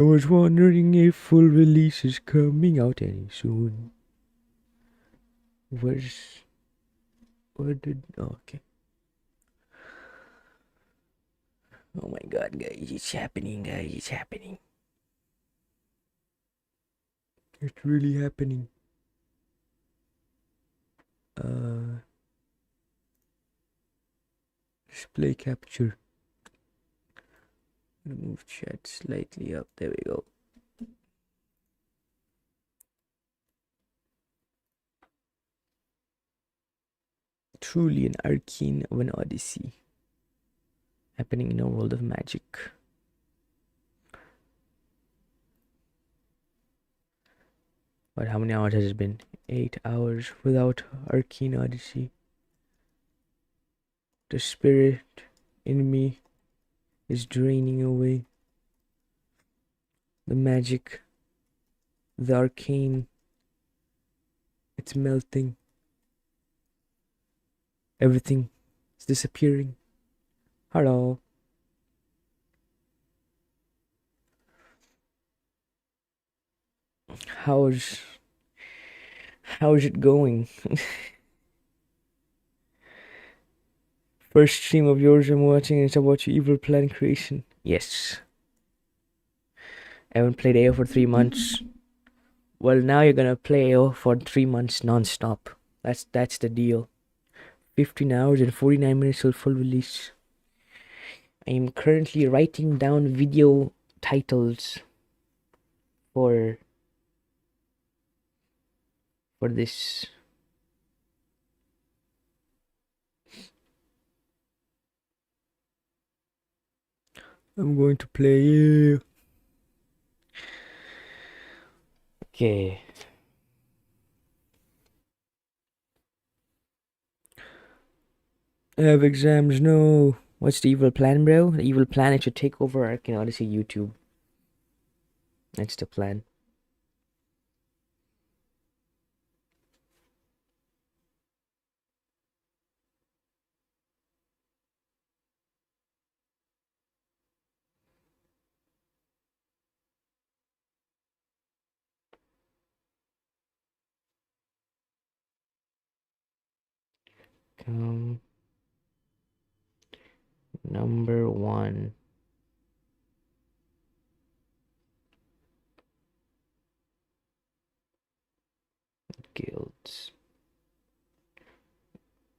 I was wondering if full release is coming out any soon. Where did... Oh, okay. Oh my god, guys, it's happening, guys, it's happening. It's really happening. Display capture. Move chat slightly up. There we go. Truly an arcane of an odyssey happening in a world of magic. But how many hours has it been? 8 hours without arcane odyssey. The spirit in me is draining away. The magic, the arcane, it's melting. Everything is disappearing. Hello. How's it going? First stream of yours I'm watching, and it's about your evil plan creation. Yes. I haven't played AO for 3 months. Well, now you're gonna play AO for 3 months non-stop. That's the deal. 15 hours and 49 minutes till full release. I am currently writing down video titles for this. I'm going to play. Okay. I have exams. No. What's the evil plan, bro? The evil plan is to take over Arcane Odyssey YouTube. That's the plan. Number 1. Guilds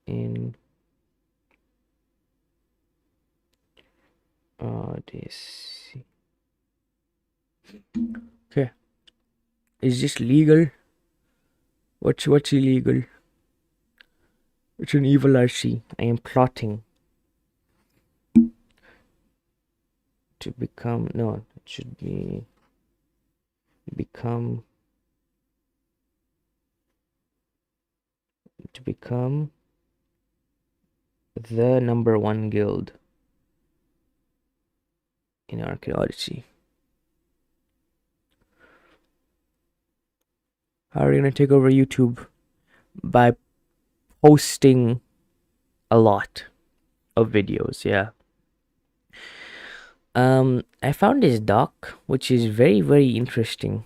in Odyssey. Okay. Is this legal? What's illegal? It's an evil RC. I am plotting to become... No, it should be... Become... To become the number 1 guild in Arcane Odyssey. How are you gonna take over YouTube? By posting a lot of videos, yeah. I found this doc, which is very, very interesting.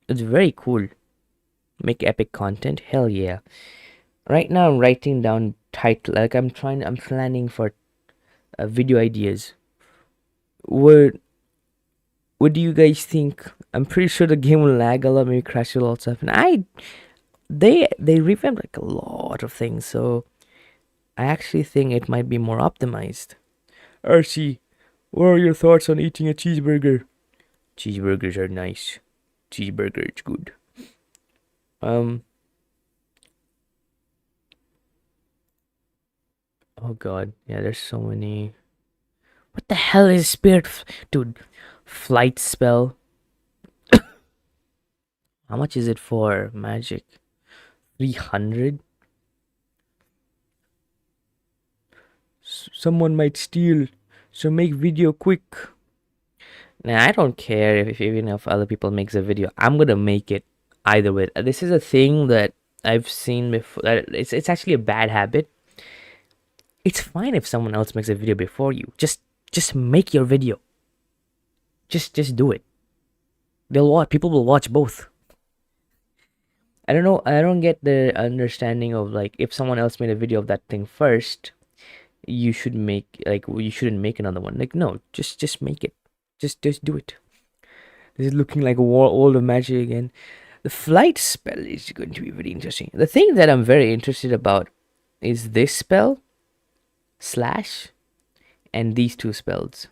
It's very cool. Make epic content, hell yeah. Right now I'm writing down title, like I'm planning for video ideas. What do you guys think? I'm pretty sure the game will lag a lot, maybe crash a lot of stuff. And they revamped like a lot of things, so I actually think it might be more optimized. Arcey, what are your thoughts on eating a cheeseburger? Cheeseburgers are nice. Cheeseburger is good. Oh god, yeah, there's so many. What the hell is spirit? Dude, flight spell. How much is it for magic? 300? Someone might steal, so make video quick. Nah, I don't care if even if other people makes a video. I'm gonna make it either way. This is a thing that I've seen before. It's actually a bad habit. It's fine if someone else makes a video before you. Just make your video. Just do it. They'll watch. People will watch both. I don't know. I don't get the understanding of like if someone else made a video of that thing first, you should make like you shouldn't make another one. Like no, just make it. Just do it. This is looking like a world of magic again. The flight spell is going to be very interesting. The thing that I'm very interested about is this spell, slash, and these two spells.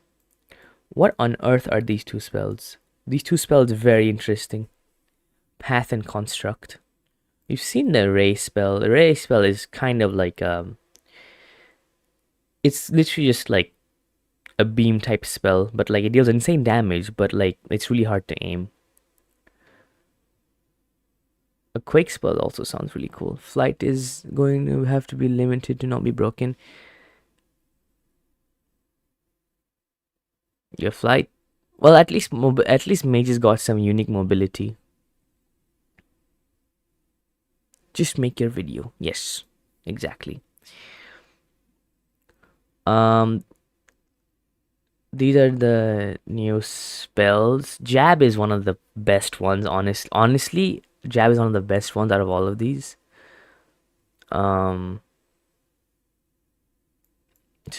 What on earth are these two spells? These two spells are very interesting. Path and construct. You've seen the ray spell. The ray spell is kind of like it's literally just like a beam type spell, but like it deals insane damage, but like it's really hard to aim. A quake spell also sounds really cool. Flight is going to have to be limited to not be broken. Your flight, well, at least mages got some unique mobility. Just make your video. Yes, exactly. These are the new spells. Jab is one of the best ones. Honestly, Jab is one of the best ones out of all of these. This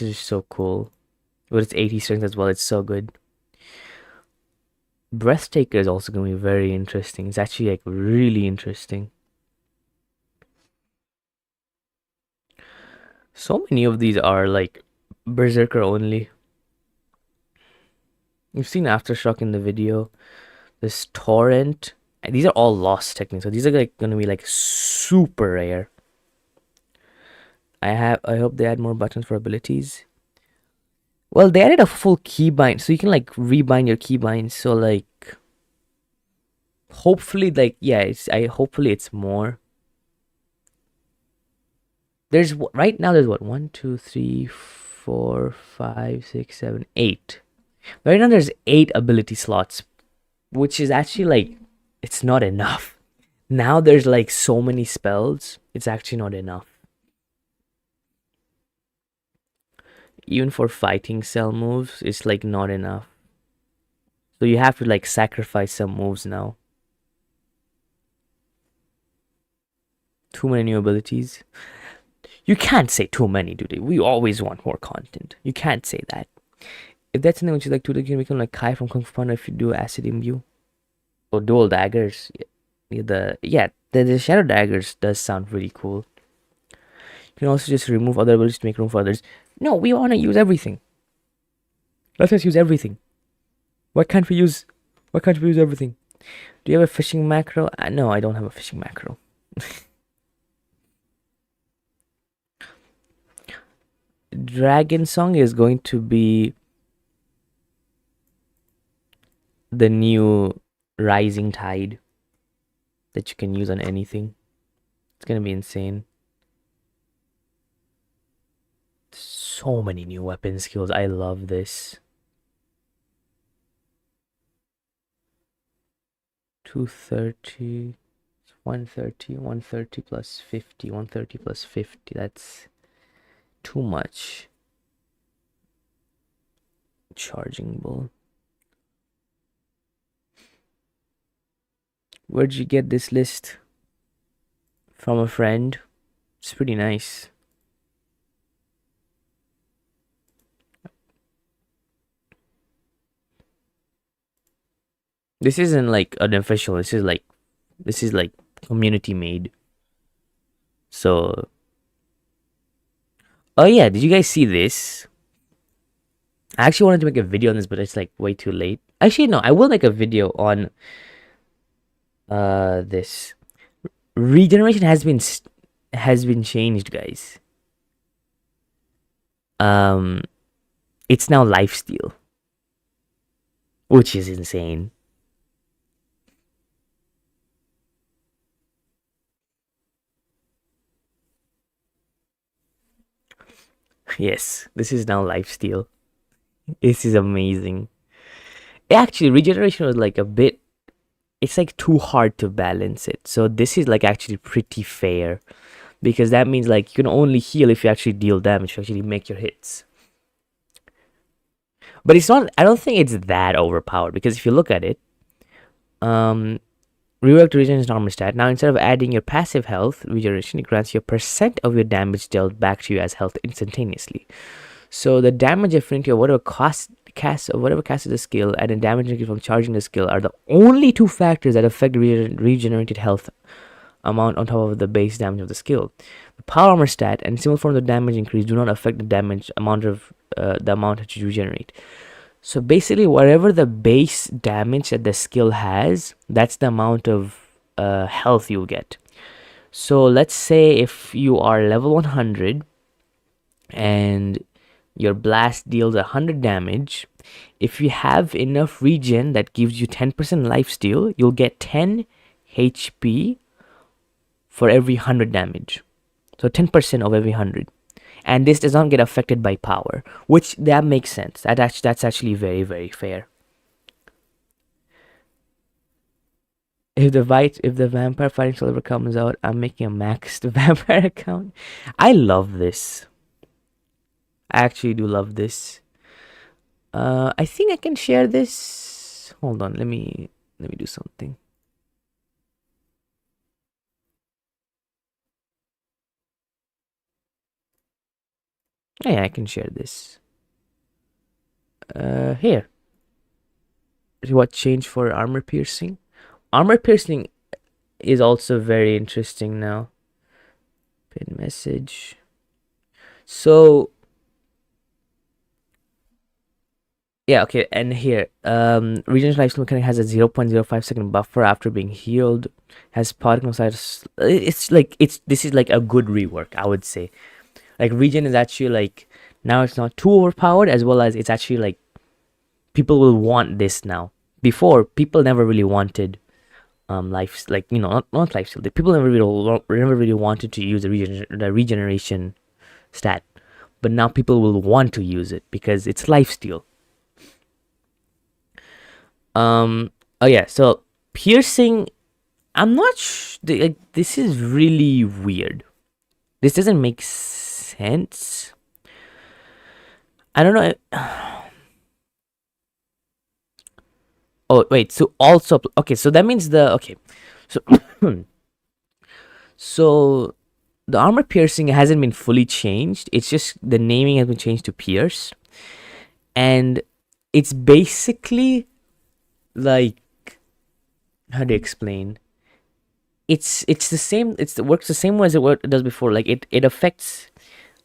is so cool. But it's 80 strength as well. It's so good. Breathtaker is also going to be very interesting. It's actually like really interesting. So many of these are like Berserker only. You've seen Aftershock in the video. This Torrent. And these are all lost techniques. So these are like going to be like super rare. I hope they add more buttons for abilities. Well, they added a full keybind, so you can like rebind your keybinds. So like, hopefully, like yeah, hopefully it's more. There's right now. There's what 1, 2, 3, 4, 5, 6, 7, 8. Right now there's 8 ability slots, which is actually like it's not enough. Now there's like so many spells. It's actually not enough. Even for fighting cell moves, it's like not enough. So you have to like sacrifice some moves now. Too many new abilities. You can't say too many, dude. We always want more content. You can't say that. If that's something which you like to do, you can become like Kai from Kung Fu Panda if you do Acid Imbue. Or Dual Daggers. The Shadow Daggers does sound really cool. You can also just remove other abilities to make room for others. No, we want to use everything. Let's just use everything. Why can't we use everything? Do you have a fishing macro? No, I don't have a fishing macro. Dragon Song is going to be the new Rising Tide that you can use on anything. It's gonna be insane. So many new weapon skills. I love this. 230, 130, 130 plus 50, 130 plus 50. That's too much. Charging Bull. Where'd you get this list? From a friend. It's pretty nice. This isn't like unofficial. This is like community made. So, oh yeah, did you guys see this? I actually wanted to make a video on this, but it's like way too late. Actually, no, I will make a video on this. Regeneration has been changed, guys. It's now lifesteal, which is insane. Yes, this is now lifesteal. This is amazing. Actually, regeneration was like a bit. It's like too hard to balance it. So this is like actually pretty fair, because that means like you can only heal if you actually deal damage, if you actually make your hits. But it's not. I don't think it's that overpowered because if you look at it, um, reworked regeneration armor stat. Now instead of adding your passive health regeneration, it grants you a percent of your damage dealt back to you as health instantaneously. So the damage affinity of whatever cast or whatever casts the skill and the damage you get from charging the skill are the only two factors that affect regenerated health amount on top of the base damage of the skill. The power armor stat and similar forms of damage increase do not affect the damage amount of the amount that you regenerate. So basically, whatever the base damage that the skill has, that's the amount of health you'll get. So let's say if you are level 100 and your blast deals 100 damage, if you have enough regen that gives you 10% lifesteal, you'll get 10 HP for every 100 damage. So 10% of every 100. And this does not get affected by power, which that makes sense. That's actually very, very fair. If the vampire fighting server comes out, I'm making a maxed vampire account. I love this. I actually do love this. I think I can share this. Hold on, let me do something. Yeah, I can share this. Here. What changed for armor piercing? Armor piercing is also very interesting now. Pin message. So yeah, okay, and here, Regen's lifesteal mechanic has a 0.05 second buffer after being healed. Has particle size. This is like a good rework, I would say. Like Regen is actually like now it's not too overpowered, as well as it's actually like people will want this now. Before, people never really wanted life, like, not lifesteal. People never really wanted to use the regeneration stat, but now people will want to use it because it's lifesteal. Oh yeah, so piercing, I'm not like, this is really weird. This doesn't make sense. I don't know. Oh wait, so also okay, so that means so so the armor piercing hasn't been fully changed. It's just the naming has been changed to pierce, and it's basically like, how do you explain? It's the same. It works the same way as it does before. Like it affects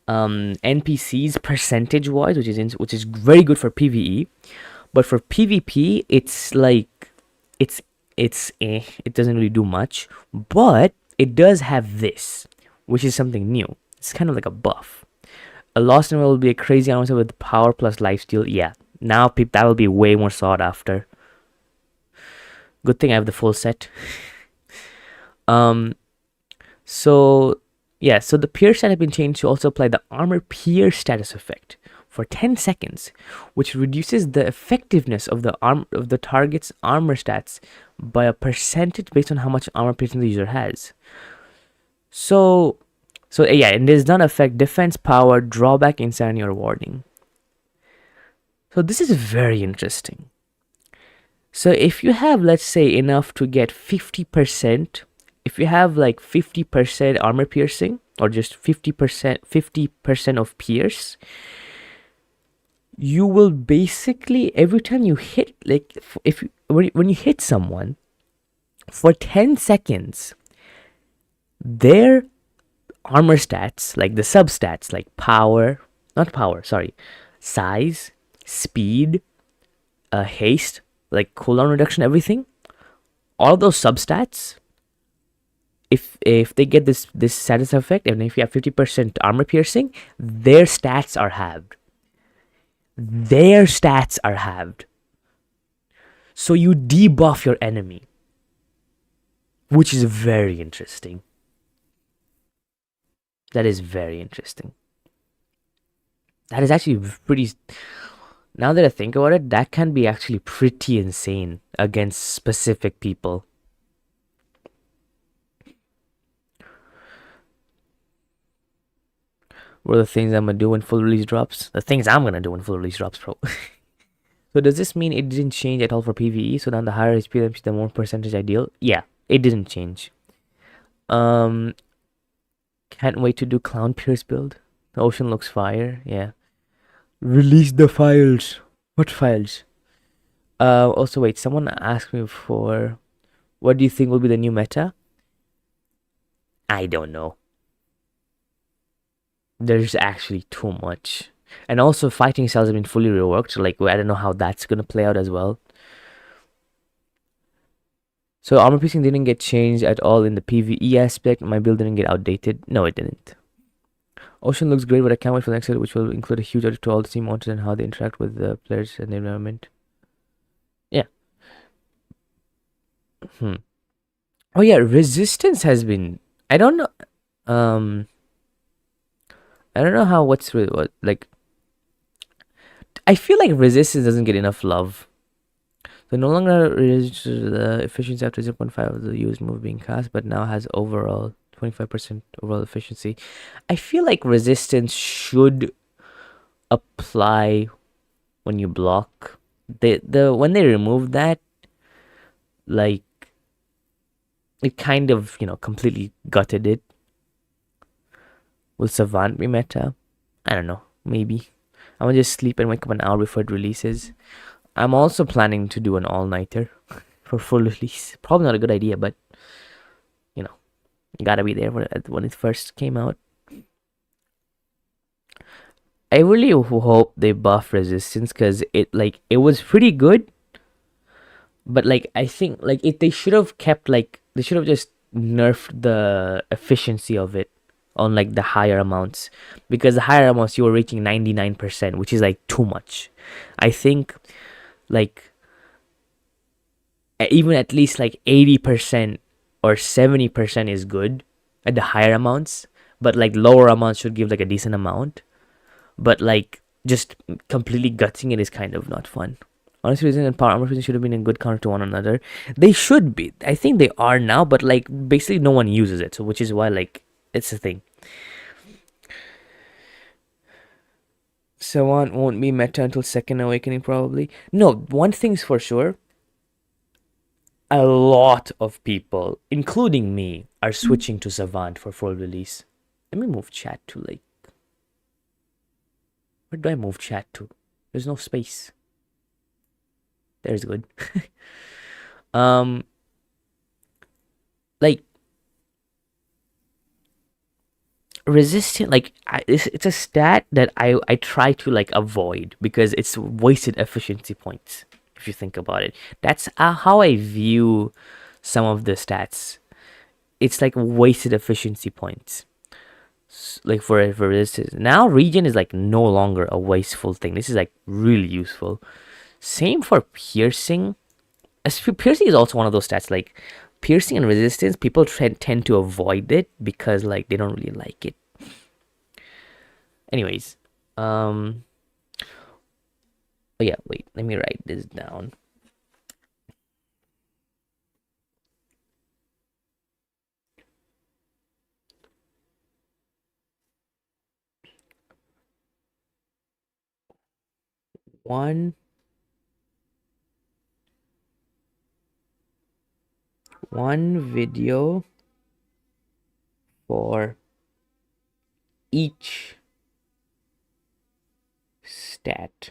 NPCs percentage wise, which is very good for PvE. But for PvP, it's like it doesn't really do much. But it does have this, which is something new. It's kind of like a buff. A lost number will be a crazy answer with power plus lifesteal. Yeah, now that will be way more sought after. Good thing I have the full set. So yeah, so the pierce stat has been changed to also apply the armor pierce status effect for 10 seconds, which reduces the effectiveness of the target's armor stats by a percentage based on how much armor piercing the user has. So yeah, and does not affect defense, power, drawback, insanity, or warding. So this is very interesting. So if you have, let's say, enough to get 50%, if you have like 50% armor piercing or just 50% of pierce, you will basically, every time you hit, like when you hit someone for 10 seconds, their armor stats, like the substats, like size, speed, haste, like cooldown reduction, everything, all those substats, if they get this status effect, and if you have 50% armor piercing, their stats are halved. So you debuff your enemy, which is very interesting. That is very interesting. That is actually pretty. Now that I think about it, that can be actually pretty insane against specific people. What are the things I'm gonna do when full release drops? The things I'm gonna do when full release drops, bro. So does this mean it didn't change at all for PvE? So now the higher HP, the more percentage ideal. Yeah, it didn't change. Um, can't wait to do Clown Pierce build. The ocean looks fire. Yeah. Release the files. What files? Also wait, someone asked me for what do you think will be the new meta? I don't know. There's actually too much. And also fighting styles have been fully reworked, so like I don't know how that's gonna play out as well. So armor piercing didn't get changed at all in the PvE aspect. My build didn't get outdated. No, it didn't. Ocean looks great, but I can't wait for the next set, which will include a huge edit to all the sea monsters and how they interact with the players and the environment. Yeah. Oh yeah, resistance has been. I don't know. Um, I don't know how what's what like. I feel like resistance doesn't get enough love. So no longer reduces the efficiency after 0.5 of the used move being cast, but now has overall 25% overall efficiency. I feel like resistance should apply when you block. The when they remove that, like it kind of completely gutted it. Will Savant be meta? I don't know. Maybe. I'm gonna just sleep and wake up an hour before it releases. I'm also planning to do an all-nighter for full release. Probably not a good idea, but you gotta be there when it first came out. I really hope they buff resistance because it was pretty good, but I think if they should have kept they should have just nerfed the efficiency of it on the higher amounts, because the higher amounts you were reaching 99%, which is too much. I think even at least 80% or 70% is good at the higher amounts, but lower amounts should give a decent amount. But just completely gutsing it is kind of not fun. Honestly, Reason and Power Armor Fusion should have been in good counter to one another. They should be. I think they are now, but basically no one uses it, so which is why it's a thing. Savant won't be meta until Second Awakening, probably. No, one thing's for sure. A lot of people, including me, are switching to Savant for full release. Let me move chat to where do I move chat to? There's no space. There's good. Resistant, it's a stat that I try to avoid because it's wasted efficiency points. If you think about it, that's how I view some of the stats. It's wasted efficiency points. For resistance. Now regen is no longer a wasteful thing. This is really useful. Same for piercing. Piercing is also one of those stats. Piercing and resistance, people tend to avoid it because they don't really like it. Anyways, oh yeah, wait, let me write this down. One video for each stat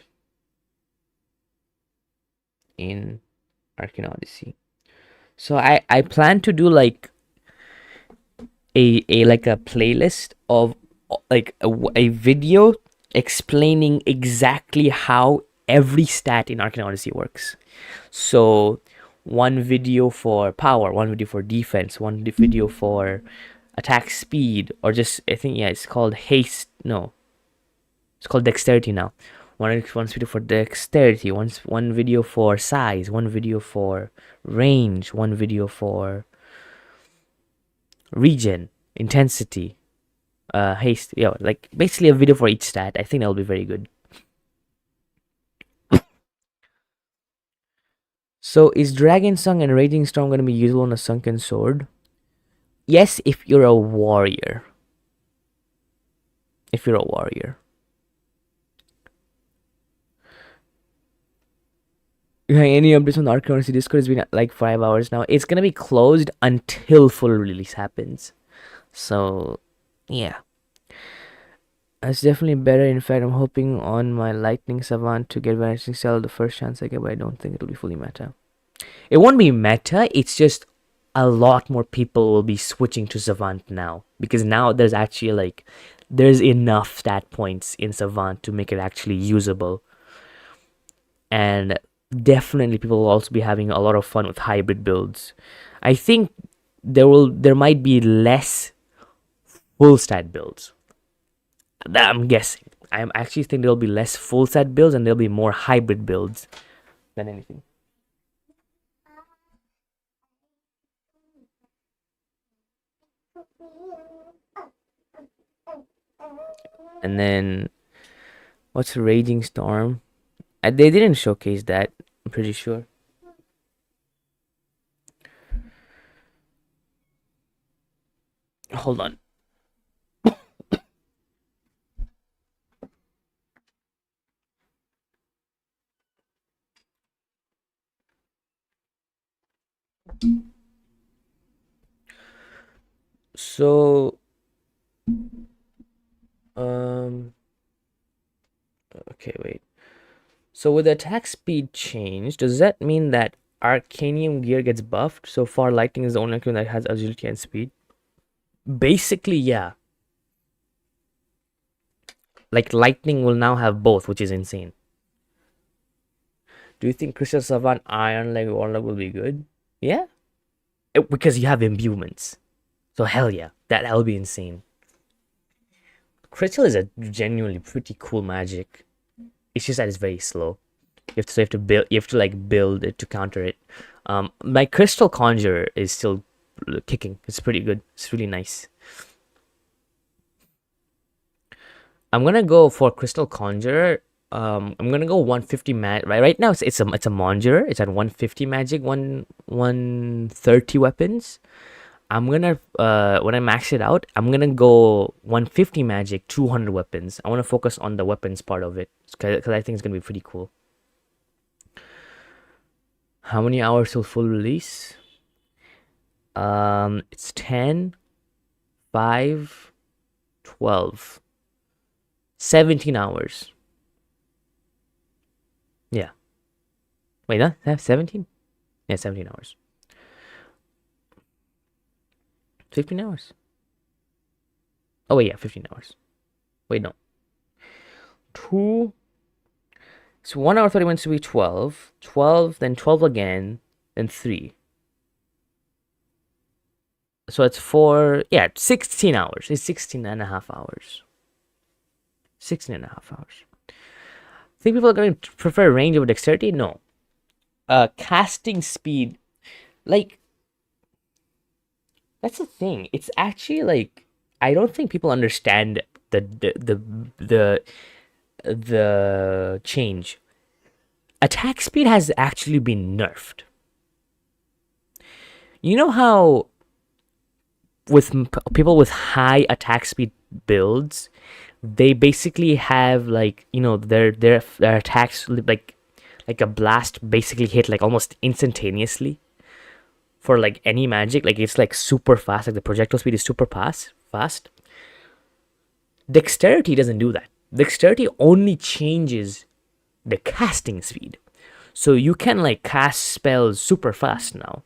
in Arcane Odyssey. So I plan to do a playlist of a video explaining exactly how every stat in Arcane Odyssey works. So one video for power, one video for defense, one video for attack speed, or just I think it's called haste. No, it's called dexterity now. One video for dexterity, one video for size, one video for range, one video for regen, intensity, haste. Yeah, basically a video for each stat. I think that'll be very good. So is Dragon Song and Raging Storm going to be usable on a Sunken Sword? Yes, if you're a warrior. If you're a warrior. Yeah, any updates on the Arcane Odyssey Discord? It's been like 5 hours now. It's gonna be closed until full release happens. So, yeah, it's definitely better. In fact, I'm hoping on my Lightning Savant to get Vanishing Cell the first chance I get, but I don't think it'll be fully meta. It won't be meta. It's just a lot more people will be switching to Savant now because now there's actually like there's enough stat points in Savant to make it actually usable, and definitely people will also be having a lot of fun with hybrid builds. I think there might be less full stat builds. That I'm guessing. I actually think there'll be less full stat builds and there'll be more hybrid builds than anything. And then what's Raging Storm? They didn't showcase that. I'm pretty sure. Hold on. So, um, okay, wait. So with the attack speed change, does that mean that Arcanium gear gets buffed? So far, Lightning is the only one that has agility and speed. Basically, yeah. Like Lightning will now have both, which is insane. Do you think Crystal Savant Iron Leg Warlock will be good? Yeah, because you have imbuements. So hell yeah, that'll be insane. Crystal is a genuinely pretty cool magic. It's just that it's very slow. You have to build. You have to like build it to counter it. My Crystal Conjurer is still kicking. It's pretty good. It's really nice. I'm gonna go for Crystal Conjurer. I'm gonna go 150 mag. Right now it's a Monjurer. It's at 150 magic, 130 weapons. I'm gonna when I max it out, I'm gonna go 150 magic, 200 weapons. I want to focus on the weapons part of it because I think it's gonna be pretty cool. How many hours till full release? It's 10, 5, 12, 17 hours. Yeah. Wait, no, 17? Yeah, 17 hours. 15 hours. Oh, wait, yeah, 15 hours. Wait, no. 2. So 1 hour 30 minutes to be 12. 12, then 12 again, then 3. So it's 4, yeah, 16 hours. It's 16 and a half hours. 16 and a half hours. Think people are going to prefer range over dexterity? No. Casting speed, like, that's the thing. It's actually like I don't think people understand the change. Attack speed has actually been nerfed. You know how with people with high attack speed builds, they basically have like their attacks like a blast basically hit like almost instantaneously for like any magic. Like it's like super fast. Like the projectile speed is super fast. Dexterity doesn't do that. Dexterity only changes the casting speed. So you can like cast spells super fast now,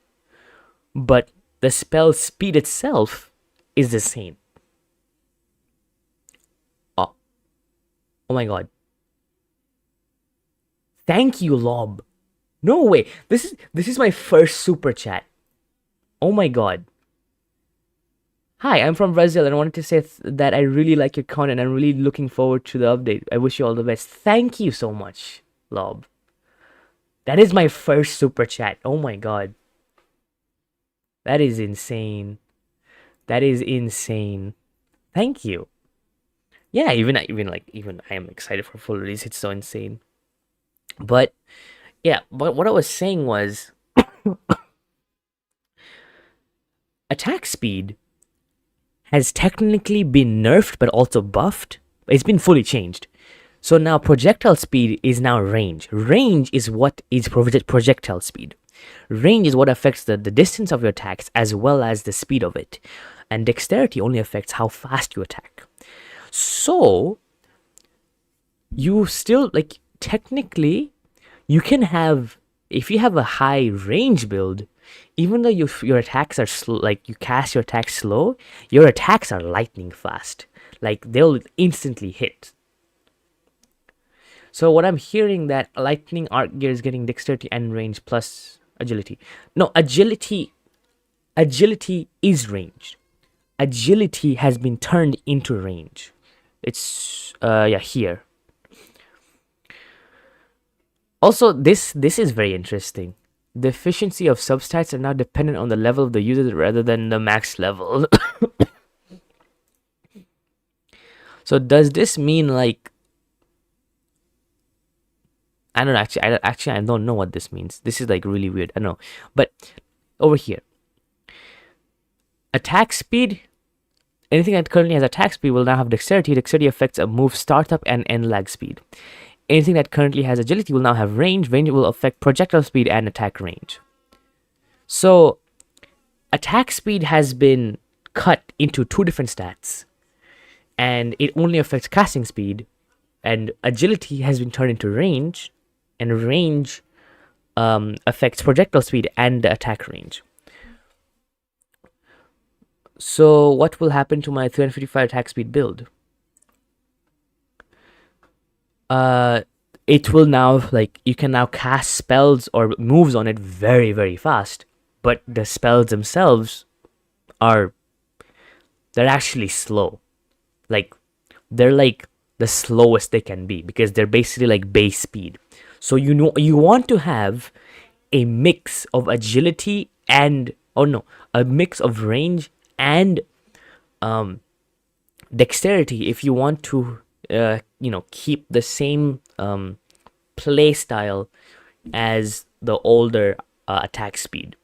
but the spell speed itself is the same. Oh, oh my god. Thank you, Lob. No way. This is my first super chat. Oh my god. Hi, I'm from Brazil and I wanted to say that I really like your content. I'm really looking forward to the update. I wish you all the best. Thank you so much, Lob. That is my first super chat. Oh my god. That is insane. That is insane. Thank you. Yeah, even I am excited for full release. It's so insane. But yeah, but what I was saying was attack speed has technically been nerfed but also buffed. It's been fully changed. So now projectile speed is now range. Range is what is projectile speed. Range is what affects the distance of your attacks as well as the speed of it. And dexterity only affects how fast you attack. So you still, like, technically, you can have, if you have a high range build, even though your attacks are slow, like you cast your attacks slow, your attacks are lightning fast. Like they'll instantly hit. So what I'm hearing, that lightning arc gear is getting dexterity and range plus agility. No, agility is range. Agility has been turned into range. It's yeah, here. Also, this is very interesting. The efficiency of substats are now dependent on the level of the user rather than the max level. So does this mean, like, I don't know, actually I don't know what this means. This is like really weird. I know. But over here, attack speed, anything that currently has attack speed will now have dexterity. Dexterity affects a move startup and end lag speed. Anything that currently has agility will now have range. Range will affect projectile speed and attack range. So attack speed has been cut into two different stats, and it only affects casting speed. And agility has been turned into range, and range affects projectile speed and the attack range. So what will happen to my 355 attack speed build? It will now, like, you can now cast spells or moves on it very, very fast, but the spells themselves they're actually slow. Like, they're like the slowest they can be because they're basically like base speed. So you want to have a mix of agility and, oh no, a mix of range and dexterity if you want to keep the same play style as the older attack speed.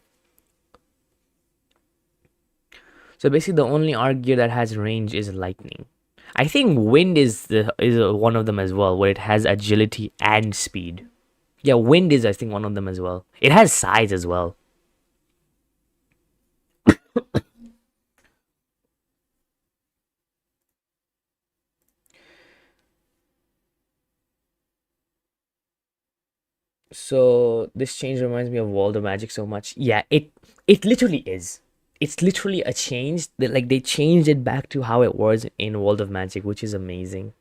So basically the only arc gear that has range is lightning. I think wind is one of them as well, where it has agility and speed. Yeah, wind is, I think, one of them as well. It has size as well. So this change reminds me of World of Magic so much. Yeah, it literally is. It's literally a change that, like, they changed it back to how it was in World of Magic, which is amazing.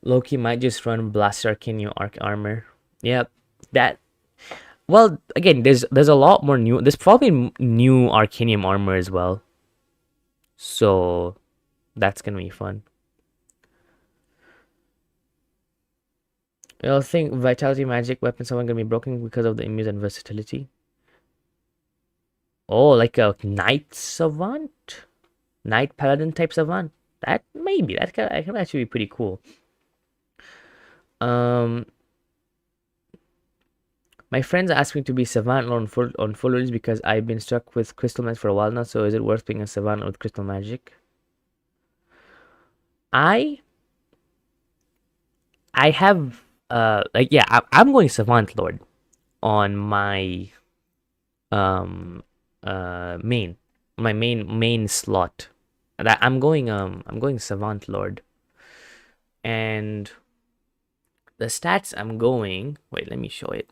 Loki might just run Blaster Arcane Arc Armor. Yeah, that. Well, again, there's a lot more new. There's probably new Arcanium armor as well. So that's gonna be fun. I think Vitality Magic weapons are gonna be broken because of the immune and versatility. Oh, like a Knight Savant? Knight Paladin type Savant? That maybe. That can actually be pretty cool. My friends asked me to be Savant on full release because I've been stuck with Crystal Magic for a while now, so is it worth being a Savant with Crystal Magic? I have I'm going Savant Lord on my main slot. That I'm going Savant Lord. And the stats I'm going, wait, let me show it.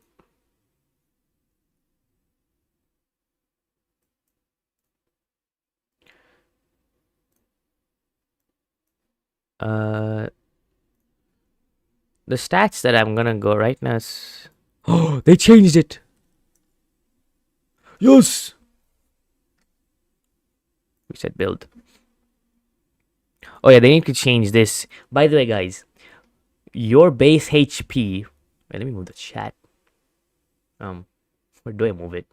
The stats that I'm gonna go right now is, oh, they changed it. Yes. We said build. Oh yeah, they need to change this. By the way, guys, your base HP. Wait, let me move the chat. Where do I move it?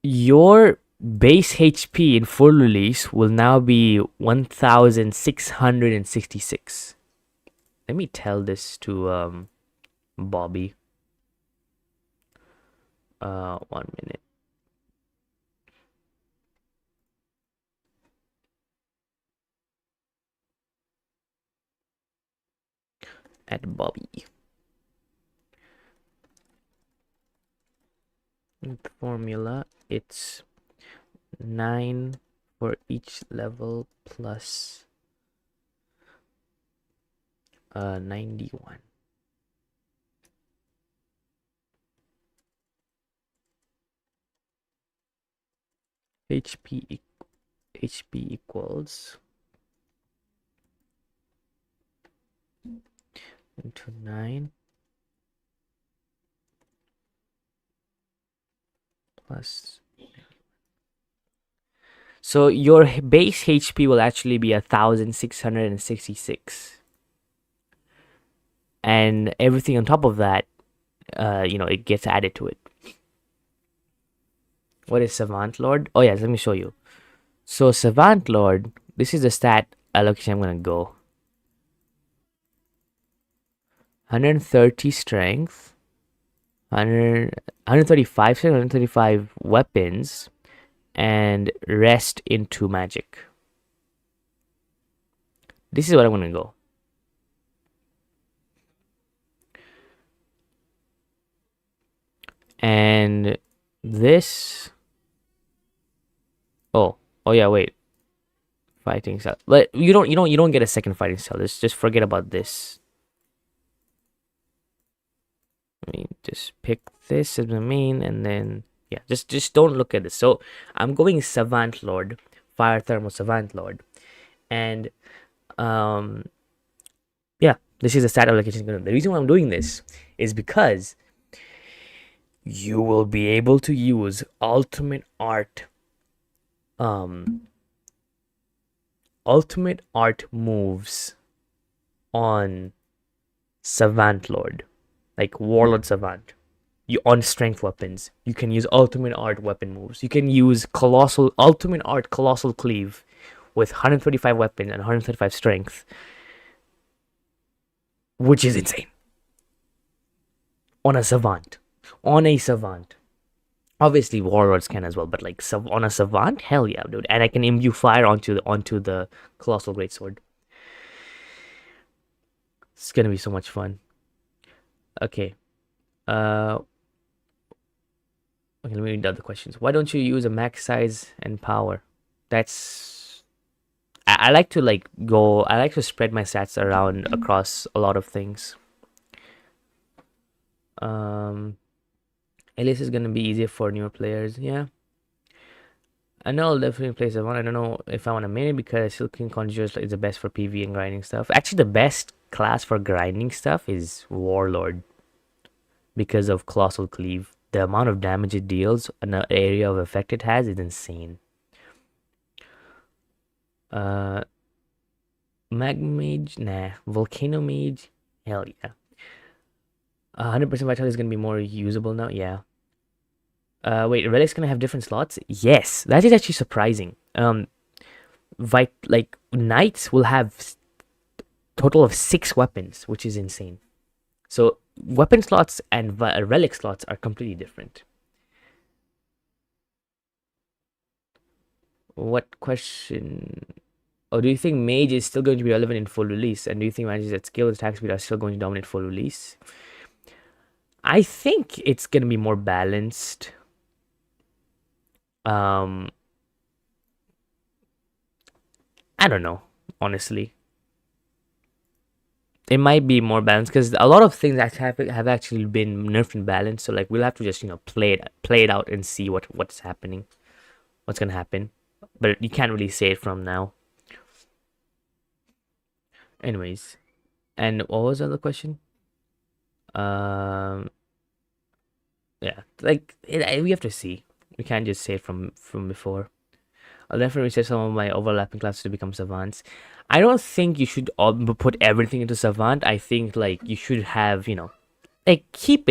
Your base HP in full release will now be 1,666. Let me tell this to Bobby. 1 minute. at Bobby. Formula, it's 9 for each level plus 91. HP equals into 9 plus. So your base HP will actually be 1,666, and everything on top of that, it gets added to it. What is Savant Lord? Oh yes, let me show you. So Savant Lord, this is the stat allocation I'm gonna go. 130 strength, 135 strength, 135 weapons, and rest into magic. This is what I'm gonna go. And this. Oh yeah, wait. Fighting cell. But you don't get a second fighting cell. Just forget about this. I mean, just pick this as the main, and then yeah, just don't look at this. So I'm going Savant Lord, Fire Thermal Savant Lord, and yeah, this is the stat allocation. The reason why I'm doing this is because you will be able to use ultimate art moves on Savant Lord, like Warlord Savant. You on strength weapons, you can use ultimate art weapon moves. You can use ultimate art colossal cleave with 135 weapons and 135 strength, which is insane. On a savant. Obviously warlords can as well, but like on a savant, hell yeah, dude. And I can imbue fire onto the colossal greatsword. It's gonna be so much fun. Okay. Okay, let me read the other questions. Why don't you use a max size and power? That's I like to spread my stats around across a lot of things. Alias is gonna be easier for newer players. Yeah, I know I'll definitely play Savant. I don't know if I want to main it because Silken Conjurer is the best for PV and grinding stuff. Actually, the best class for grinding stuff is Warlord because of Colossal Cleave. The amount of damage it deals and the area of effect it has is insane. Mag Mage, nah. Volcano Mage, hell yeah. 100% Vitality is gonna be more usable now. Yeah. Wait, Relic's gonna have different slots? Yes, that is actually surprising. Knights will have total of 6 weapons, which is insane. So weapon slots and relic slots are completely different. What question? Oh, do you think Mage is still going to be relevant in full release? And do you think mages at skill and attack speed are still going to dominate full release? I think it's gonna be more balanced. I don't know, honestly. It might be more balanced because a lot of things have actually been nerfed and balanced. So like we'll have to just play it out and see what's happening, what's gonna happen. But you can't really say it from now. Anyways, and what was the other question? Yeah, we have to see. We can't just say it from before. I'll definitely research some of my overlapping classes to become savants. I don't think you should put everything into savant. I think like you should have keep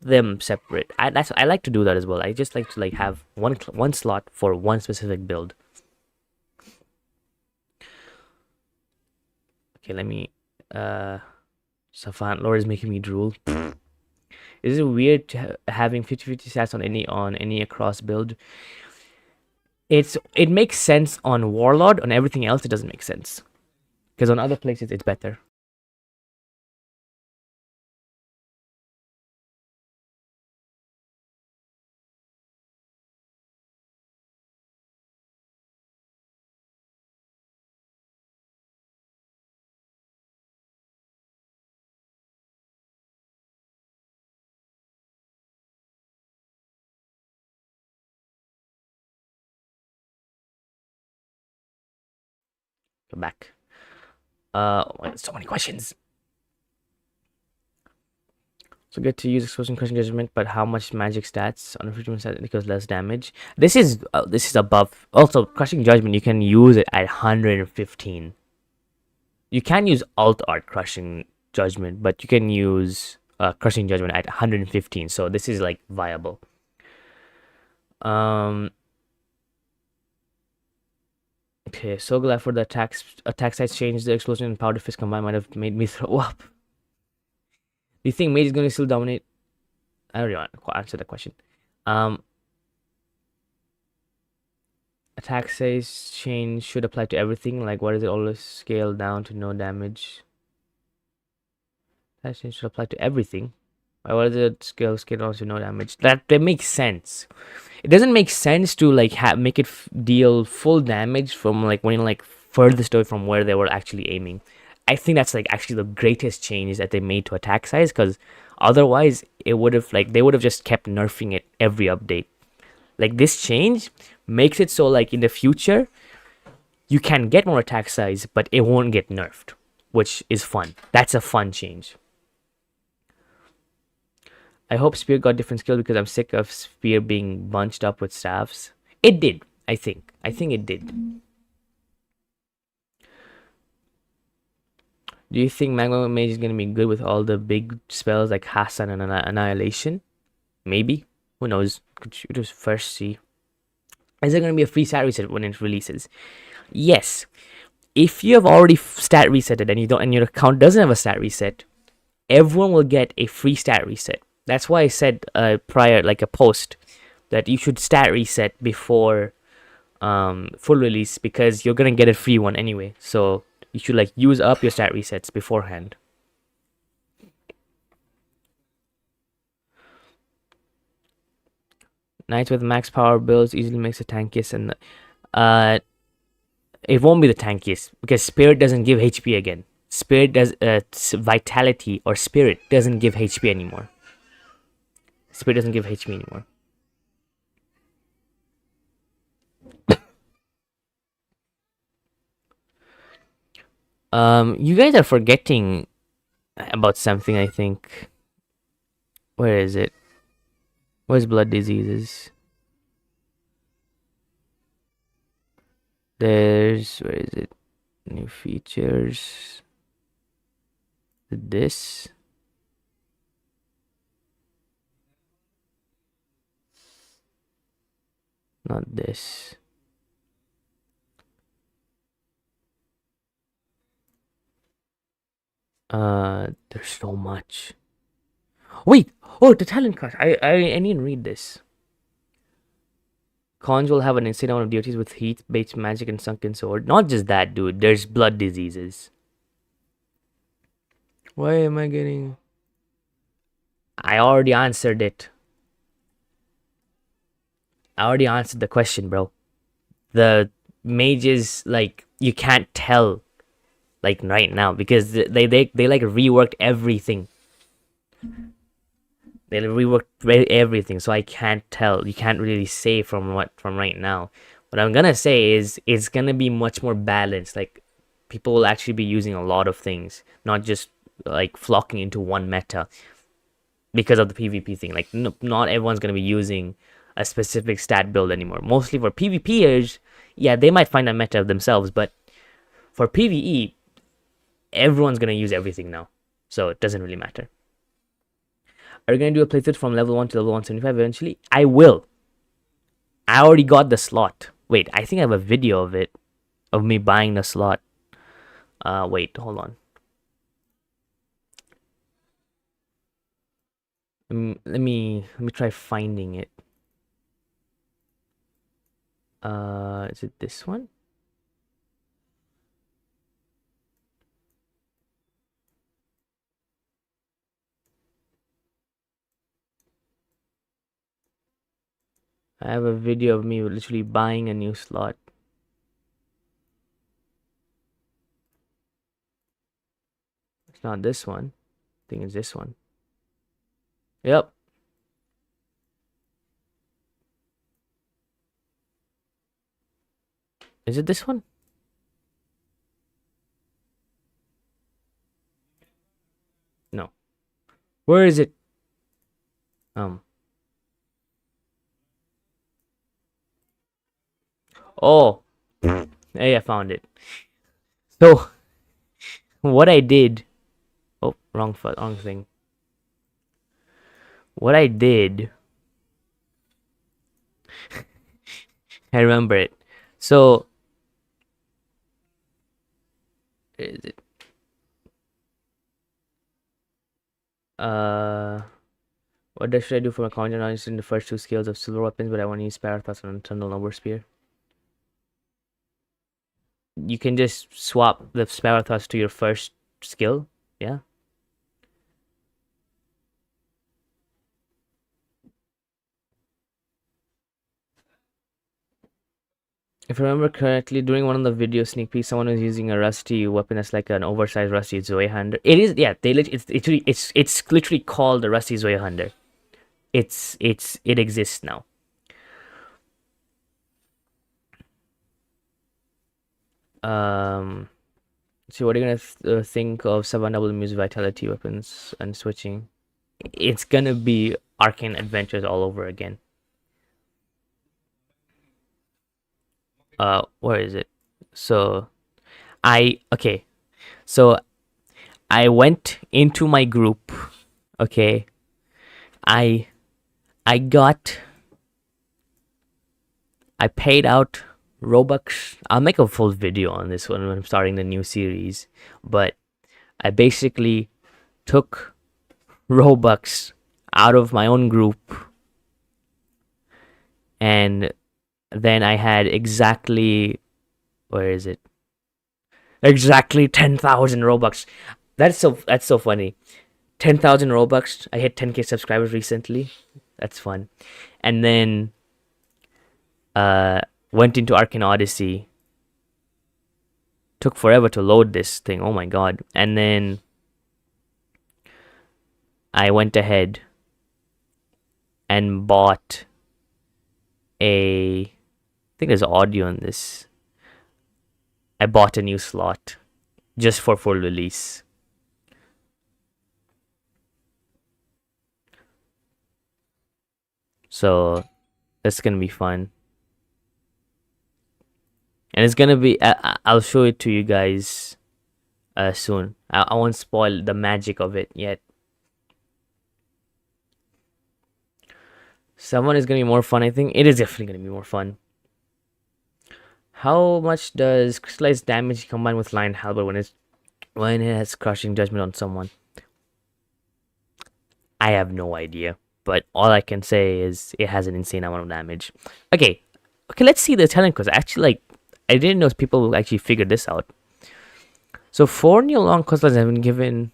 them separate. I like to do that as well. I just like to have one slot for one specific build. Okay, let me Savant Lord is making me drool. Is it weird having 50-50 stats on any across build? It makes sense on Warlord. On everything else, it doesn't make sense. Because on other places, it's better. Go back. So many questions. So get to use explosion crushing judgment, but how much magic stats on a freedom set equals less damage? This is above. Also, crushing judgment you can use it at 115. You can use alt art crushing judgment, but you can use crushing judgment at 115. So this is like viable. Okay, so glad for the attack size change. The explosion and powder fist combined might have made me throw up. Do you think mage is going to still dominate? I already answered that question. Attack size change should apply to everything. Like, what is it always scale down to no damage? Attack change should apply to everything. What is it scale down to no damage? That makes sense. It doesn't make sense to like make it deal full damage from like when like furthest away from where they were actually aiming. I think that's like actually the greatest change that they made to attack size, because otherwise it would have like they would have just kept nerfing it every update. Like, this change makes it so like in the future you can get more attack size, but it won't get nerfed, which is fun. That's a fun change. I hope Spear got different skill because I'm sick of Spear being bunched up with staffs. It did, I think. I think it did. Do you think Magma Mage is going to be good with all the big spells like Hassan and Annihilation? Maybe. Who knows? Could you just first see. Is there going to be a free stat reset when it releases? Yes. If you have already stat resetted and your account doesn't have a stat reset, everyone will get a free stat reset. That's why I said prior, like a post, that you should stat reset before full release, because you're gonna get a free one anyway. So you should like use up your stat resets beforehand. Knights with max power builds easily makes the tankiest, and it won't be the tankiest because Spirit doesn't give HP again. Spirit does Vitality or Spirit doesn't give HP anymore. Spirit doesn't give HP anymore. You guys are forgetting about something, I think. Where is it? Where's blood diseases? Where is it? New features. This. Not this. There's so much. Wait! Oh, the talent card. I need to read this. Cons will have an insane amount of deities with heat, baits, magic, and sunken sword. Not just that, dude. There's blood diseases. Why am I getting... I already answered it. I already answered the question, bro. The mages, like, you can't tell, like, right now, because they like reworked everything. They reworked everything, so I can't tell. You can't really say from right now. What I'm gonna say is it's gonna be much more balanced. Like, people will actually be using a lot of things, not just like flocking into one meta because of the PvP thing. Like, not everyone's gonna be using a specific stat build anymore. Mostly for PvPers, yeah, they might find a meta themselves, but for PvE, everyone's gonna use everything now, so it doesn't really matter. Are you gonna do a playthrough from level 1 to level 175 eventually? I will. I already got the slot. Wait, I think I have a video of it, of me buying the slot. Wait, hold on. Let me try finding it. Is it this one? I have a video of me literally buying a new slot. It's not this one. I think it's this one. Yep. Is it this one? Where is it? Oh, hey, I found it. So what I did. Oh, wrong thing. What I did. I remember it. So is it? Uh, should I do for my content? I'm using the first two skills of silver weapons, but I want to use Parathos on Tunnel Noble Spear. You can just swap the Parathos to your first skill. Yeah. If I remember correctly, during one of the video sneak peeks, someone was using a rusty weapon that's like an oversized rusty Zoe Hunter. It is, yeah. It's literally called the rusty Zoe Hunter. It exists now. So what are you gonna think of 7 double Muse Vitality weapons and switching? It's gonna be arcane adventures all over again. Where is it? So okay. So I went into my group. Okay. I I got I paid out Robux. I'll make a full video on this one when I'm starting the new series. But I basically took Robux out of my own group, and then I had exactly, where is it? Exactly 10,000 Robux. That's so funny. 10,000 Robux. I hit 10k subscribers recently. That's fun. And then went into Arcane Odyssey. Took forever to load this thing. Oh my god. And then I went ahead and bought I think there's audio in this. I bought a new slot just for full release. So that's gonna be fun. And it's gonna be, I'll show it to you guys soon. I won't spoil the magic of it yet. Someone is gonna be more fun, I think. It is definitely gonna be more fun. How much does crystallized damage combine with Lion Halberd when it has crushing judgment on someone? I have no idea, but all I can say is it has an insane amount of damage. Okay, let's see the talent quest. Actually, I didn't know people will actually figure this out. So 4 new long quest lines have been given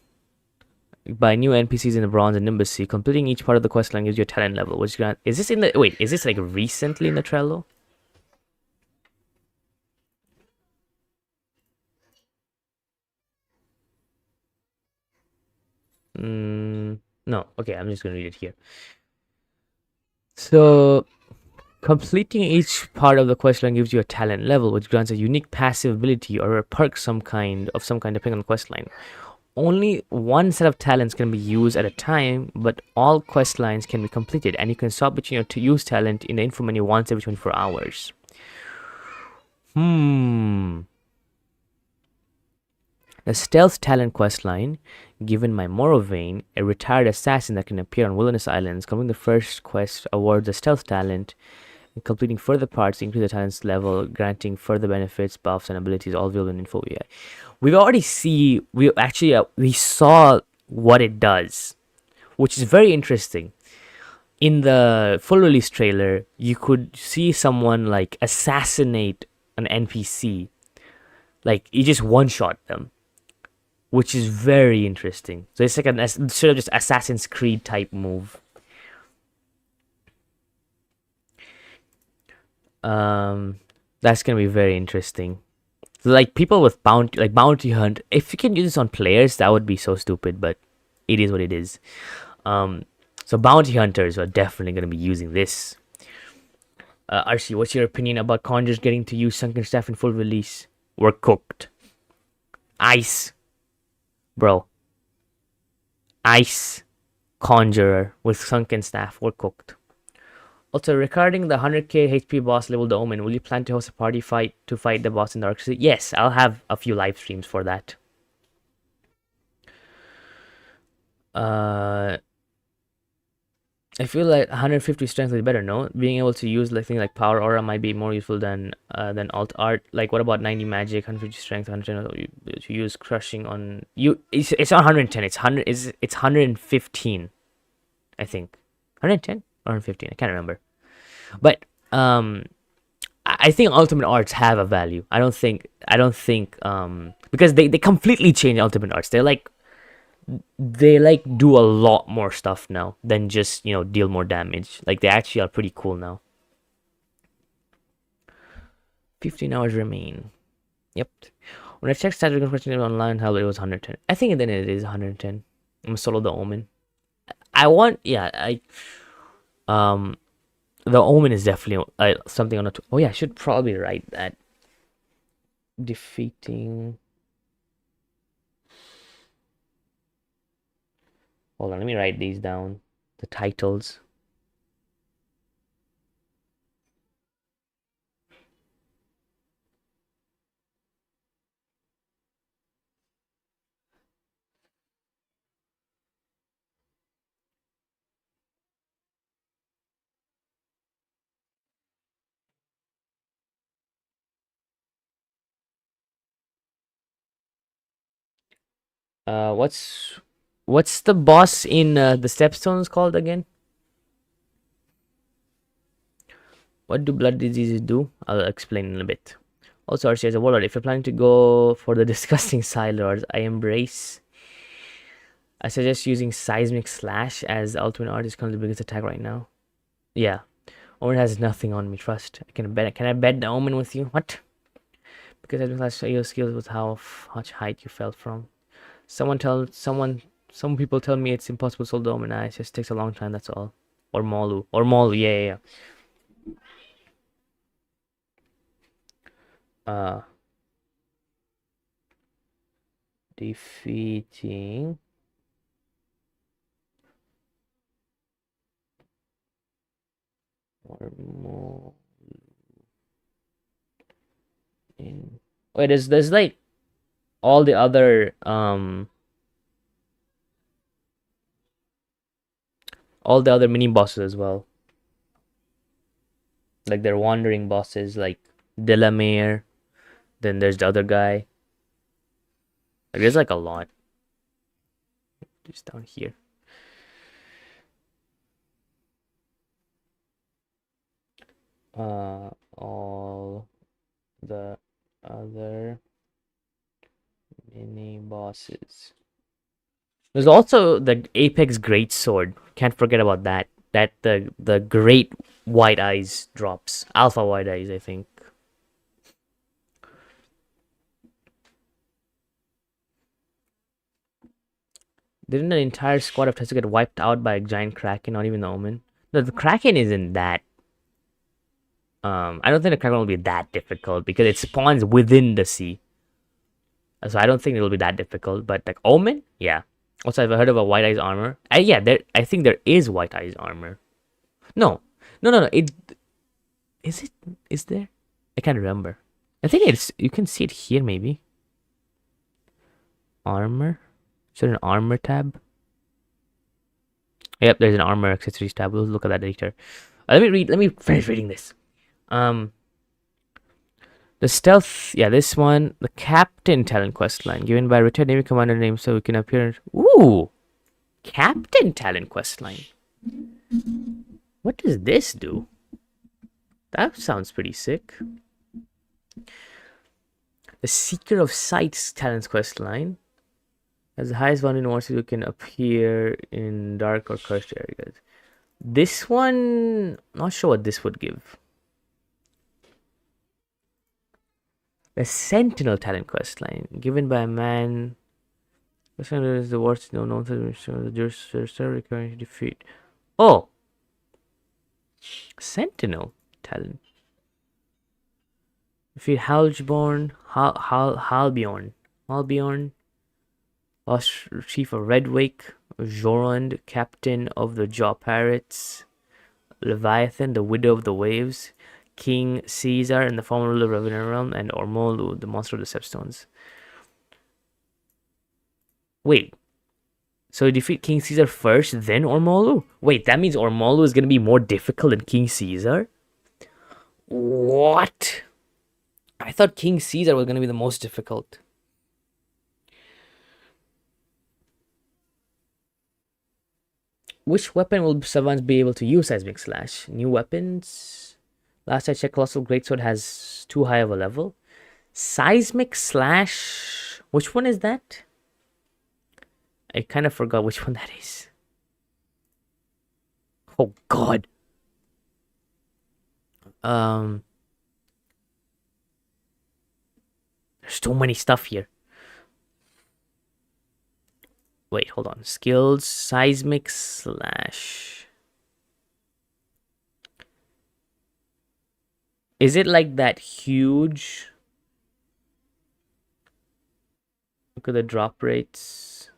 by new NPCs in the Bronze and Nimbus Sea. Completing each part of the quest line gives you a talent level, which is this in the is this like recently in the Trello? No. Okay, I'm just gonna read it here. So completing each part of the questline gives you a talent level, which grants a unique passive ability or a perk some kind depending on the questline. Only one set of talents can be used at a time, but all quest lines can be completed, and you can swap between your use talent in the info menu once every 24 hours. The stealth talent questline, given by Morrovain, a retired assassin that can appear on Wilderness Islands. Completing the first quest awards a stealth talent, and completing further parts increase the talent's level, granting further benefits, buffs, and abilities, all available in info. We saw what it does, which is very interesting. In the full release trailer, you could see someone like assassinate an NPC, like you just one shot them, which is very interesting. So it's like sort of just Assassin's Creed type move. That's gonna be very interesting. Like people with bounty hunt. If you can use this on players, that would be so stupid, but it is what it is. So bounty hunters are definitely gonna be using this. Arcey, what's your opinion about Conjures getting to use Sunken Staff in full release? We're cooked. Ice. Bro. Ice. conjurer with sunken staff were cooked. Also, regarding the 100k HP boss level, the Omen, will you plan to host a party fight to fight the boss in the Arc? Yes, I'll have a few live streams for that. Uh, I feel like 150 strength is better. No, being able to use like things like power aura might be more useful than alt art. Like, what about 90 magic, 150 strength, 110 to use crushing on you? It's not 110. It's 115. I think 110 or 115. I can't remember. But I think ultimate arts have a value. I don't think because they completely change ultimate arts. They like do a lot more stuff now than just, deal more damage. Like, they actually are pretty cool now. 15 hours remain. Yep. When I checked status question online, how it was 110. I think then it is 110. I'm solo the Omen. The Omen is definitely something on a. Oh yeah, I should probably write that. Defeating. Hold on, let me write these down. The titles. What's the boss in the Stepstones called again? What do blood diseases do? I'll explain in a bit. Also, Arcey, as a warlord, if you're planning to go for the disgusting side lords, I suggest using Seismic Slash as ultimate art is currently the biggest attack right now. Yeah. Omen has nothing on me, trust. Can I bet the Omen with you? What? Because Seismic Slash your skills with how much height you fell from. Some people tell me it's impossible to solve the Omen. It just takes a long time, that's all. Or Molu, yeah. Defeating or more in. Wait, there's like all the other mini bosses as well. Like, they're wandering bosses like Delamere. Then there's the other guy. Like, there's like a lot. Just down here. All the other mini bosses. There's also the Apex Great Sword. Can't forget about that. That the Great White Eyes drops. Alpha White Eyes, I think. Didn't an entire squad of Tesla get wiped out by a giant Kraken? Not even the Omen. No, the Kraken isn't that. I don't think the Kraken will be that difficult because it spawns within the sea. So I don't think it'll be that difficult. But like Omen, yeah. Also, I've heard of a White Eyes armor. I think there is White Eyes armor. No. It is it. Is there? I can't remember. I think it's. You can see it here, maybe. Armor. Is there an armor tab? Yep, there's an armor accessories tab. We'll look at that later. Let me finish reading this. The stealth, this one, the Captain Talent quest line given by retired Navy commander name, so we can appear. Ooh, Captain Talent quest line. What does this do? That sounds pretty sick. The Seeker of Sights Talents quest line. As the highest one in Warsaw, you can appear in dark or cursed areas. This one, not sure what this would give. The Sentinel Talent quest line, given by a man. This one is the worst known to the recurring defeat. Oh, Sentinel Talent. Defeat Halbjorn, Halbjorn, Chief of Redwake, Jorund, captain of the Jaw Pirates. Leviathan, the widow of the waves. King Caesar and the former ruler of the realm, and Ormolu, the monster of the Stepstones. Wait, so you defeat King Caesar first, then Ormolu? Wait, that means Ormolu is gonna be more difficult than King Caesar? What? I thought King Caesar was gonna be the most difficult. Which weapon will savants be able to use Seismic Slash? New weapons? Last I checked, Colossal Greatsword has too high of a level. Seismic Slash? Which one is that? I kind of forgot which one that is. Oh god. There's so many stuff here. Wait, hold on. Skills, Seismic Slash. Is it like that huge? Look at the drop rates.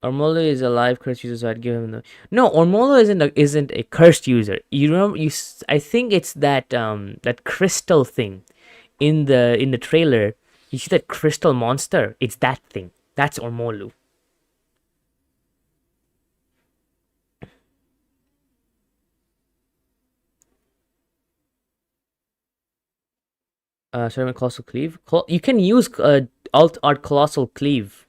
Ormolu is a live cursed user, so I'd give him the. No, Ormolu isn't a cursed user. You remember? I think it's that that crystal thing in the trailer. You see that crystal monster? It's that thing. That's Ormolu. Sorry, Colossal Cleave. You can use Alt Art Colossal Cleave.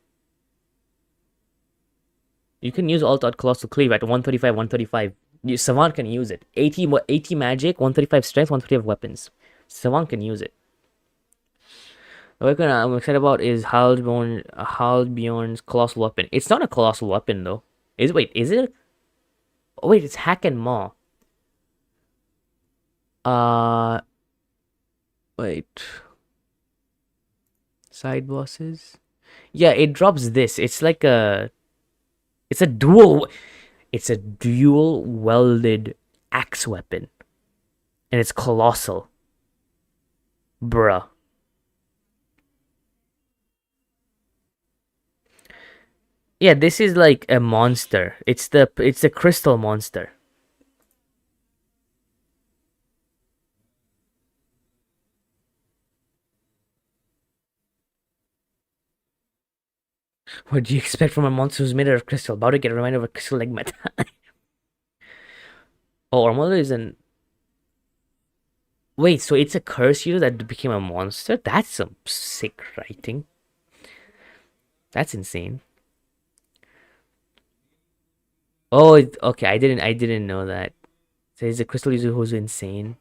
You can use Alt Art Colossal Cleave at 135, 135. Savant can use it. 80 magic, 135 strength, 135 weapons. Savant can use it. The weapon I'm excited about is Halbjorn's Colossal Weapon. It's not a Colossal Weapon, though. Is it? Oh, wait, it's Hack and Maw. Wait. Side bosses? Yeah, it drops this. It's like a... It's a dual welded axe weapon. And it's colossal. Bruh. Yeah, this is like a monster. It's a crystal monster. What do you expect from a monster who's made out of crystal? About to get a reminder of a crystal like metal. Oh, Ormolu is an... Wait, so it's a curse user that became a monster? That's some sick writing. That's insane. Oh, okay. I didn't know that. So he's a crystal user who's insane.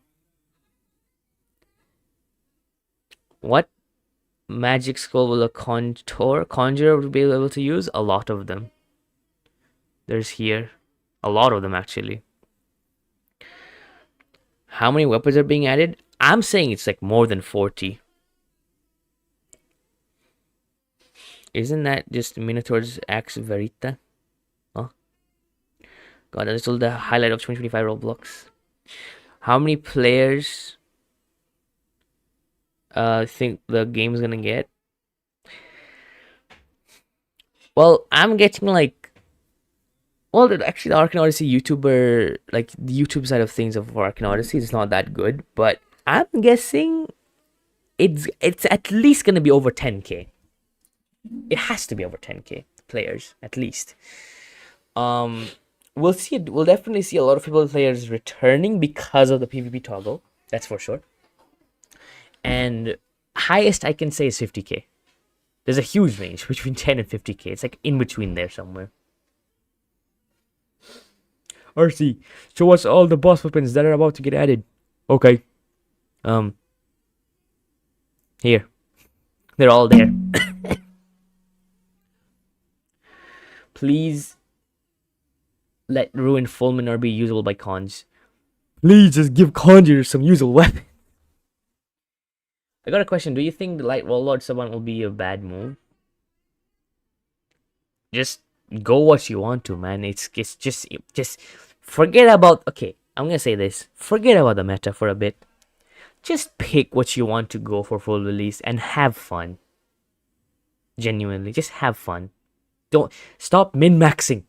What magic scroll will a conjurer be able to use? A lot of them. There's here a lot of them actually. How many weapons are being added? I'm saying it's like more than 40. Isn't that just Minotaur's Axe Verita? Huh? God, that's all the highlight of 2025 Roblox. How many players think the game's gonna get? Well, I'm getting like... Well, actually, the Arcane Odyssey YouTuber, like the YouTube side of things of Arcane Odyssey is not that good, but I'm guessing it's at least gonna be over 10k. It has to be over 10k players at least. We'll see. We'll definitely see a lot of players returning because of the PvP toggle. That's for sure. And highest I can say is 50k. There's a huge range between 10 and 50k. It's like in between there somewhere. Arcey, show us all the boss weapons that are about to get added. Okay. Here. They're all there. Please let Ruined Fulminar be usable by cons. Please just give conjurers some usable weapon. I got a question. Do you think the Light Warlord Savant will be a bad move? Just go what you want to, man. It's just forget about... Okay, I'm gonna say this. Forget about the meta for a bit. Just pick what you want to go for full release and have fun. Genuinely, just have fun. Don't stop min-maxing.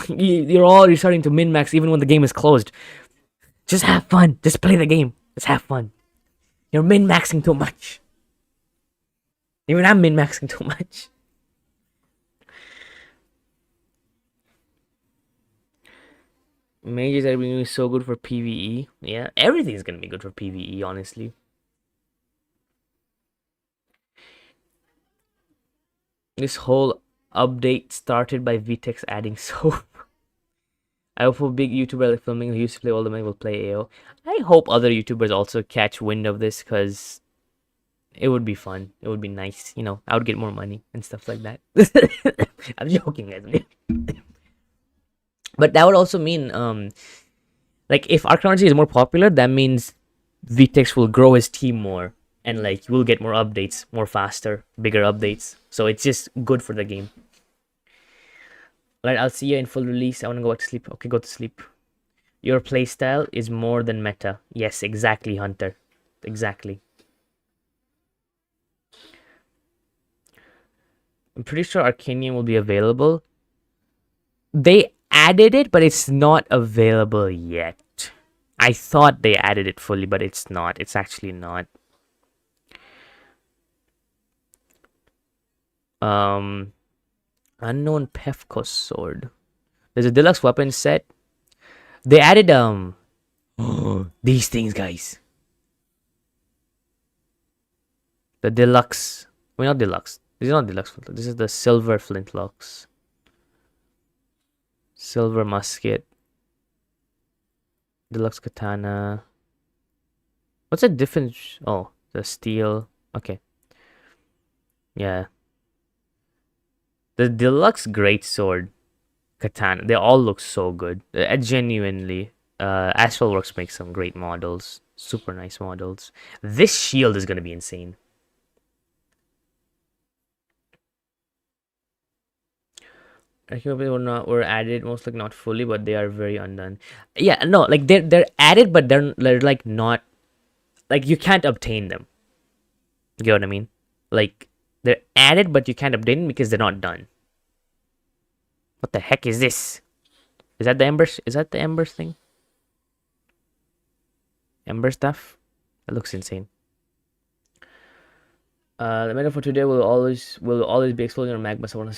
You're already starting to min-max even when the game is closed. Just have fun. Just play the game. Just have fun. You're min-maxing too much. Even I'm min-maxing too much. Mages are being so good for PvE. Yeah, everything's gonna be good for PvE, honestly. This whole update started by VTEX adding soap. I hope a big YouTuber like filming who used to play all the money will play AO. I hope other YouTubers also catch wind of this because it would be fun. It would be nice. You know, I would get more money and stuff like that. I'm joking, guys. But that would also mean, like, if arcane is more popular, that means VTEX will grow his team more. And, like, we'll get more updates, more faster, bigger updates. So it's just good for the game. Alright, I'll see you in full release. I want to go back to sleep. Okay, go to sleep. Your playstyle is more than meta. Yes, exactly, Hunter. Exactly. I'm pretty sure Arcanium will be available. They added it, but it's not available yet. I thought they added it fully, but it's not. It's actually not. Unknown Pefkos sword. There's a deluxe weapon set. They added these things, guys. The deluxe. I mean, not deluxe. This is not deluxe. This is the silver flintlocks. Silver musket. Deluxe katana. What's the difference? Oh, the steel. Okay. Yeah. The deluxe greatsword katana. They all look so good. Genuinely. Astralworks makes some great models. Super nice models. This shield is gonna be insane. Were added, most like not fully, but they are very undone. Yeah, no, like they're added, but they're like not, like you can't obtain them. You get what I mean? Like they're added, but you can't obtain them because they're not done. What the heck is this? Is that the embers? Is that the embers thing? Ember stuff? That looks insane. The meta for today will always be explosion or magma. So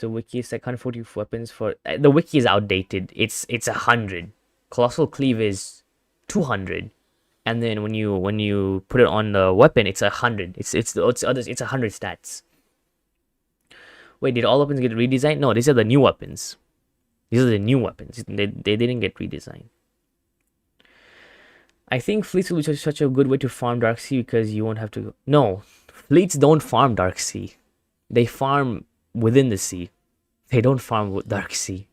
the wiki is like 140 weapons for the wiki is outdated. It's 100. Colossal cleave is 200, and then when you put it on the weapon, it's 100. It's 100 stats. Wait, did all weapons get redesigned? No, these are the new weapons. These are the new weapons. They didn't get redesigned. I think fleets will be such a good way to farm Darksea because you won't have to. No, fleets don't farm Darksea. They farm within the sea. They don't farm with Darksea.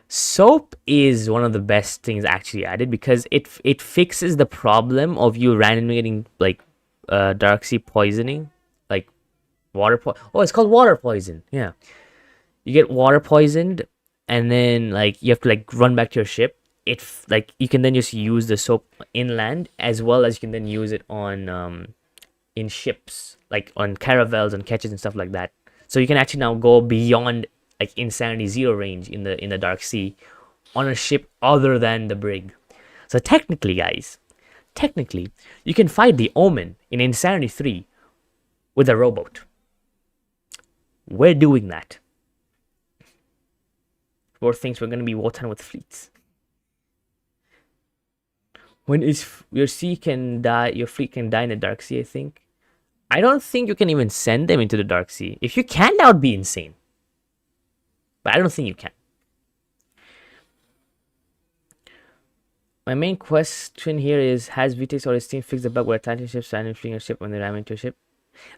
Soap is one of the best things actually added because it fixes the problem of you randomly getting like Darksea poisoning, like water oh, it's called water poison. Yeah, you get water poisoned, and then like you have to like run back to your ship. Like you can then just use the soap inland as well as you can then use it on in ships, like on caravels and catches and stuff like that. So you can actually now go beyond like Insanity Zero range in the Dark Sea on a ship other than the brig. So technically, guys, you can fight the Omen in Insanity 3 with a rowboat. We're doing that. War thinks we're gonna be wartime with fleets. When your fleet can die in the Dark Sea, I think. I don't think you can even send them into the Dark Sea. If you can, that would be insane. But I don't think you can. My main question here is, has VTEX or his team fixed the bug where Atlantic ships stand fleeing a ship when they ram into a ship?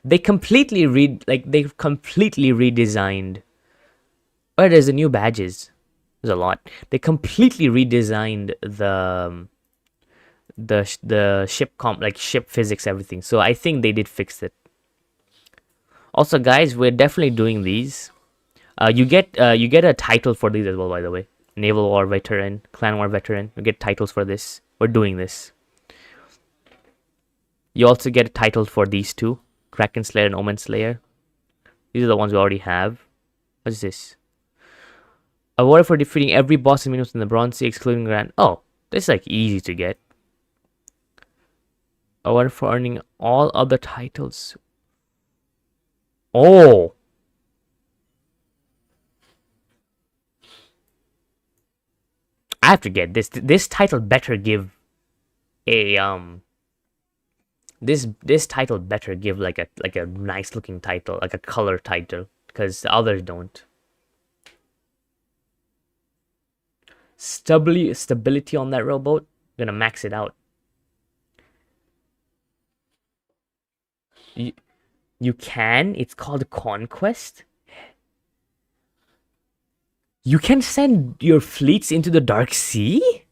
They completely redesigned. Oh, there's the new badges. There's a lot. They completely redesigned the ship ship physics, everything. So I think they did fix it. Also, guys, we're definitely doing these. You get a title for these as well, by the way. naval war veteran, clan war veteran. You get titles for this. We're doing this. You also get a title for these two, Kraken Slayer and Omen Slayer. These are the ones we already have. What is this? Award for defeating every boss and minions in the Bronze Sea, excluding Grand. Oh, this is like easy to get. Award for earning all other titles. Oh! I have to get this. This title better give a This title better give like a nice looking title, like a color title, because the others don't. Stability on that rowboat. I'm gonna max it out. You can. It's called Conquest. You can send your fleets into the Dark Sea?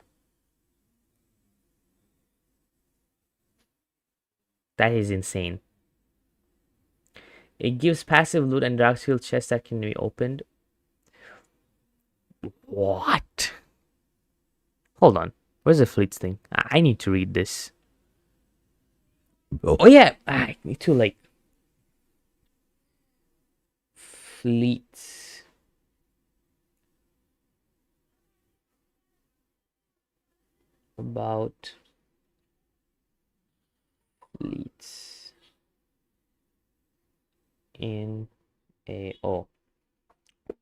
That is insane. It gives passive loot and dark seal chests that can be opened. What? Hold on. Where's the fleets thing? I need to read this. Oh yeah, I need to like fleets. About fleets in AO.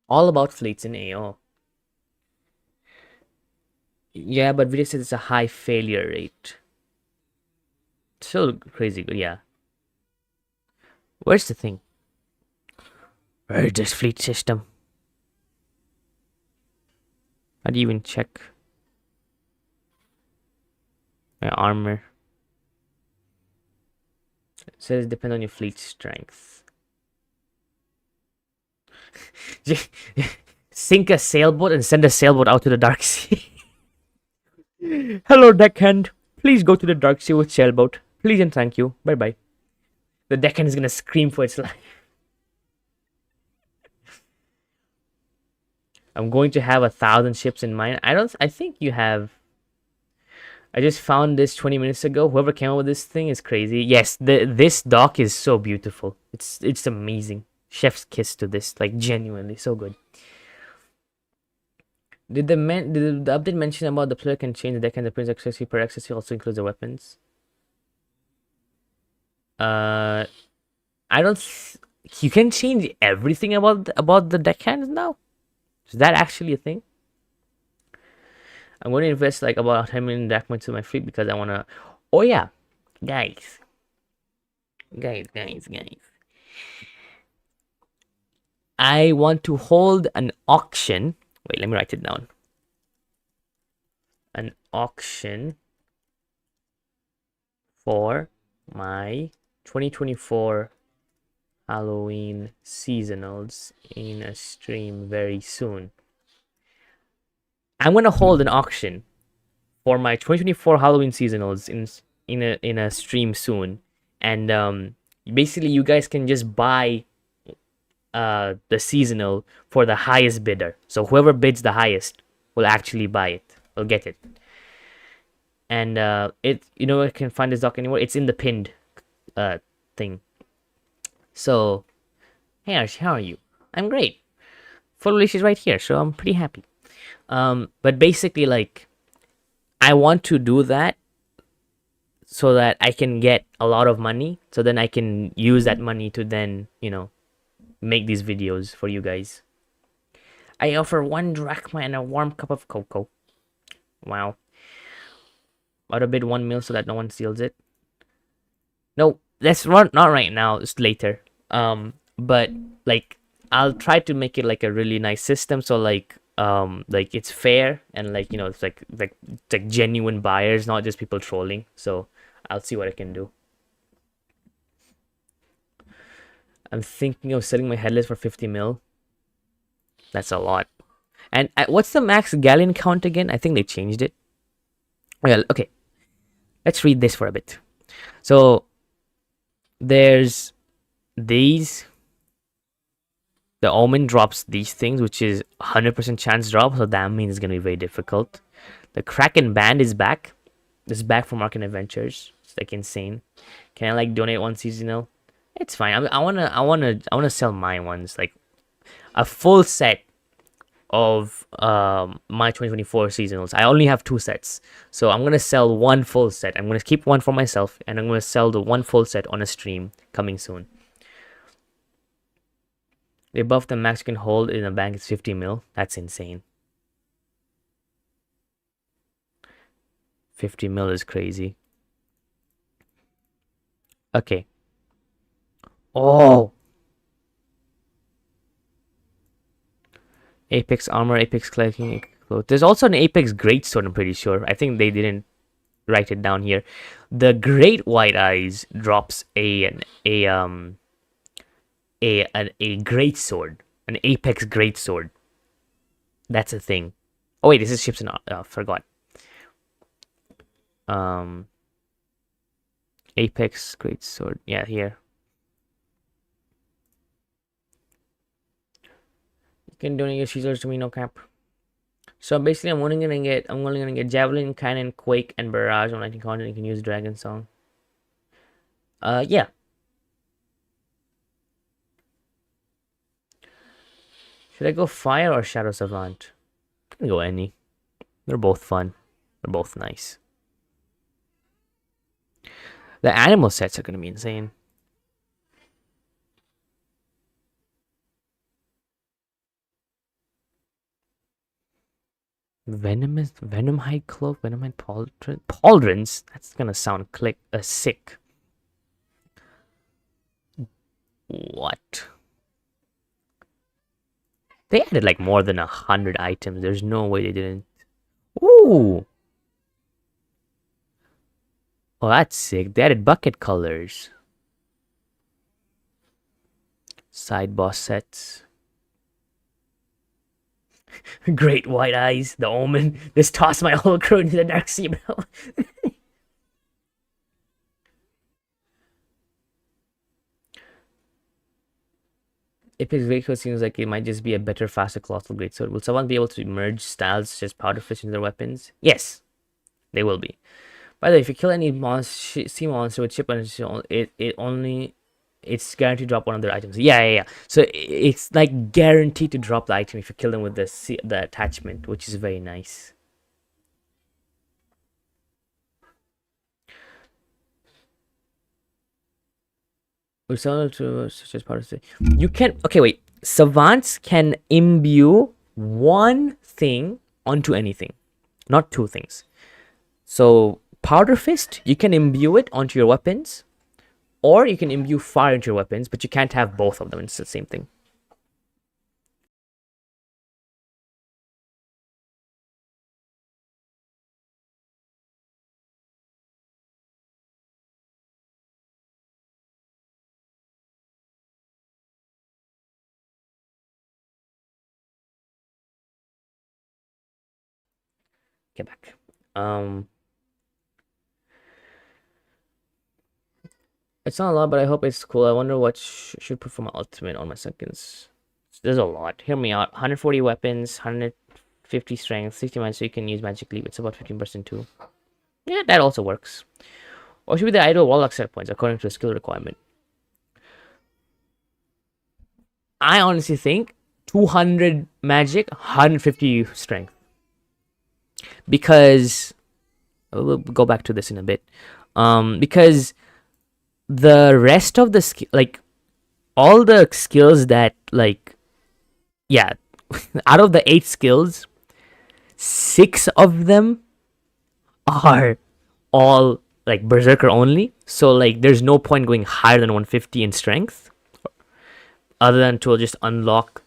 All about fleets in AO. Yeah, but video says it's a high failure rate. Still crazy good, yeah. Where's the thing? Where's this fleet system? How do you even check my armor? It says depend on your fleet strength. Sink a sailboat and send a sailboat out to the Dark Sea. Hello, deckhand. Please go to the Dark Sea with sailboat. Please and thank you. Bye bye. The deckhand is gonna scream for its life. I'm going to have 1,000 ships in mind. I think you have. I just found this 20 minutes ago. Whoever came up with this thing is crazy. Yes, this dock is so beautiful. It's amazing. Chef's kiss to this, like genuinely so good. Did the update mention about the player can change the deck and the prince accessory per accessory also includes the weapons? I don't. You can change everything about the deckhands now. Is that actually a thing? I'm going to invest like about 10 million drachma to my fleet because I want to. Oh yeah, guys. I want to hold an auction. Wait, let me write it down. An auction for my 2024 Halloween seasonals in a stream very soon. I'm gonna hold an auction for my 2024 Halloween seasonals in a stream soon, and basically you guys can just buy the seasonal for the highest bidder. So whoever bids the highest will actually buy it. Will get it. And I can find this doc anywhere. It's in the pinned thing. So, hey Archie, how are you? I'm great. Full release is right here, so I'm pretty happy. But basically, like, I want to do that so that I can get a lot of money, so then I can use that money to then, make these videos for you guys. I offer 1 drachma and a warm cup of cocoa. Wow. Out a bid 1 mil so that no one steals it. No, that's not right now. It's later. But like I'll try to make it like a really nice system. So like it's fair and like it's like genuine buyers, not just people trolling. So I'll see what I can do. I'm thinking of selling my headless for 50 mil. That's a lot. And what's the max galleon count again? I think they changed it. Well, okay. Let's read this for a bit. So there's these. The Omen drops these things, which is 100% chance drop, so that means it's gonna be very difficult. The Kraken Band is back. It's back from Arcane Adventures. It's like insane. Can I like donate one seasonal? It's fine. I wanna sell my ones, like a full set of my 2024 seasonals. I only have 2 sets, so I'm gonna sell one full set. I'm gonna keep one for myself, and I'm gonna sell the one full set on a stream coming soon. The above the max you can hold in a bank is 50 mil. That's insane. 50 mil is crazy. Okay. Oh. Apex armor, Apex clothing. There's also an Apex greatsword, I'm pretty sure. I think they didn't write it down here. The Great White Eyes drops a greatsword, an Apex greatsword. That's a thing. Oh wait, this is ships and forgot. Apex greatsword. Yeah, here. You can donate your Caesars to me, no cap. So basically, I'm only gonna get Javelin, Cannon, Quake, and Barrage on 19 content. You can use Dragon Song. Yeah. Should I go Fire or Shadow Savant? I can go any. They're both fun. They're both nice. The animal sets are gonna be insane. Venom hide cloak, Venom hide pauldrons. That's gonna sound sick. What? They added like more than 100 items. There's no way they didn't. Ooh. Oh, that's sick. They added bucket colors. Side boss sets. Great White Eyes, the Omen. Just toss my whole crew into the Dark Sea, bro. Apex Greatsword seems like it might just be a better, faster, colossal greatsword. Will someone be able to merge styles such as powder fish into their weapons? Yes, they will be. By the way, if you kill any sea monster with chip on it's guaranteed to drop one of their items. Yeah. So it's like guaranteed to drop the item if you kill them with the attachment, which is very nice. Such as part of you can wait. Savants can imbue one thing onto anything, not 2 things. So Powder Fist, you can imbue it onto your weapons, or you can imbue fire into your weapons, but you can't have both of them. It's the same thing. Get back. It's not a lot, but I hope it's cool. I wonder what should put for my ultimate on my seconds. There's a lot. Hear me out. 140 weapons, 150 strength, 60 mind, so you can use magic leap. It's about 15% too. Yeah, that also works. Or should be the ideal warlock set points according to a skill requirement. I honestly think 200 magic, 150 strength. Because we'll go back to this in a bit. Because the rest of the like all the skills that out of the 8 skills, 6 of them are all like berserker only. So like there's no point going higher than 150 in strength, other than to just unlock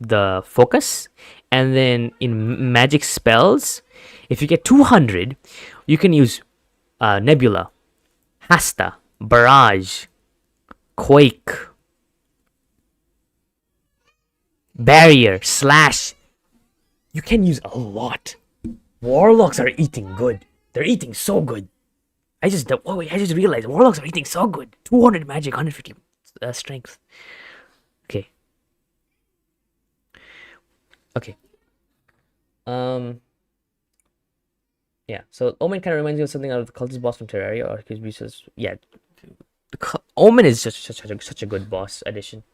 the focus. And then in magic spells, if you get 200, you can use Nebula, Hasta, Barrage, Quake, Barrier, Slash. You can use a lot. Warlocks are eating good. They're eating so good. I just realized Warlocks are eating so good. 200 magic, 150 strength. Okay. Okay. Yeah. So Omen kind of reminds me of something out of the Cultist boss from Terraria, or could be just yeah. Omen is just such a good boss addition.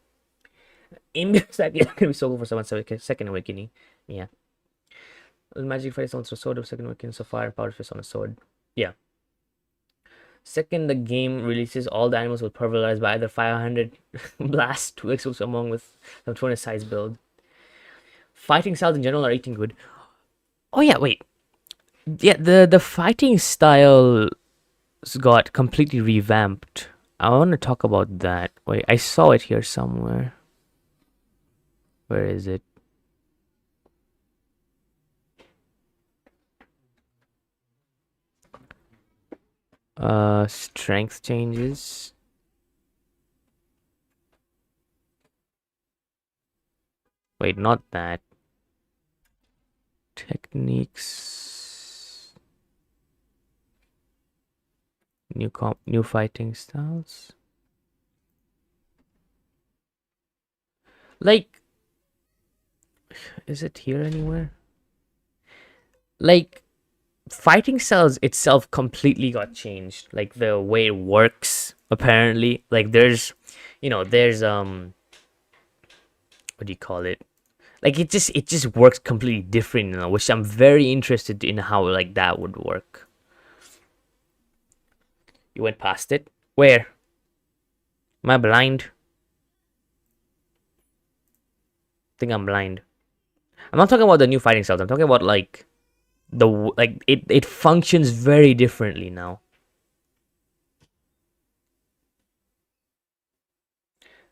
Imbius that gonna be so cool for someone's second awakening. Yeah. Magic fights on sword of second awakening, so fire and power fist on a sword. Yeah. Second, the game releases, all the animals will pulverize by either 500 blast, 2 exos among with some 20 size build. Fighting styles in general are eating good. Oh yeah, wait. Yeah, the fighting style got completely revamped. I want to talk about that. Wait, I saw it here somewhere. Where is it? Strength changes. Wait, not that. Techniques. New fighting styles. Like, is it here anywhere? Like, fighting styles itself completely got changed. Like the way it works, apparently. Like there's what do you call it? Like it just works completely different, which I'm very interested in how like that would work. You went past it? Where? Am I blind? I think I'm blind. I'm not talking about the new fighting styles. I'm talking about like it functions very differently now.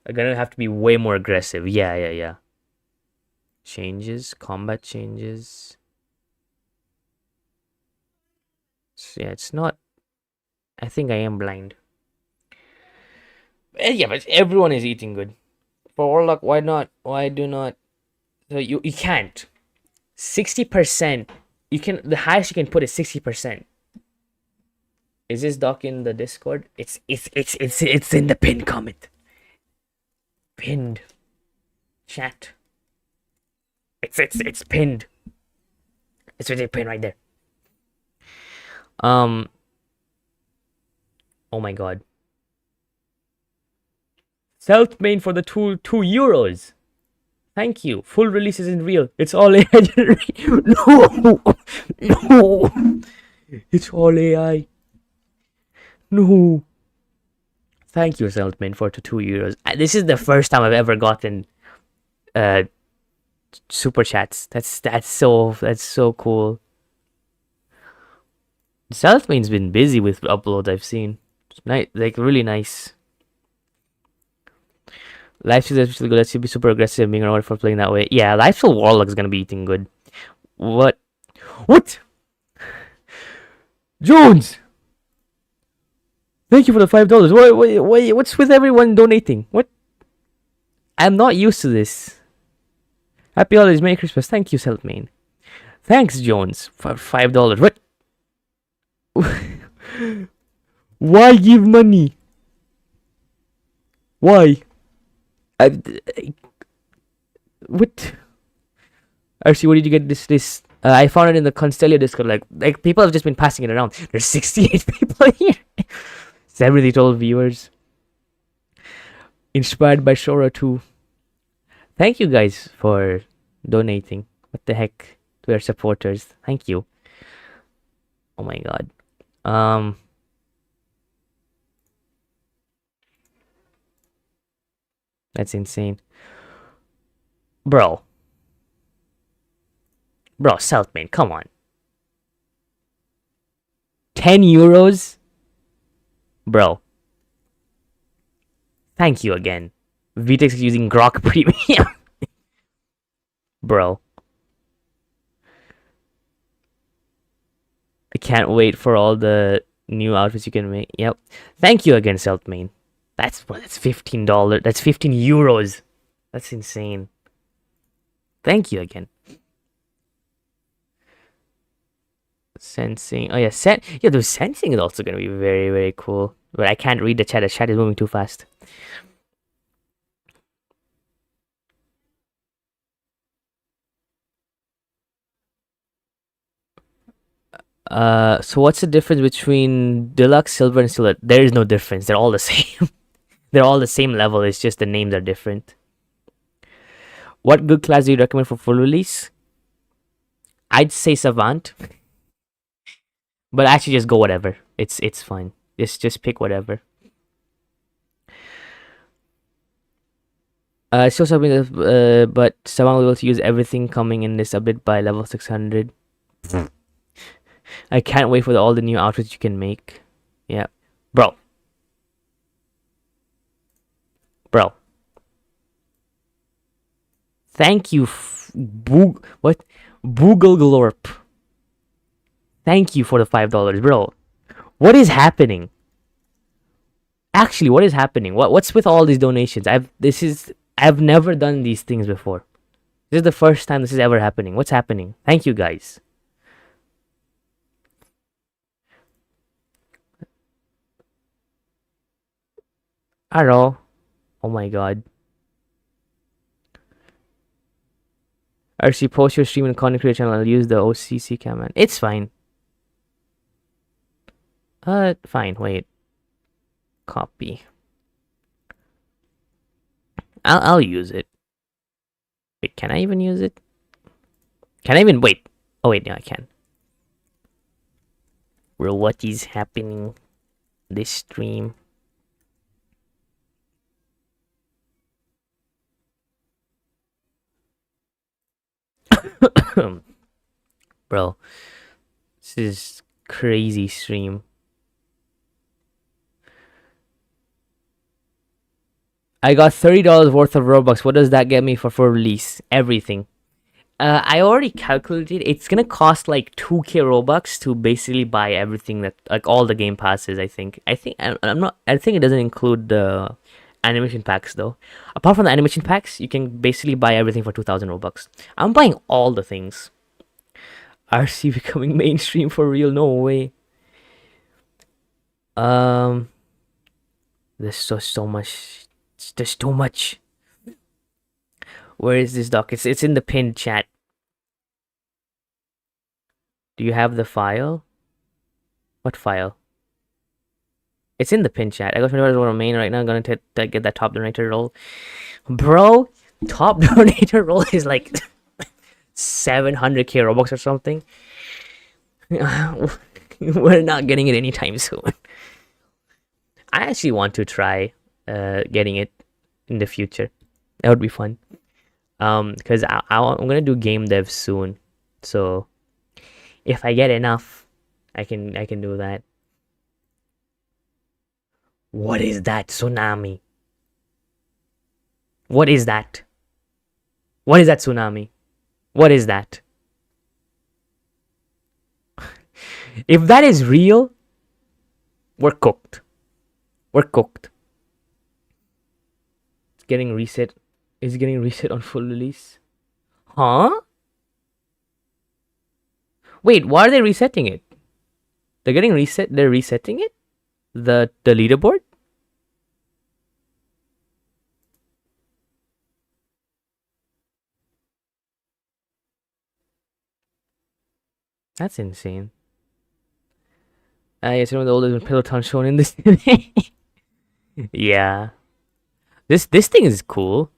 I'm gonna have to be way more aggressive. Yeah. Changes, combat changes. So, yeah, it's not. I think I am blind. Yeah, but everyone is eating good. For Warlock, why not? Why do not? So you can't. 60%. You can. The highest you can put is 60%. Is this doc in the Discord? It's in the pinned comment. Pinned. Chat. It's pinned. It's really pinned right there. Oh my god. Self main for the two euros. Thank you. Full release isn't real. It's all AI generated. No. It's all AI. No. Thank you, Selfman, for the 2 euros. This is the first time I've ever gotten super chats. That's so cool. Selfman's been busy with uploads, I've seen. Nice, like really nice. Lifesteal is especially good. Let's be super aggressive being around for playing that way. Yeah, Lifesteal Warlock is gonna be eating good. What? Jones! Thank you for the $5. What's with everyone donating? What? I'm not used to this. Happy holidays, Merry Christmas. Thank you, Selfmane. Thanks, Jones, for $5. What? Why give money? Why? What? Arcey, what did you get this? I found it in the Constellia Discord. Like people have just been passing it around. There's 68 people here. 70 total viewers. Inspired by Shora 2. Thank you guys for donating. What the heck? To our supporters. Thank you. Oh my god. That's insane. Bro, Southman, come on. 10 euros? Bro. Thank you again. Vtex is using Grok Premium. Bro. I can't wait for all the new outfits you can make. Yep. Thank you again, Southman. That's $15. That's 15 euros. That's insane. Thank you again. Sensing. Oh yeah, the sensing is also gonna be very, very cool. But I can't read the chat. The chat is moving too fast. So what's the difference between deluxe, silver, and silver? There is no difference. They're all the same. They're all the same level. It's just the names are different. What good class do you recommend for full release? I'd say Savant, but actually just go whatever. It's fine. Just pick whatever. Still something, but Savant will be able to use everything coming in this update by level 600. I can't wait for all the new outfits you can make. Yeah, bro. Thank you, what? Boogle Glorp. Thank you for the $5, bro. What is happening? Actually, what is happening? What's with all these donations? I've never done these things before. This is the first time this is ever happening. What's happening? Thank you guys. Hello. Oh my god. Arcey, post your stream and content creator channel. I'll use the OCC command. It's fine. Fine. Wait. Copy. I'll use it. Wait, can I even use it? Can I even wait? Oh wait, no, I can. Bro, what is happening? This stream. Bro, this is crazy stream. I got $30 worth of Robux. What does that get me for release? Everything. I already calculated. It's gonna cost like 2k Robux to basically buy everything that, like, all the game passes. I think I'm not. I think it doesn't include the animation packs though. Apart from the animation packs, you can basically buy everything for 2,000 Robux. I'm buying all the things. RC becoming mainstream for real? No way. There's so much. There's too much. Where is this doc? It's in the pinned chat. Do you have the file? What file? It's in the pinned chat. I got $20 on main right now. I'm gonna get that top donator role. Bro, top donator role is like 700k Robux or something. We're not getting it anytime soon. I actually want to try getting it in the future. That would be fun. Because I'm gonna do game dev soon, so if I get enough, I can do that. What is that tsunami? What is that? What is that tsunami? What is that? If that is real, we're cooked. We're cooked. It's getting reset. Is it getting reset on full release? Huh? Wait, why are they resetting it? They're getting reset. They're resetting it? The leaderboard? That's insane. Yes, one of the oldest Peloton shown in this. Yeah. This thing is cool.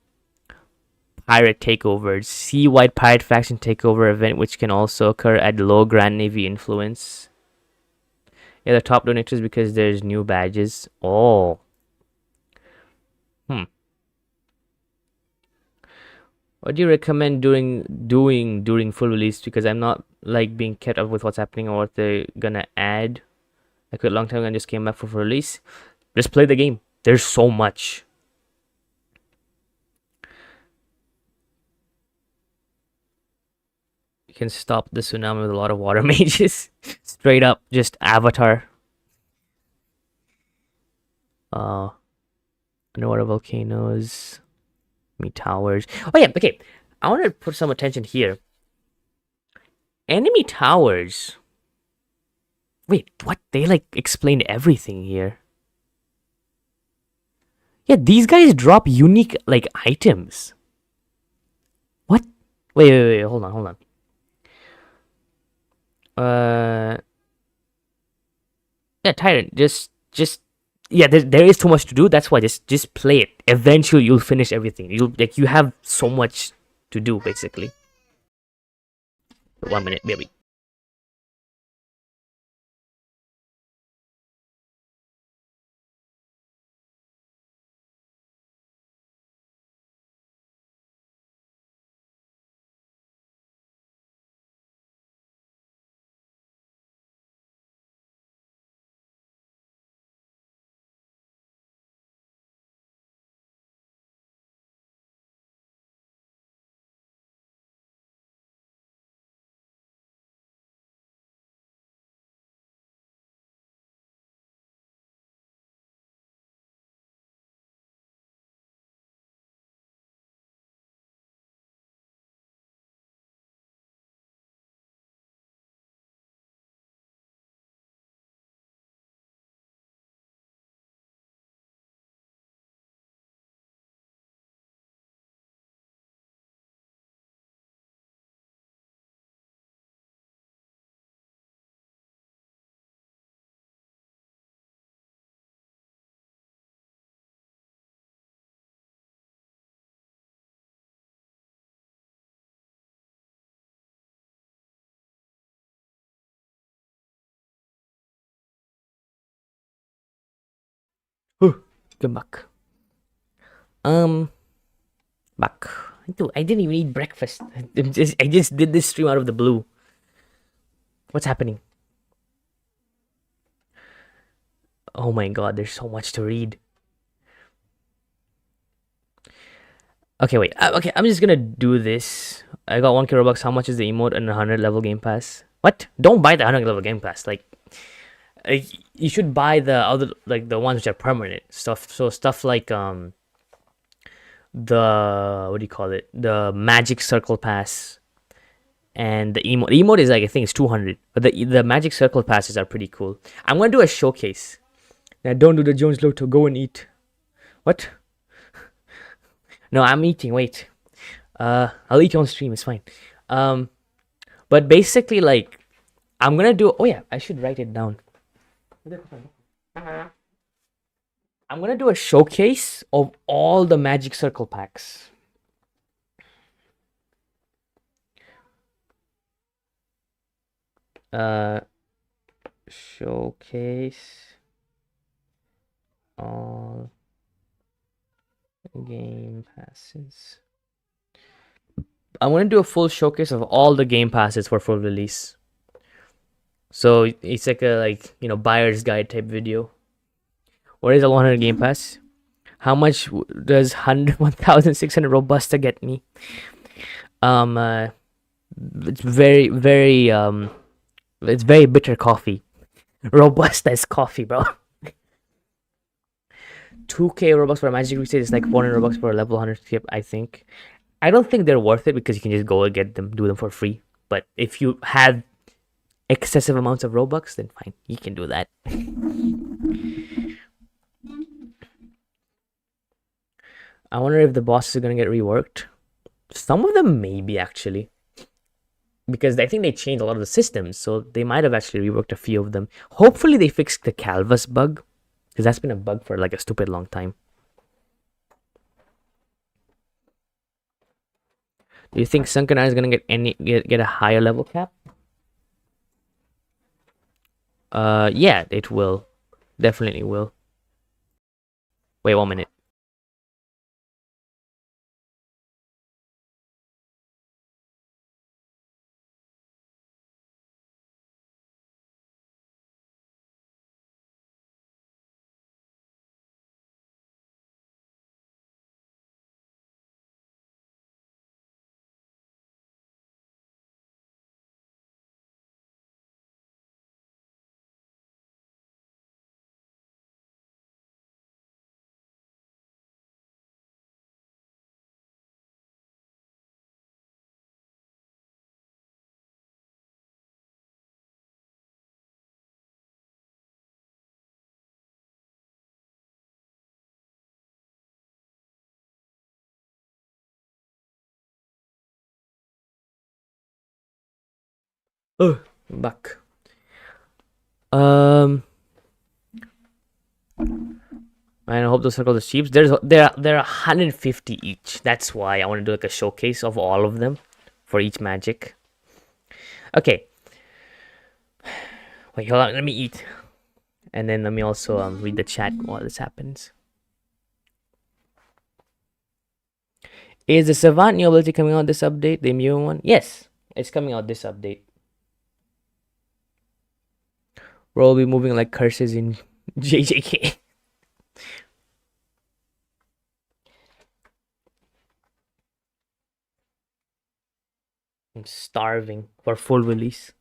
Pirate takeovers. Sea-wide pirate faction takeover event, which can also occur at low Grand Navy influence. Yeah, the top donators because there's new badges. Oh. What do you recommend doing during full release? Because I'm not like being kept up with what's happening or what they're gonna add. I quit a long time ago and just came back for release. Just play the game. There's so much. You can stop the tsunami with a lot of water mages. Straight up, just Avatar. Underwater volcanoes. Towers. Oh yeah, okay. I want to put some attention here. Enemy towers. Wait, what? They like explained everything here. Yeah, these guys drop unique like items. What? Wait, hold on. Yeah, Tyrant. Just yeah. There is too much to do. That's why just play it. Eventually, you'll finish everything. You have so much to do basically. 1 minute, baby. Good luck. Um, back. Dude, I didn't even eat breakfast. I just did this stream out of the blue. What's happening? Oh my god, there's so much to read. Okay, wait. Okay, I'm just gonna do this. I got 1k Robux. How much is the emote and a 100 level game pass? What? Don't buy the 100 level game pass. Like, you should buy the other, like the ones which are permanent stuff. So stuff like the what do you call it? The magic circle pass and the emote. The emote is like I think it's 200, but the magic circle passes are pretty cool. I'm gonna do a showcase. Now don't do the Jones Lotto. Go and eat. What? No, I'm eating. Wait. I'll eat on stream. It's fine. Um, but basically, like, I'm gonna do. Oh yeah, I should write it down. I'm gonna do a showcase of all the Magic Circle packs. Uh, Showcase all game passes. I'm gonna do a full showcase of all the game passes for full release. So it's like a buyer's guide type video. What is a 100 game pass? How much does 1,600 Robusta get me? It's it's very bitter coffee. Robusta is coffee, bro. 2k Robux for a magic reset is like 400 Robux for a level 100 skip, I think. I don't think they're worth it because you can just go and get them, do them for free. But if you have excessive amounts of Robux, then fine, you can do that. I wonder if the bosses are gonna get reworked. Some of them maybe actually, because I think they changed a lot of the systems, so they might have actually reworked a few of them. Hopefully, they fixed the Calvus bug, because that's been a bug for like a stupid long time. Do you think Sunken Eye is gonna get a higher level cap? Yeah, it will. Definitely will. Wait 1 minute. Oh, I'm back. Um, And I hope those circles are cheap. There are 150 each. That's why I want to do like a showcase of all of them for each magic. Okay. Wait, hold on. Let me eat, and then let me also read the chat while this happens. Is the Savant new ability coming out this update? The immune one? Yes, it's coming out this update. We'll all be moving like curses in JJK. I'm starving for full release.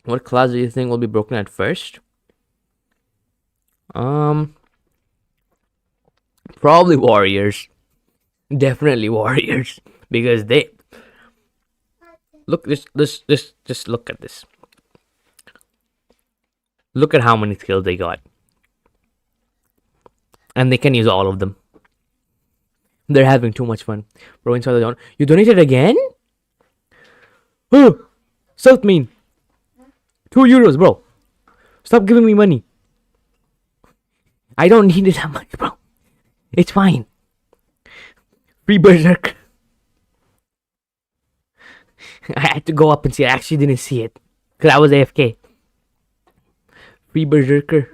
What class do you think will be broken at first? Probably warriors. Definitely warriors, because they look just look at this. Look at how many skills they got, and they can use all of them. They're having too much fun. Bro, inside the don. You donated again? Oh, South mean. €2, bro. Stop giving me money. I don't need it that much, bro. It's fine. Free berserk. I had to go up and see. I actually didn't see it because I was AFK. Free berserker.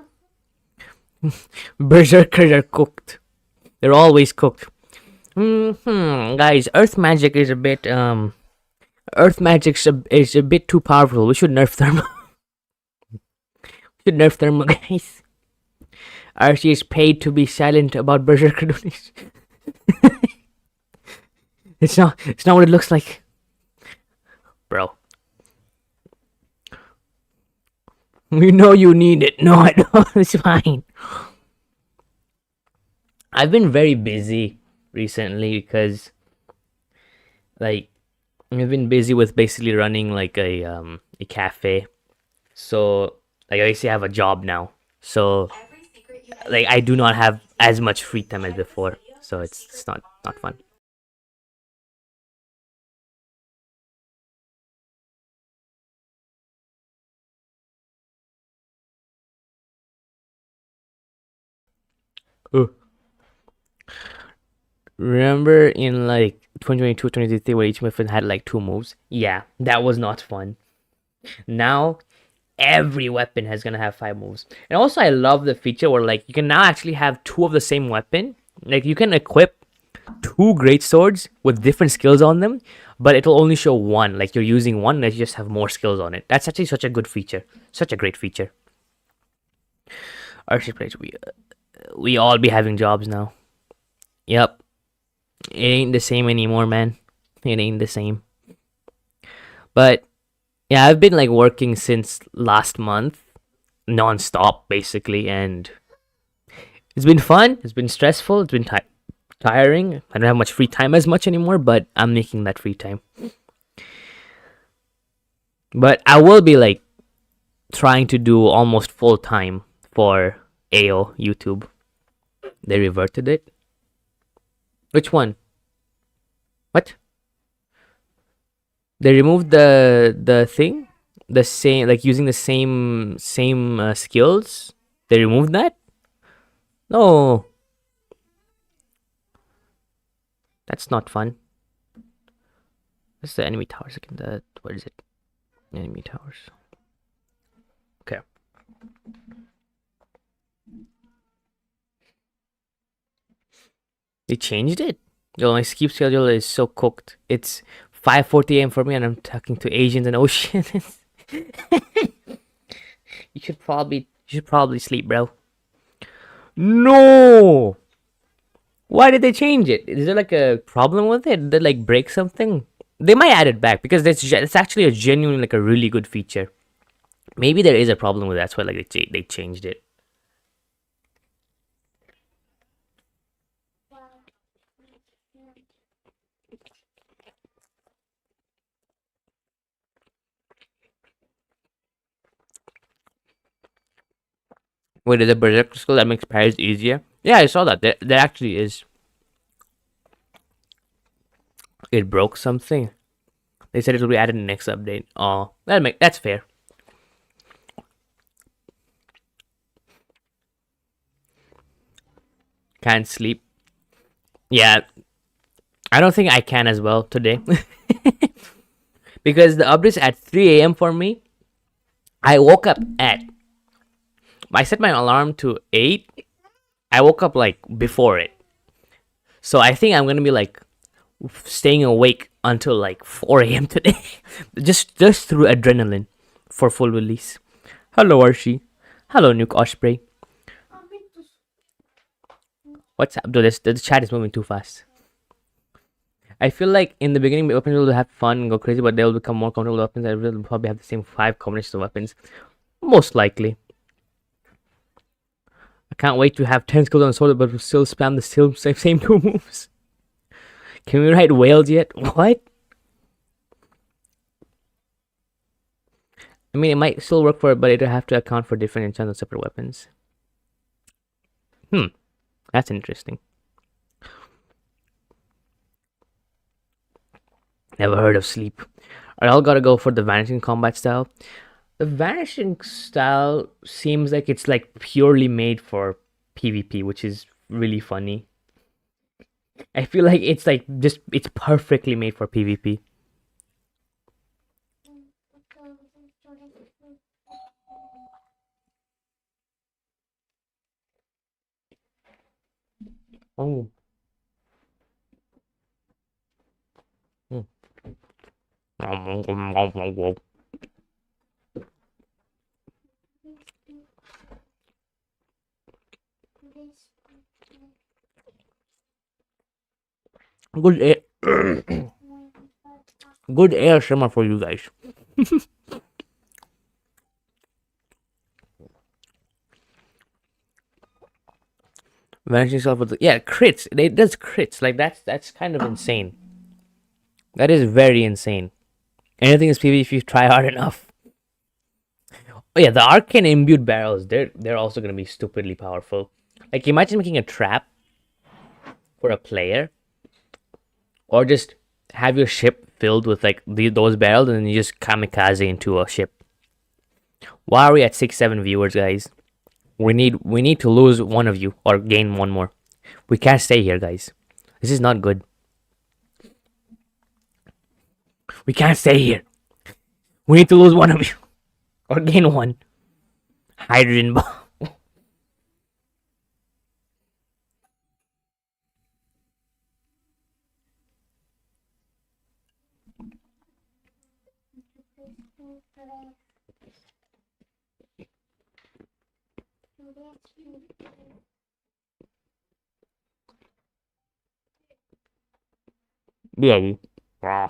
Berserkers are cooked. They're always cooked. Guys, Earth magic is a bit Earth magic is a bit too powerful. We should nerf thermal. We should nerf thermal, guys. Arcey is paid to be silent about berserker donation. It's not what it looks like, bro. We know you need it. No, I don't. It's fine. I've been very busy recently because, like, I've been busy with basically running like a cafe. So, like, I basically have a job now. So, like, I do not have as much free time as before. So it's not fun. Ugh. Remember in like 2022, 2023 where each weapon had like 2 moves? Yeah, that was not fun. Now every weapon has gonna have 5 moves. And also I love the feature where like you can now actually have 2 of the same weapon. Like you can equip 2 great swords with different skills on them, but it'll only show one. Like you're using one and you just have more skills on it. That's actually such a good feature. Such a great feature. ArceyPlayz, we all be having jobs now. Yep. It ain't the same anymore, man. It ain't the same. But yeah, I've been like working since last month, non-stop basically, and it's been fun. It's been stressful. It's been tiring. I don't have much free time as much anymore, but I'm making that free time. But I will be like trying to do almost full time for AO YouTube. They reverted it. Which one? What? They removed the thing, the same, like using the same skills. They removed that. No, that's not fun. What's the enemy towers again? What is it? Enemy towers. Okay. They changed it. Yo, my sleep schedule is so cooked. It's 5:40 a.m. for me, and I'm talking to Asians and Oceans. You should probably sleep, bro. No. Why did they change it? Is there like a problem with it? Did they like break something? They might add it back because it's actually a genuine like a really good feature. Maybe there is a problem with that. That's why like they changed it. Wait, there's a berserker skill that makes parries easier? Yeah, I saw that. There actually is. It broke something. They said it will be added in the next update. Oh, that's fair. Can't sleep. Yeah, I don't think I can as well today. Because the update's at 3 a.m. for me. I woke up at. I set my alarm to 8. I woke up like before it. So I think I'm gonna be like staying awake until like 4 a.m. today. just through adrenaline for full release. Hello, Archie. Hello, Nuke Osprey. What's up? Dude, the chat is moving too fast. I feel like in the beginning, weapons will have fun and go crazy, but they'll become more comfortable with weapons. I will probably have the same 5 combinations of weapons. Most likely. I can't wait to have 10 skills on sword, but still spam the same 2 moves. Can we write whales yet? What? I mean, it might still work for it, but it'll have to account for different enchants on separate weapons. That's interesting. Never heard of sleep. I all gotta go for the vanishing combat style. The vanishing style seems like it's like purely made for PvP, which is really funny. I feel like it's like just it's perfectly made for PvP. Oh. Hmm. Good air, good air shimmer for you guys. Vanishing self with yeah crits. It does crits. Like that's kind of insane. That is very insane. Anything is PvP if you try hard enough. Oh yeah, the arcane imbued barrels. They're also gonna be stupidly powerful. Like imagine making a trap for a player, or just have your ship filled with like those barrels, and then you just kamikaze into a ship. Why are we at 6-7 viewers, guys? We need to lose one of you or gain one more. We can't stay here, guys. This is not good. We can't stay here. We need to lose one of you or gain one. Hydrogen bomb. Yeah.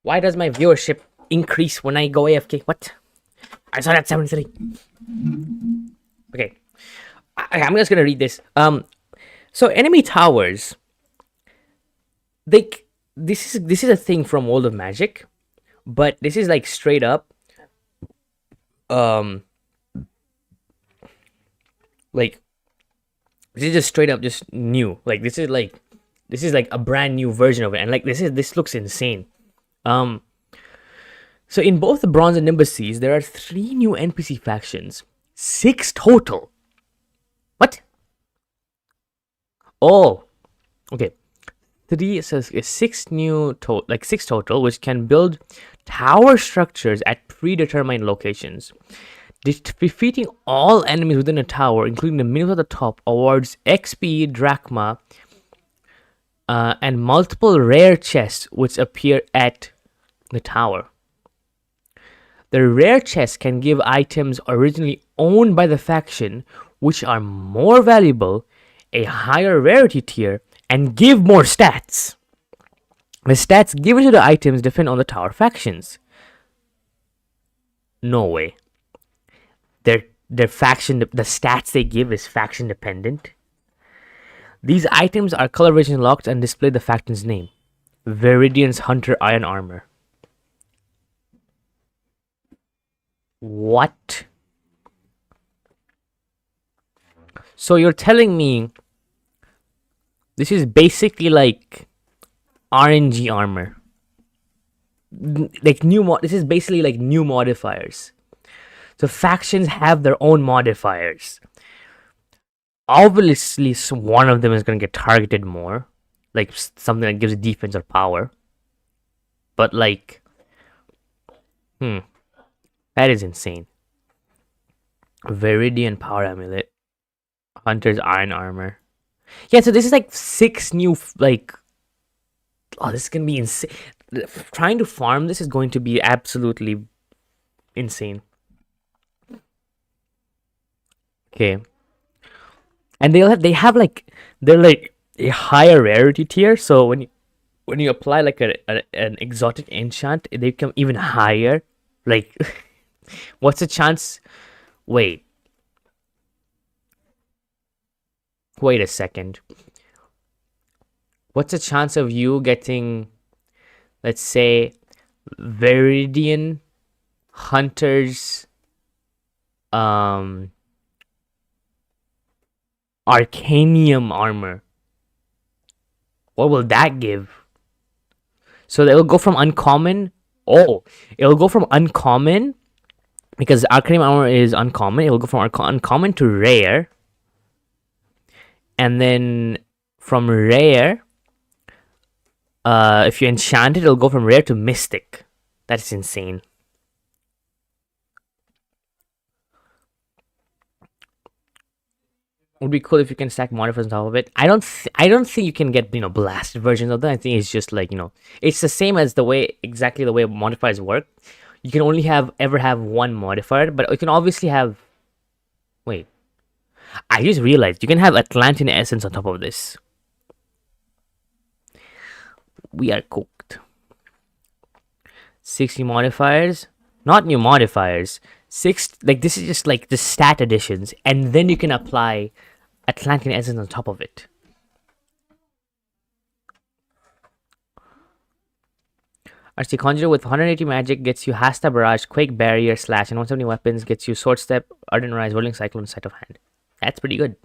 Why does my viewership increase when I go AFK? What? I saw that 73. Okay. I'm just gonna read this. So enemy towers, they this is a thing from World of Magic, but this is like straight up um like this is just straight up just new. Like this is like a brand new version of it, and like this looks insane. Um so in both the Bronze and Nimbus Seas, there are 3 new NPC factions. 6 total. What? Oh, okay. 3 says 6 total, which can build tower structures at predetermined locations. Defeating all enemies within a tower, including the minions at the top, awards XP, drachma, and multiple rare chests which appear at the tower. The rare chests can give items originally owned by the faction, which are more valuable, a higher rarity tier, and give more stats. The stats given to the items depend on the tower factions. No way. Their faction, the stats they give is faction dependent. These items are color vision locked and display the faction's name. Viridian's Hunter Iron Armor. What? So you're telling me this is basically like RNG armor. Like this is basically like new modifiers. So factions have their own modifiers. Obviously, one of them is going to get targeted more. Like something that gives defense or power. But like, that is insane. Viridian Power Amulet. Hunter's Iron Armor. Yeah, so this is like 6 new, like, oh, this is going to be insane. Trying to farm this is going to be absolutely insane. Okay. And they have like, they're like a higher rarity tier, so when you apply like an exotic enchant, they become even higher. Like, what's the chance? Wait a second. What's the chance of you getting, let's say, Viridian Hunter's Arcanium armor? What will that give? So it'll go from uncommon. Oh, it'll go from uncommon, because Arcanium armor is uncommon. It'll go from uncommon to rare. And then from rare, if you enchant it, it'll go from rare to mystic. That's insane. It would be cool if you can stack modifiers on top of it. I don't think you can get blasted versions of that. I think it's just like it's the same as exactly the way modifiers work. You can only ever have one modifier, but you can obviously have. Wait, I just realized you can have Atlantean essence on top of this. We are cooked. 60 modifiers, not new modifiers. 6, like this is just like the stat additions, and then you can apply Atlantean essence on top of it. Arcey Conjurer with 180 magic gets you Hasta Barrage, Quake Barrier, Slash, and 170 weapons gets you Sword Step, Ardent Rise, Whirling Cyclone, Sight of Hand. That's pretty good.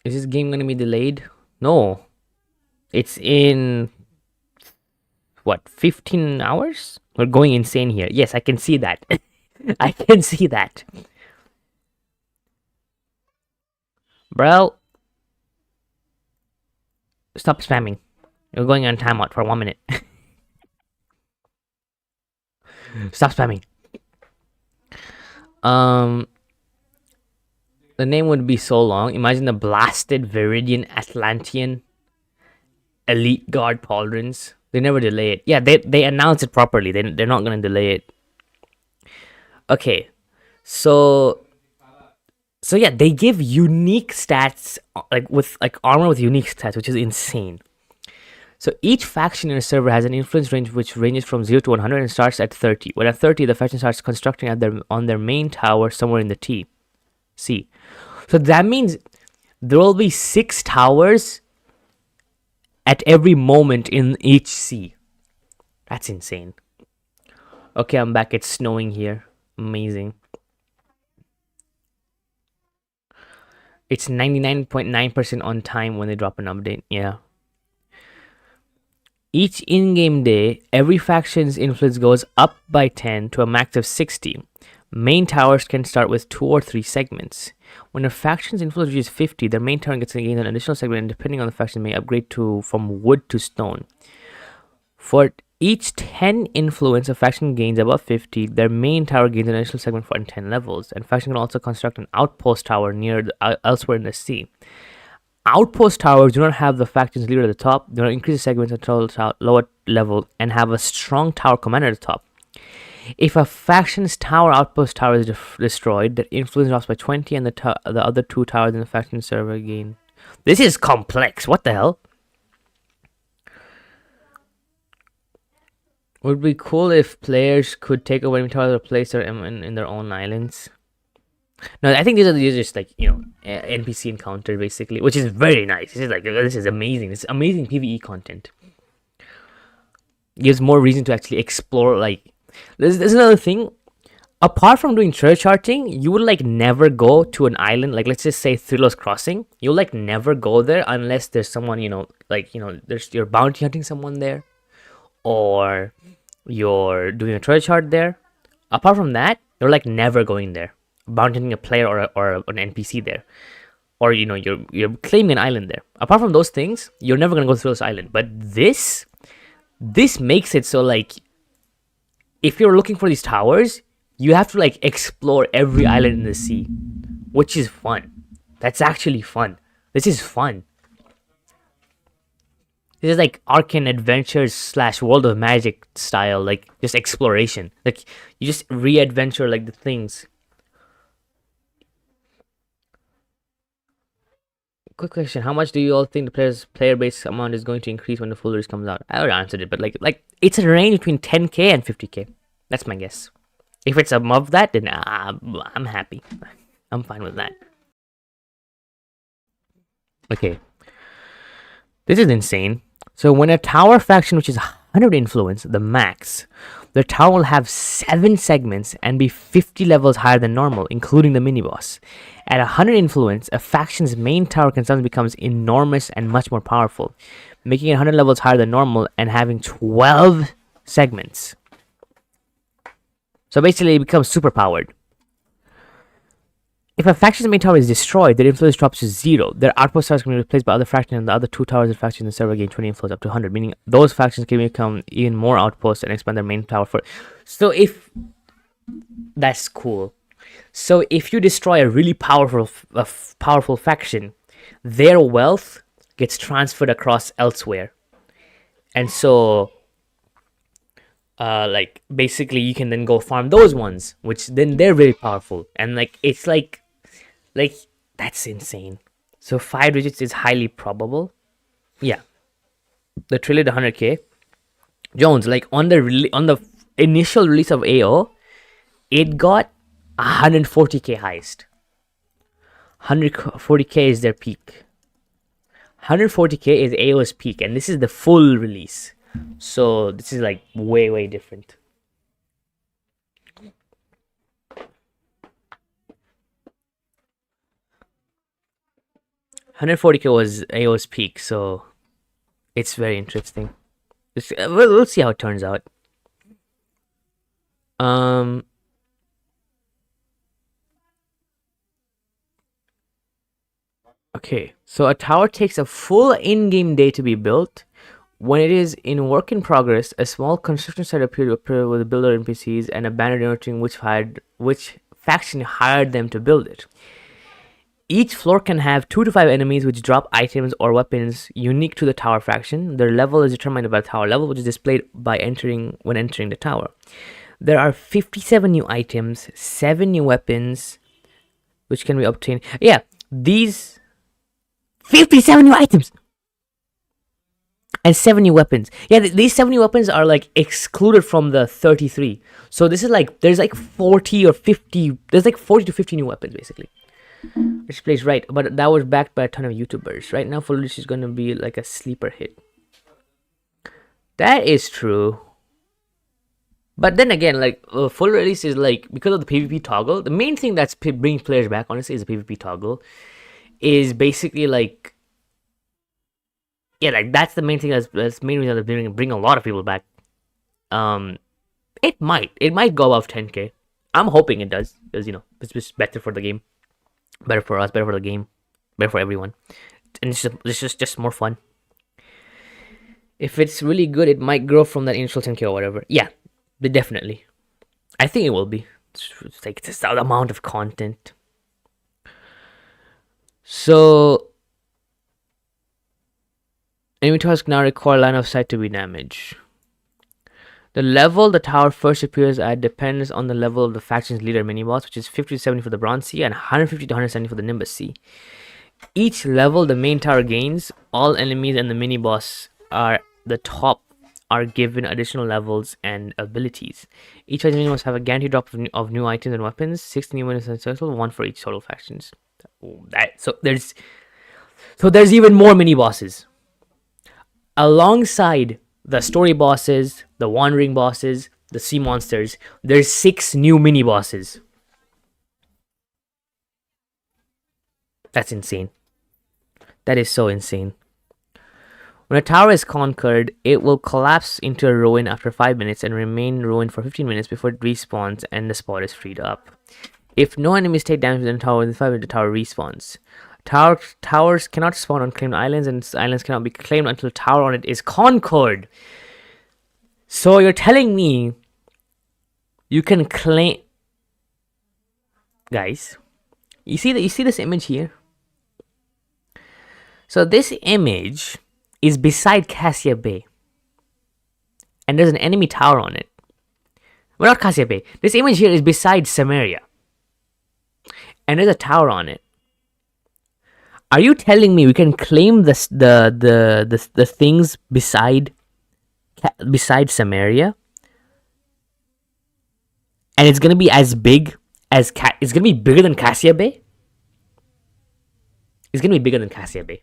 Is this game gonna be delayed? No. It's in what, 15 hours? We're going insane here. Yes, I can see that. I can see that. Bro, stop spamming. You're going on timeout for 1 minute. Stop spamming. The name would be so long. Imagine the blasted Viridian Atlantean Elite Guard Pauldrons. They never delay it. Yeah, they announce it properly. They're not gonna delay it. Okay, so So yeah, they give unique stats, like with like armor with unique stats, which is insane. So each faction in a server has an influence range which ranges from 0 to 100 and starts at 30. When at 30, the faction starts constructing on their main tower somewhere in the C. So that means there will be 6 towers at every moment in each C. That's insane. Okay, I'm back. It's snowing here. Amazing. It's 99.9% on time when they drop an update. Yeah. Each in-game day, every faction's influence goes up by 10 to a max of 60. Main towers can start with 2 or 3 segments. When a faction's influence reaches 50, their main tower gets gained an additional segment, and depending on the faction, may upgrade from wood to stone. For each 10 influence a faction gains above 50, their main tower gains an additional segment for 10 levels, and faction can also construct an outpost tower elsewhere in the sea. Outpost towers do not have the faction's leader at the top, do not increase the segments until lower level, and have a strong tower commander at the top. If a faction's outpost tower is destroyed, their influence drops by 20, and the other 2 towers in the faction server gain. This is complex. What the hell? Would be cool if players could take over enemy towers or place them in their own islands. No, I think these are just like, NPC encounter basically, which is very nice. This is amazing. This is amazing PvE content. Gives more reason to actually explore. Like, there's another thing. Apart from doing church charting, you would like never go to an island. Like, let's just say Thrillo's Crossing. You'll like never go there unless there's someone, there's you're bounty hunting someone there, or you're doing a church chart there. Apart from that, you're like never going there. Bountying a player or an NPC there, or you're claiming an island there. Apart from those things, you're never gonna go through this island. But this makes it so like, if you're looking for these towers, you have to like explore every island in the sea, which is fun. That's actually fun. This is fun. This is like Arcane Adventures / World of Magic style, like just exploration. Like you just re-adventure like the things. Quick question: how much do you all think the player base amount is going to increase when the full release comes out? I already answered it, but like it's a range between 10k and 50k. That's my guess. If it's above that, then I'm happy. I'm fine with that. Okay, this is insane. So when a tower faction, which is 100 influence, the max, their tower will have 7 segments and be 50 levels higher than normal, including the mini-boss. At 100 influence, a faction's main tower can suddenly becomes enormous and much more powerful, making it 100 levels higher than normal and having 12 segments. So basically, it becomes super powered. If a faction's main tower is destroyed, their influence drops to 0. Their outpost towers can be replaced by other factions, and the other 2 towers of factions in the server gain 20 influence up to 100, meaning those factions can become even more outposts and expand their main tower for. So if that's cool. So if you destroy a really powerful faction, their wealth gets transferred across elsewhere, and so like basically you can then go farm those ones, which then they're very powerful, and like it's like that's insane. So 5 digits is highly probable. Yeah, the trillion 100k. Jones, like on the initial release of AO, it got 140k highest. 140k is their peak. 140k is AO's peak, and this is the full release. So this is like way different. $140k was AO's peak, so it's very interesting. We'll see how it turns out. Okay, so a tower takes a full in-game day to be built. When it is in work in progress, a small construction site appears with the builder NPCs and a banner denoting which faction hired them to build it. Each floor can have 2 to 5 enemies which drop items or weapons unique to the tower faction. Their level is determined by the tower level, which is displayed when entering the tower. There are 57 new items, 7 new weapons, which can be obtained. Yeah, these 57 new items and 7 new weapons. Yeah, these 7 new weapons are like excluded from the 33. So this is like, there's like 40 or 50, there's like 40 to 50 new weapons basically. ArceyPlayz, right, but that was backed by a ton of YouTubers. Right now, Full Release is going to be like a sleeper hit. That is true. But then again, like, Full Release is like, because of the PvP toggle, the main thing that's bringing players back, honestly, is the PvP toggle. Is basically like, yeah, like that's the main thing that's the main reason that's bring a lot of people back. It might go above 10k. I'm hoping it does, because it's just better for the game, better for us, better for the game, better for everyone, and it's just more fun. If it's really good, it might grow from that initial 10k or whatever. Yeah, definitely. I think it will be. It's like just the amount of content. So enemy towers now require line of sight to be damaged. The level the tower first appears at depends on the level of the faction's leader mini-boss, which is 50 to 70 for the Bronze Sea and 150 to 170 for the Nimbus Sea. Each level the main tower gains, all enemies and the mini-boss are the top are given additional levels and abilities. Each enemy must have a guaranteed drop of new items and weapons, 6 new weapons in total, 1 for each total factions. So there's even more mini-bosses. Alongside the story bosses, the wandering bosses, the sea monsters, there's 6 new mini bosses. That's insane. That is so insane. When a tower is conquered, it will collapse into a ruin after 5 minutes and remain ruined for 15 minutes before it respawns and the spot is freed up. If no enemies take damage within the tower within 5 minutes, the tower respawns. Towers cannot spawn on claimed islands, and islands cannot be claimed until a tower on it is conquered. So you're telling me you can claim, guys? You see this image here? So this image is beside Cassia Bay, and there's an enemy tower on it. Well, not Cassia Bay. This image here is beside Samaria, and there's a tower on it. Are you telling me we can claim the things beside Samaria, and it's gonna be as big as it's gonna be bigger than Cassia Bay? It's gonna be bigger than Cassia Bay.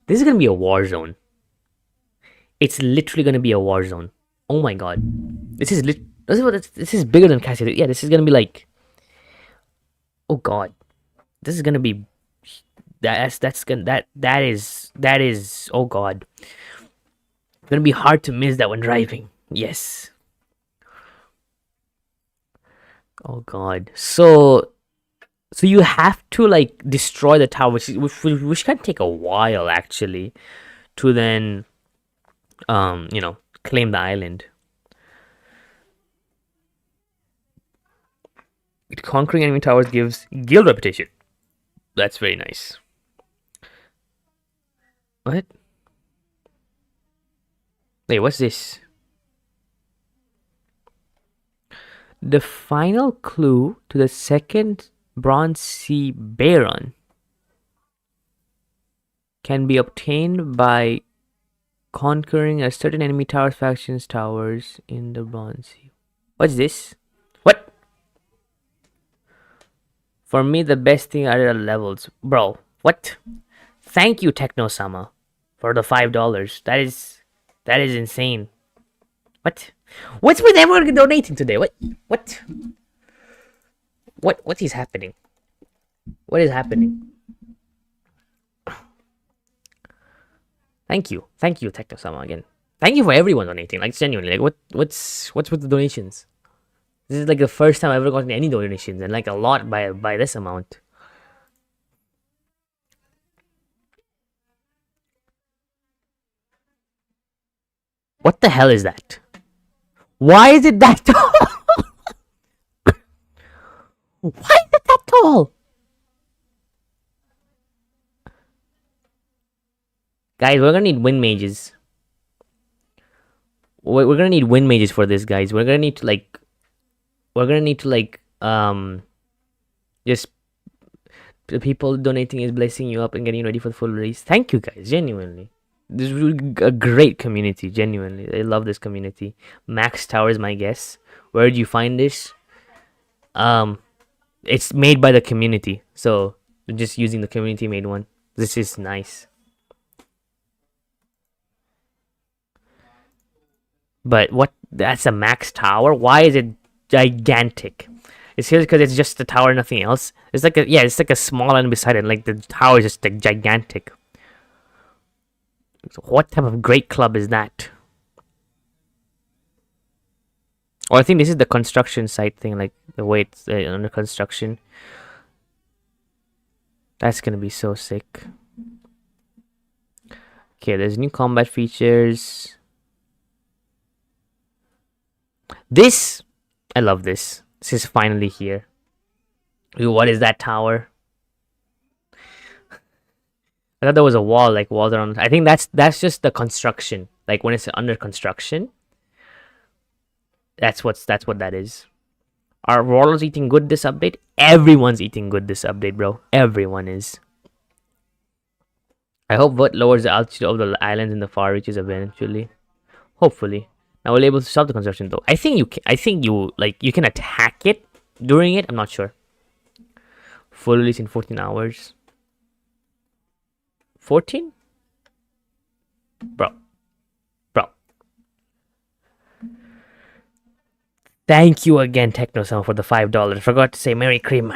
This is gonna be a war zone. It's literally gonna be a war zone. Oh my god, this is bigger than Cassia Bay. Yeah, this is gonna be like, oh god, this is gonna be. That is oh god, it's gonna be hard to miss that when driving. Yes. Oh god. So you have to like destroy the tower, which can take a while actually, to then claim the island. Conquering enemy towers gives guild reputation. That's very nice. What? Wait, what's this? The final clue to the second Bronze Sea Baron can be obtained by conquering a certain enemy faction's towers in the Bronze Sea. What's this? What? For me, the best thing are the levels. Bro, what? Thank you, Techno-sama, for the $5. That is insane. What? What's with everyone donating today? What is happening? What is happening? Thank you, Techno-sama again. Thank you for everyone donating. Like genuinely, like what's with the donations? This is like the first time I've ever gotten any donations, and like a lot by this amount. What the hell is that? Why is it that tall? Why is it that tall? Guys, we're gonna need wind mages. We're gonna need wind mages for this, guys. We're gonna need to Just the people donating is blessing you up and getting ready for the full release. Thank you guys, genuinely. This is a great community, genuinely. I love this community. Max Tower is my guess. Where did you find this? It's made by the community, so just using the community made one. This is nice. But what? That's a max tower. Why is it gigantic? It's here because it's just the tower, nothing else. It's like it's like a small island beside it. Like the tower is just like gigantic. So what type of great club is that? Oh, I think this is the construction site thing, like the way it's under construction. That's gonna be so sick. Okay, there's new combat features. This, I love this. This is finally here. Ooh, what is that tower? I thought there was a wall, like walls around. I think that's just the construction. Like when it's under construction. That's what that is. Are Warlords eating good this update? Everyone's eating good this update, bro. Everyone is. I hope what lowers the altitude of the islands in the far reaches eventually. Hopefully. Now we'll be able to stop the construction though. I think you can attack it during it. I'm not sure. Full release in 14 hours. 14? Bro. Thank you again, TechnoSum, for the $5. Forgot to say Merry Cream.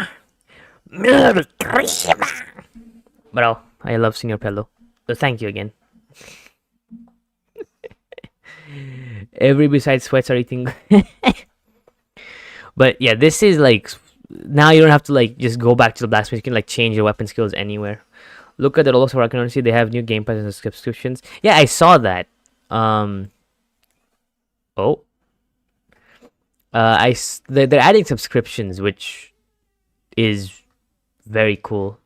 Merry Cream! Bro, I love Senior Pello. So thank you again. Every besides sweats are eating. But yeah, this is like, now you don't have to like just go back to the blacksmith. You can like change your weapon skills anywhere. Look at the Roblox Clothing. See, they have new Game Pass and subscriptions. Yeah, I saw that. Oh. They're adding subscriptions, which is very cool.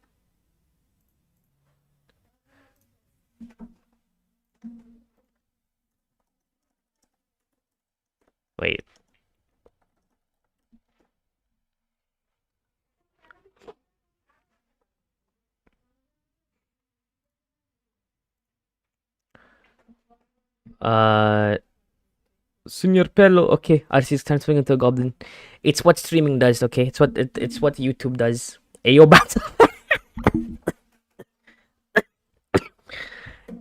Wait. Senior Pello. Okay, Arcey's transferring into a goblin. It's what streaming does. Okay, it's what YouTube does. Ayo battle.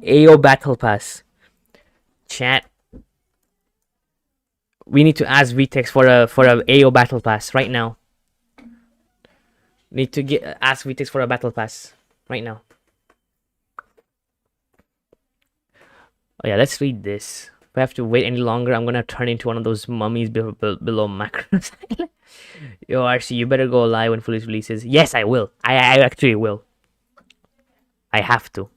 Ayo battle pass. Chat. We need to ask VTEX for a Ayo battle pass right now. Need to ask VTEX for a battle pass right now. Oh yeah, let's read this. If I have to wait any longer, I'm gonna turn into one of those mummies below Macros. Yo, Arcey, you better go live when fully releases. Yes, I will. I actually will. I have to.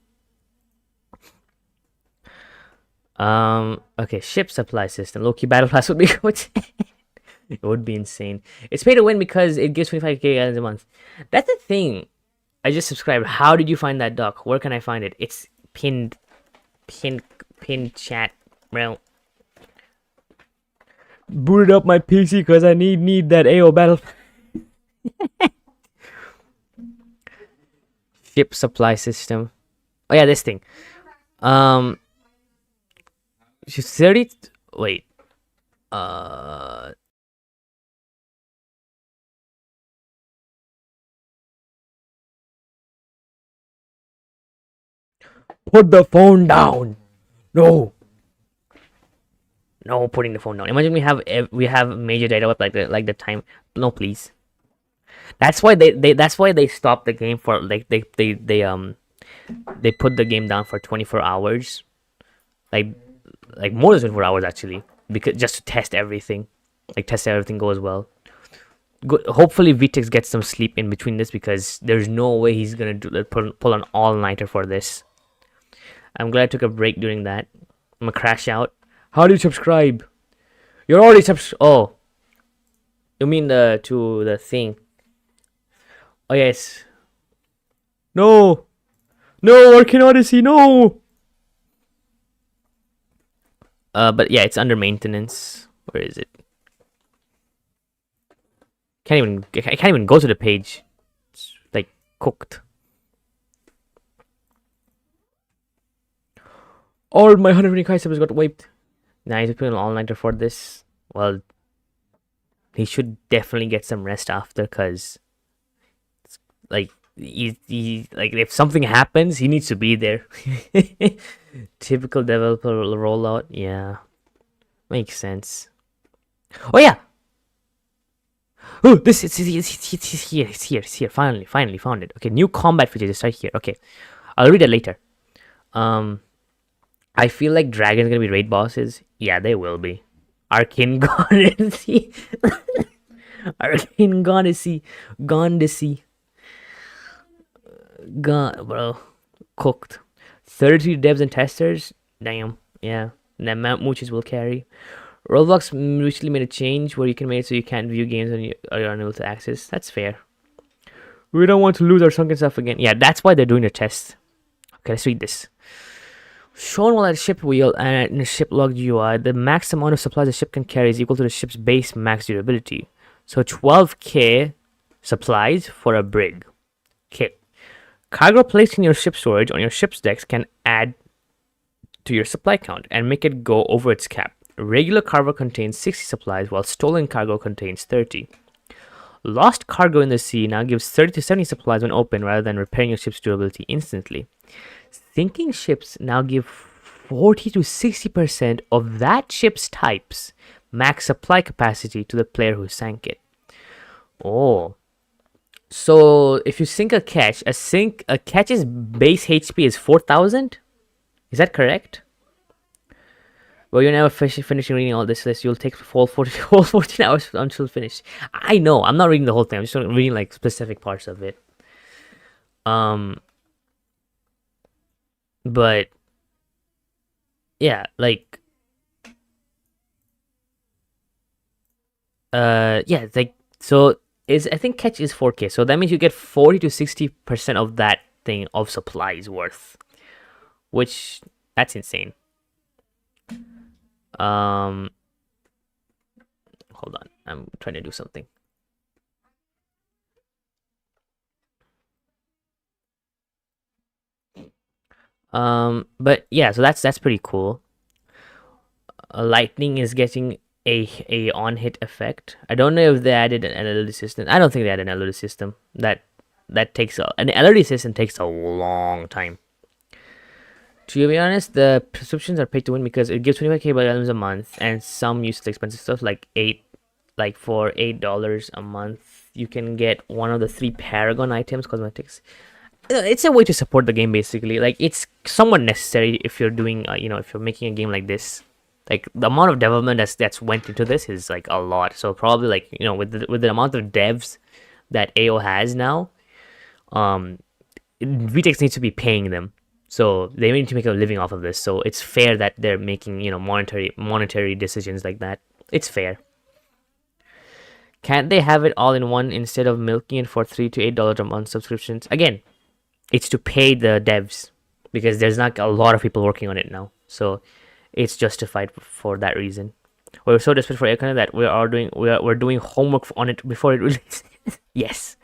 Okay, ship supply system. Low-key battle pass would be good. It would be insane. It's pay to win because it gives 25k a month. That's the thing. I just subscribed. How did you find that doc? Where can I find it? It's pinned chat, bro. Booted up my PC because I need that AO battle. Ship supply system. Oh yeah, this thing. She's 30. Wait. Put the phone down. No, putting the phone down. Imagine we have major data up like the time. No, please. That's why they stopped the game for like they put the game down for 24 hours, like more than 24 hours actually, because just to test everything, goes well. Good. Hopefully VTEX gets some sleep in between this because there's no way he's gonna pull an all-nighter for this. I'm glad I took a break during that. I'm gonna crash out. How do you subscribe? You're already Oh, you mean to the thing? Oh yes. No, Arcane Odyssey, no. But yeah, it's under maintenance. Where is it? I can't even go to the page. Cooked. All my 120 subs got wiped. Now he's putting an all-nighter for this. Well, he should definitely get some rest after, because like he like if something happens, he needs to be there. Typical developer rollout. Yeah, makes sense. Oh yeah. Oh, this it's here. It's here. Finally found it. Okay, new combat feature just right here. Okay, I'll read it later. I feel like dragons are gonna be raid bosses. Yeah, they will be. Arcane Goddessy. Arcane Goddessy. Gondessy. God, bro. Cooked. 33 devs and testers. Damn. Yeah. And then Mount Mooches will carry. Roblox recently made a change where you can make it so you can't view games and you're unable to access. That's fair. We don't want to lose our sunken stuff again. Yeah, that's why they're doing a test. Okay, let's read this. Shown while at a ship wheel and in a ship log GUI, the max amount of supplies a ship can carry is equal to the ship's base max durability. So 12k supplies for a brig. Okay. Cargo placed in your ship storage on your ship's decks can add to your supply count and make it go over its cap. Regular cargo contains 60 supplies, while stolen cargo contains 30. Lost cargo in the sea now gives 30 to 70 supplies when open, rather than repairing your ship's durability instantly. Sinking ships now give 40 to 60% of that ship's type's max supply capacity to the player who sank it. Oh. So if you sink a catch, a catch's base HP is 4,000? Is that correct? Well, you're never finishing reading all this list. You'll take whole 14 hours until finished. I know. I'm not reading the whole thing. I'm just reading like specific parts of it. But yeah, like yeah, like so is I think catch is 4k. So that means you get 40 to 60% of that thing of supplies worth, which that's insane. Hold on, I'm trying to do something. But yeah, so that's pretty cool. Lightning is getting a on hit effect. I don't know if they added an LOD system. I don't think they added an LOD system. That takes an LOD system takes a long time. To be honest, the prescriptions are paid to win because it gives 25k items a month, and some useless expensive stuff for $8 a month, you can get one of the 3 Paragon items, cosmetics. It's a way to support the game, basically. Like, it's somewhat necessary if you're doing, if you're making a game like this. Like, the amount of development that's went into this is like a lot. So probably like, with the amount of devs that AO has now, VTEX needs to be paying them. So they need to make a living off of this. So it's fair that they're making, monetary decisions like that. It's fair. Can't they have it all in one instead of milking it for $3 to $8 a month subscriptions? Again, it's to pay the devs because there's not a lot of people working on it now. So it's justified for that reason. We're so desperate for Arcane that we're doing homework on it before it releases. Yes.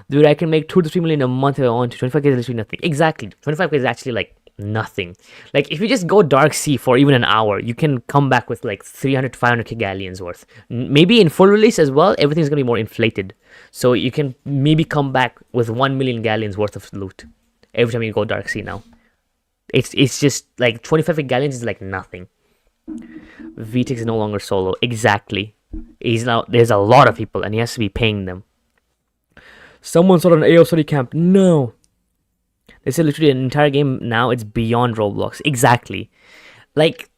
Dude, I can make 2 to 3 million a month if I want to. 25k is literally nothing. Exactly. 25k is actually like nothing. Like, if you just go Dark Sea for even an hour, you can come back with like 300 to 500k galleons worth. Maybe in full release as well, everything's gonna be more inflated. So you can maybe come back with 1 million galleons worth of loot every time you go Dark Sea now. It's just like 25k galleons is like nothing. VTEX is no longer solo. Exactly. There's a lot of people and he has to be paying them. Someone started an AO study camp. No. They said literally an entire game now, it's beyond Roblox. Exactly. Like,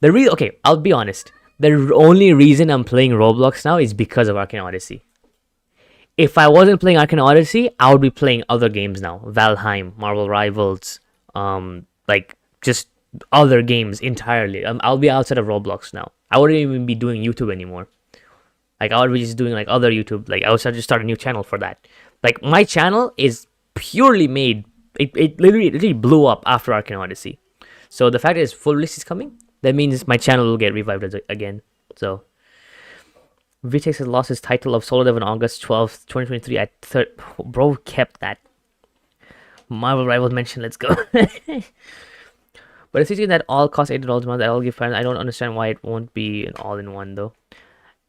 okay, I'll be honest. The only reason I'm playing Roblox now is because of Arcane Odyssey. If I wasn't playing Arcane Odyssey, I would be playing other games now. Valheim, Marvel Rivals, like, just other games entirely. I'll be outside of Roblox now. I wouldn't even be doing YouTube anymore. Like, I would be just doing, like, other YouTube. Like, I would just start a new channel for that. Like, my channel is purely made... It literally blew up after Arcane Odyssey. So, the fact is full release is coming, that means my channel will get revived again. So, Vitex has lost his title of solo dev on August 12th, 2023 at third. Bro kept that. Marvel Rival mention, let's go. But it's easy that all cost $80 a month. I'll give friends. I don't understand why it won't be an all-in-one though.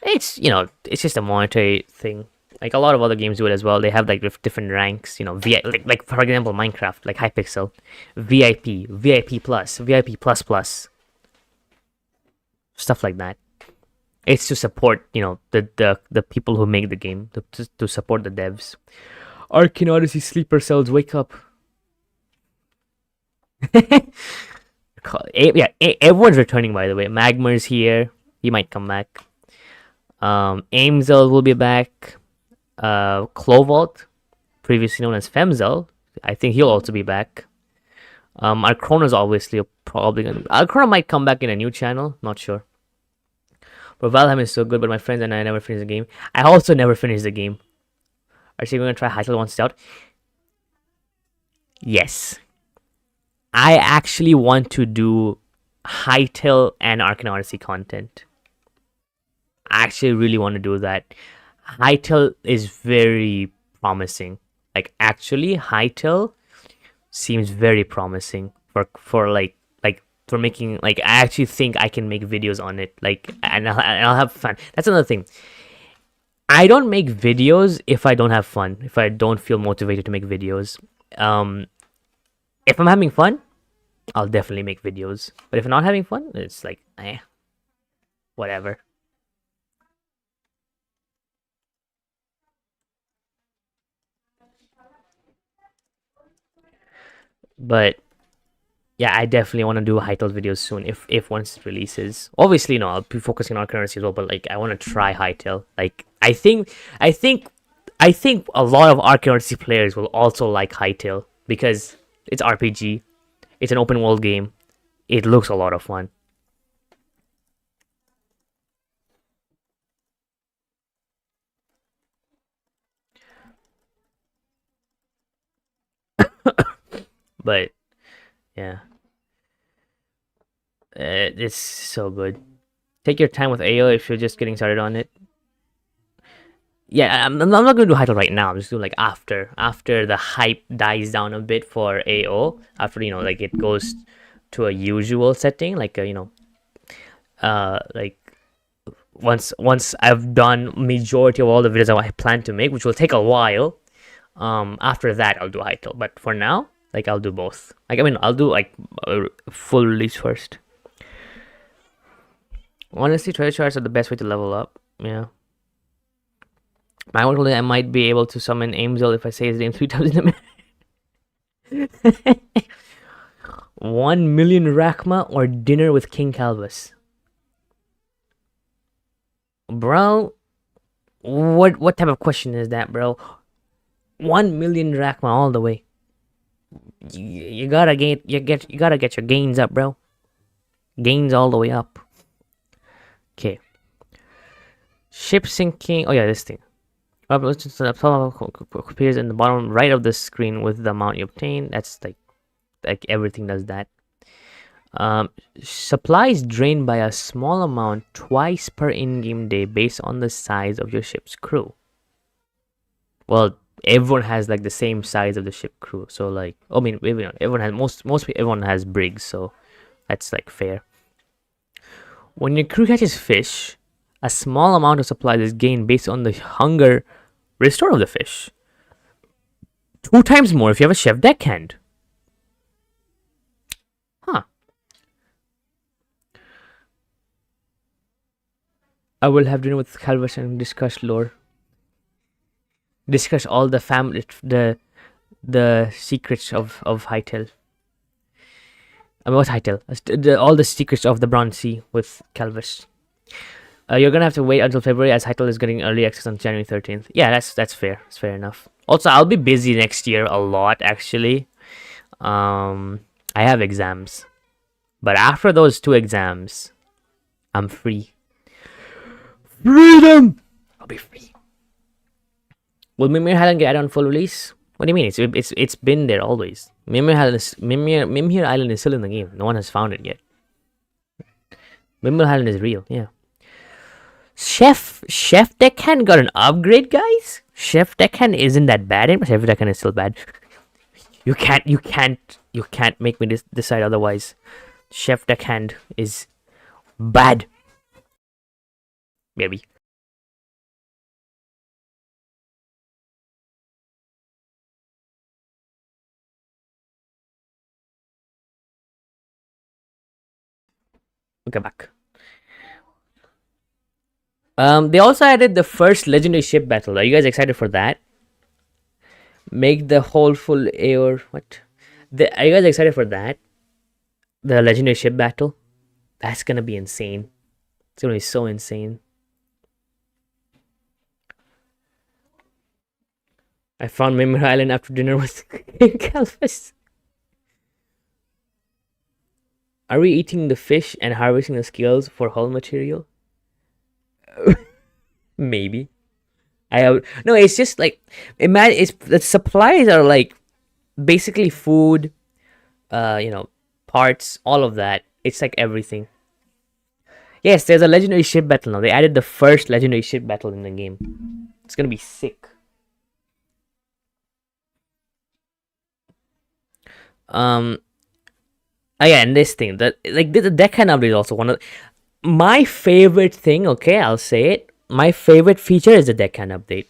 It's it's just a monetary thing. Like a lot of other games do it as well. They have like different ranks. Like for example, Minecraft, like Hypixel, VIP, VIP Plus, VIP Plus Plus, stuff like that. It's to support the people who make the game, to support the devs. Arcane Odyssey sleeper cells, wake up. Yeah, everyone's returning, by the way. Magmar's here. He might come back. Aimzel will be back. Clovalt, previously known as Femzel, I think he'll also be back. Arcrona's obviously probably gonna. Arcrona might come back in a new channel, not sure. But Valheim is so good, but my friends and I never finished the game. I also never finished the game. Are you gonna try Hytale once it's out? Yes. I actually want to do Hytale and Arcane Odyssey content. I actually really want to do that. Hytale is very promising. Like actually, Hytale seems very promising for making, like, I actually think I can make videos on it, like, and I'll have fun. That's another thing. I don't make videos if I don't have fun, if I don't feel motivated to make videos. If I'm having fun, I'll definitely make videos. But if I'm not having fun, it's like, whatever. But yeah, I definitely want to do Hytale videos soon if once it releases. Obviously, no, I'll be focusing on currency as well. But like, I want to try Hytale. Like, I think a lot of Arcey players will also like Hytale because it's RPG, it's an open world game, it looks a lot of fun. But yeah, it's so good. Take your time with AO if you're just getting started on it. Yeah, I'm not gonna do Hytale right now. I'm just doing like after the hype dies down a bit for AO. After like it goes to a usual setting, like like once I've done majority of all the videos I plan to make, which will take a while. After that I'll do Hytale. But for now, like, I'll do both. Like, I mean, I'll do like a full release first. Honestly, treasure charts are the best way to level up. Yeah. I might be able to summon Aimzel if I say his name 3 times in a minute. 1 million Rakma or dinner with King Calvus? Bro, what type of question is that, bro? 1 million Rakma all the way. You gotta get your gains up, bro. Gains all the way up. Okay. Ship sinking. Oh yeah, this thing. Appears in the bottom right of the screen with the amount you obtain. That's like everything does that. Supplies drained by a small amount twice per in-game day based on the size of your ship's crew. Well, everyone has like the same size of the ship crew, so like, I mean, everyone has brigs, so that's like fair. When your crew catches fish, a small amount of supplies is gained based on the hunger restore of the fish. 2 times more if you have a chef deckhand. Huh. I will have dinner with Calvus and discuss lore. Discuss all the secrets of Hytale. I mean, what's Hytale? All the secrets of the Bronze Sea with Calvus. You're gonna have to wait until February as Hytale is getting early access on January 13th. Yeah, that's fair. It's fair enough. Also, I'll be busy next year a lot, actually. I have exams. But after those 2 exams, I'm free. Freedom! I'll be free. Will Mimir Island get added on full release? What do you mean? It's been there always. Mimir Island is still in the game. No one has found it yet. Mimir Island is real, yeah. Chef Deckhand got an upgrade, guys. Chef Deckhand isn't that bad. Chef Deckhand is still bad. You can't make me decide otherwise. Chef Deckhand is bad. Maybe. Okay, back. They also added the first legendary ship battle. Are you guys excited for that? Make the whole full AOR. What? Are you guys excited for that? The legendary ship battle? That's gonna be insane. It's gonna be so insane. I found Memory Island after dinner with Calvis. Are we eating the fish and harvesting the scales for hull material? Maybe. I have no. It's just like imagine. It's the supplies are like basically food, parts, all of that. It's like everything. Yes, there's a legendary ship battle now. They added the first legendary ship battle in the game. It's gonna be sick. And this thing that like the deckhand update is also one of my favorite thing. Okay, I'll say it. My favorite feature is the deckhand update.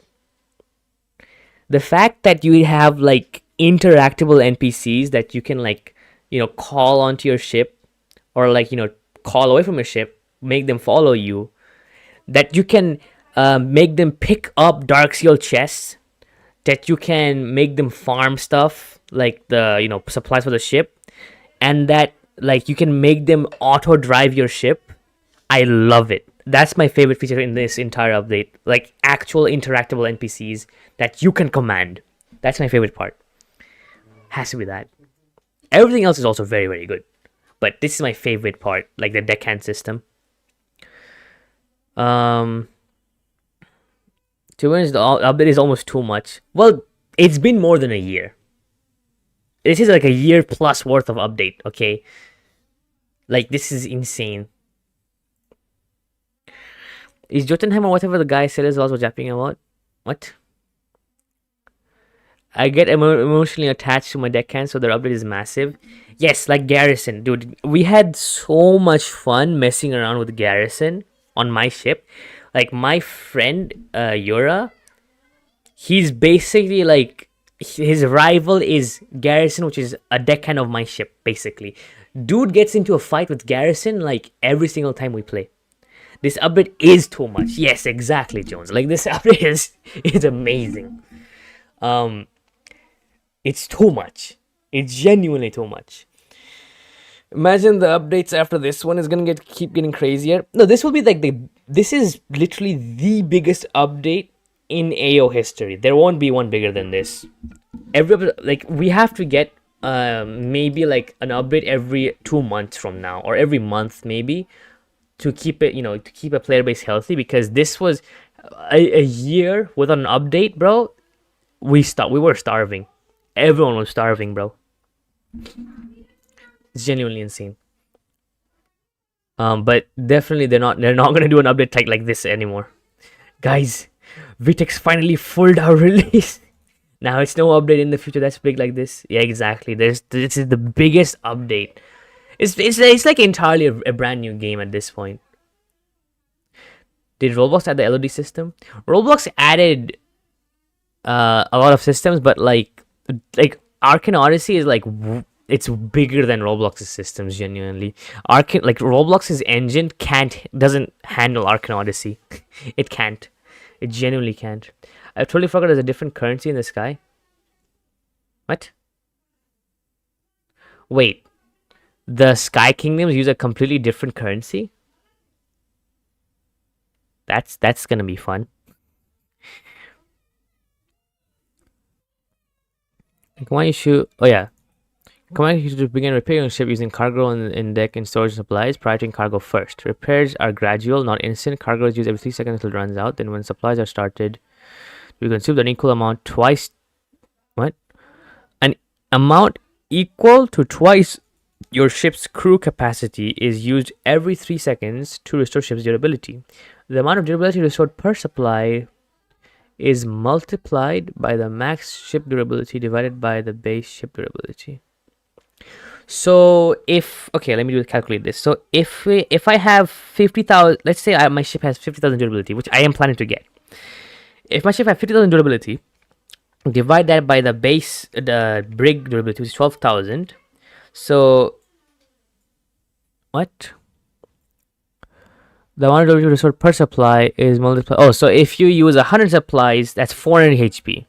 The fact that you have like interactable NPCs that you can like call onto your ship, or like call away from your ship, make them follow you. That you can make them pick up dark seal chests. That you can make them farm stuff like the supplies for the ship, and that like you can make them auto drive your ship. I love it. That's my favorite feature in this entire update. Like actual interactable NPCs that you can command. That's my favorite part. Has to be that. Everything else is also very, very good. But this is my favorite part, like the deckhand system. To be honest, the update is almost too much. Well, it's been more than a year. This is like a year plus worth of update, okay? Like, this is insane. Is Jotunheim or whatever the guy said is also japping about? What? I get emotionally attached to my deckhand, so their update is massive. Yes, like Garrison. Dude, we had so much fun messing around with Garrison on my ship. Like, my friend, Yura, he's basically like, his rival is Garrison, which is a deckhand of my ship, basically. Dude gets into a fight with Garrison like every single time we play. This update is too much. Yes, exactly, Jones. Like, this update is amazing. It's too much. It's genuinely too much. Imagine the updates after this one is gonna keep getting crazier. No, this will be like this is literally the biggest update in AO history. There won't be one bigger than this. We have to get maybe like an update every 2 months from now, or every month maybe, to keep it, to keep a player base healthy, because this was a year without an update, bro. We were starving. Everyone was starving, bro. It's genuinely insane. But definitely they're not gonna do an update like this anymore. Guys, Vitex finally pulled our release. Now it's no update in the future that's big like this. Yeah, exactly. This is the biggest update. It's like entirely a brand new game at this point. Did Roblox add the LOD system? Roblox added a lot of systems, but like Arcane Odyssey is like it's bigger than Roblox's systems. Genuinely, Arcane, like Roblox's engine doesn't handle Arcane Odyssey. It can't. It genuinely can't. I totally forgot there's a different currency in the sky. What? Wait, the Sky Kingdoms use a completely different currency? That's gonna be fun. Come on, you shoot. Oh yeah. Come on, you should begin repairing your ship using cargo in deck and storage supplies, prioritizing cargo first. Repairs are gradual, not instant. Cargo is used every 3 seconds until it runs out. Then when supplies are started, you consume an equal amount twice. What? An amount equal to twice your ship's crew capacity is used every 3 seconds to restore ship's durability. The amount of durability restored per supply is multiplied by the max ship durability divided by the base ship durability. So if okay, let me calculate this. So if I have 50,000, let's say my ship has 50,000 durability, which I am planning to get. If my ship has 50,000 durability, divide that by the base, the brig durability, which is 12,000. So what? The amount of durability restored per supply is multiplied. Oh, so if you use 100 supplies, that's 400 HP,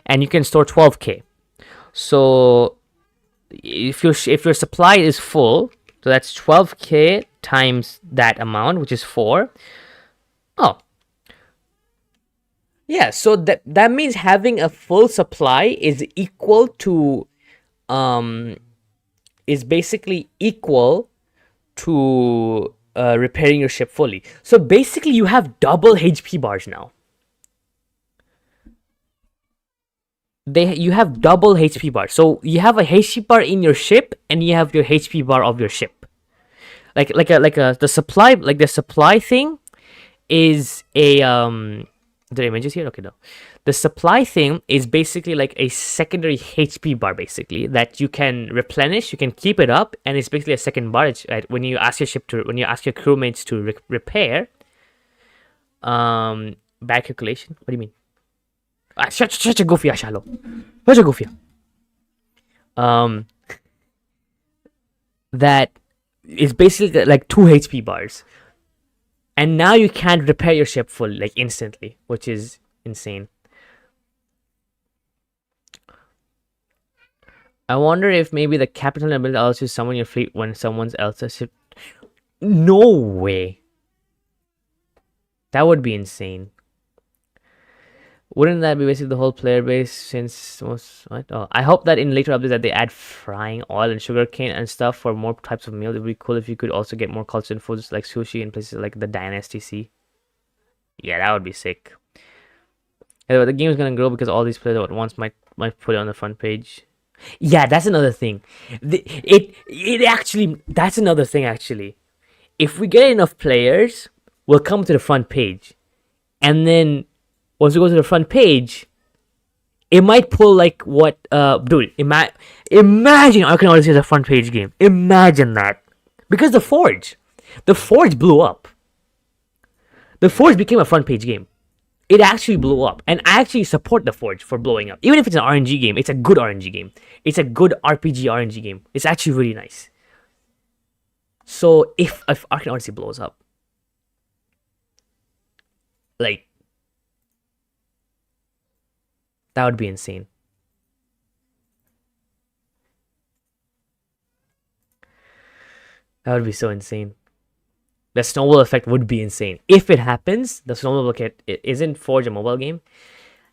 and you can store 12k. So if your supply is full, so that's 12k times that amount, which is 4. Oh, yeah. So that means having a full supply is equal to is basically equal to repairing your ship fully. So basically, you have double HP bars now. You have double HP bar. So you have a HP bar in your ship, and you have your HP bar of your ship. The supply thing is a did I mention here? Okay, no. The supply thing is basically like a secondary HP bar, basically, that you can replenish. You can keep it up, and it's basically a second bar. It's, right, when you ask your crewmates to repair. Bad calculation. What do you mean? Such a goofy, shallow. Such a goofy. That is basically like 2 HP bars, and now you can't repair your ship full like instantly, which is insane. I wonder if maybe the capital ability allows you to summon your fleet when someone else's ship. No way. That would be insane. Wouldn't that be basically the whole player base since most what? Oh, I hope that in later updates that they add frying oil and sugarcane and stuff for more types of meal. It would be cool if you could also get more culture and foods like sushi in places like the Dynasty Sea. Yeah, that would be sick. Anyway, the game is gonna grow because all these players at once might put it on the front page. Yeah, that's another thing. That's another thing actually. If we get enough players, we'll come to the front page, and then once we go to the front page, it might pull like what dude, imagine Arcane Odyssey as a front page game. Imagine that. Because the Forge blew up. The Forge became a front page game. It actually blew up, and I actually support the Forge for blowing up. Even if it's an RNG game, it's a good RNG game. It's a good RPG RNG game. It's actually really nice. So if Arcane Odyssey blows up, like, that would be insane. That would be so insane. The snowball effect would be insane. If it happens, the snowball effect, isn't Forge a mobile game?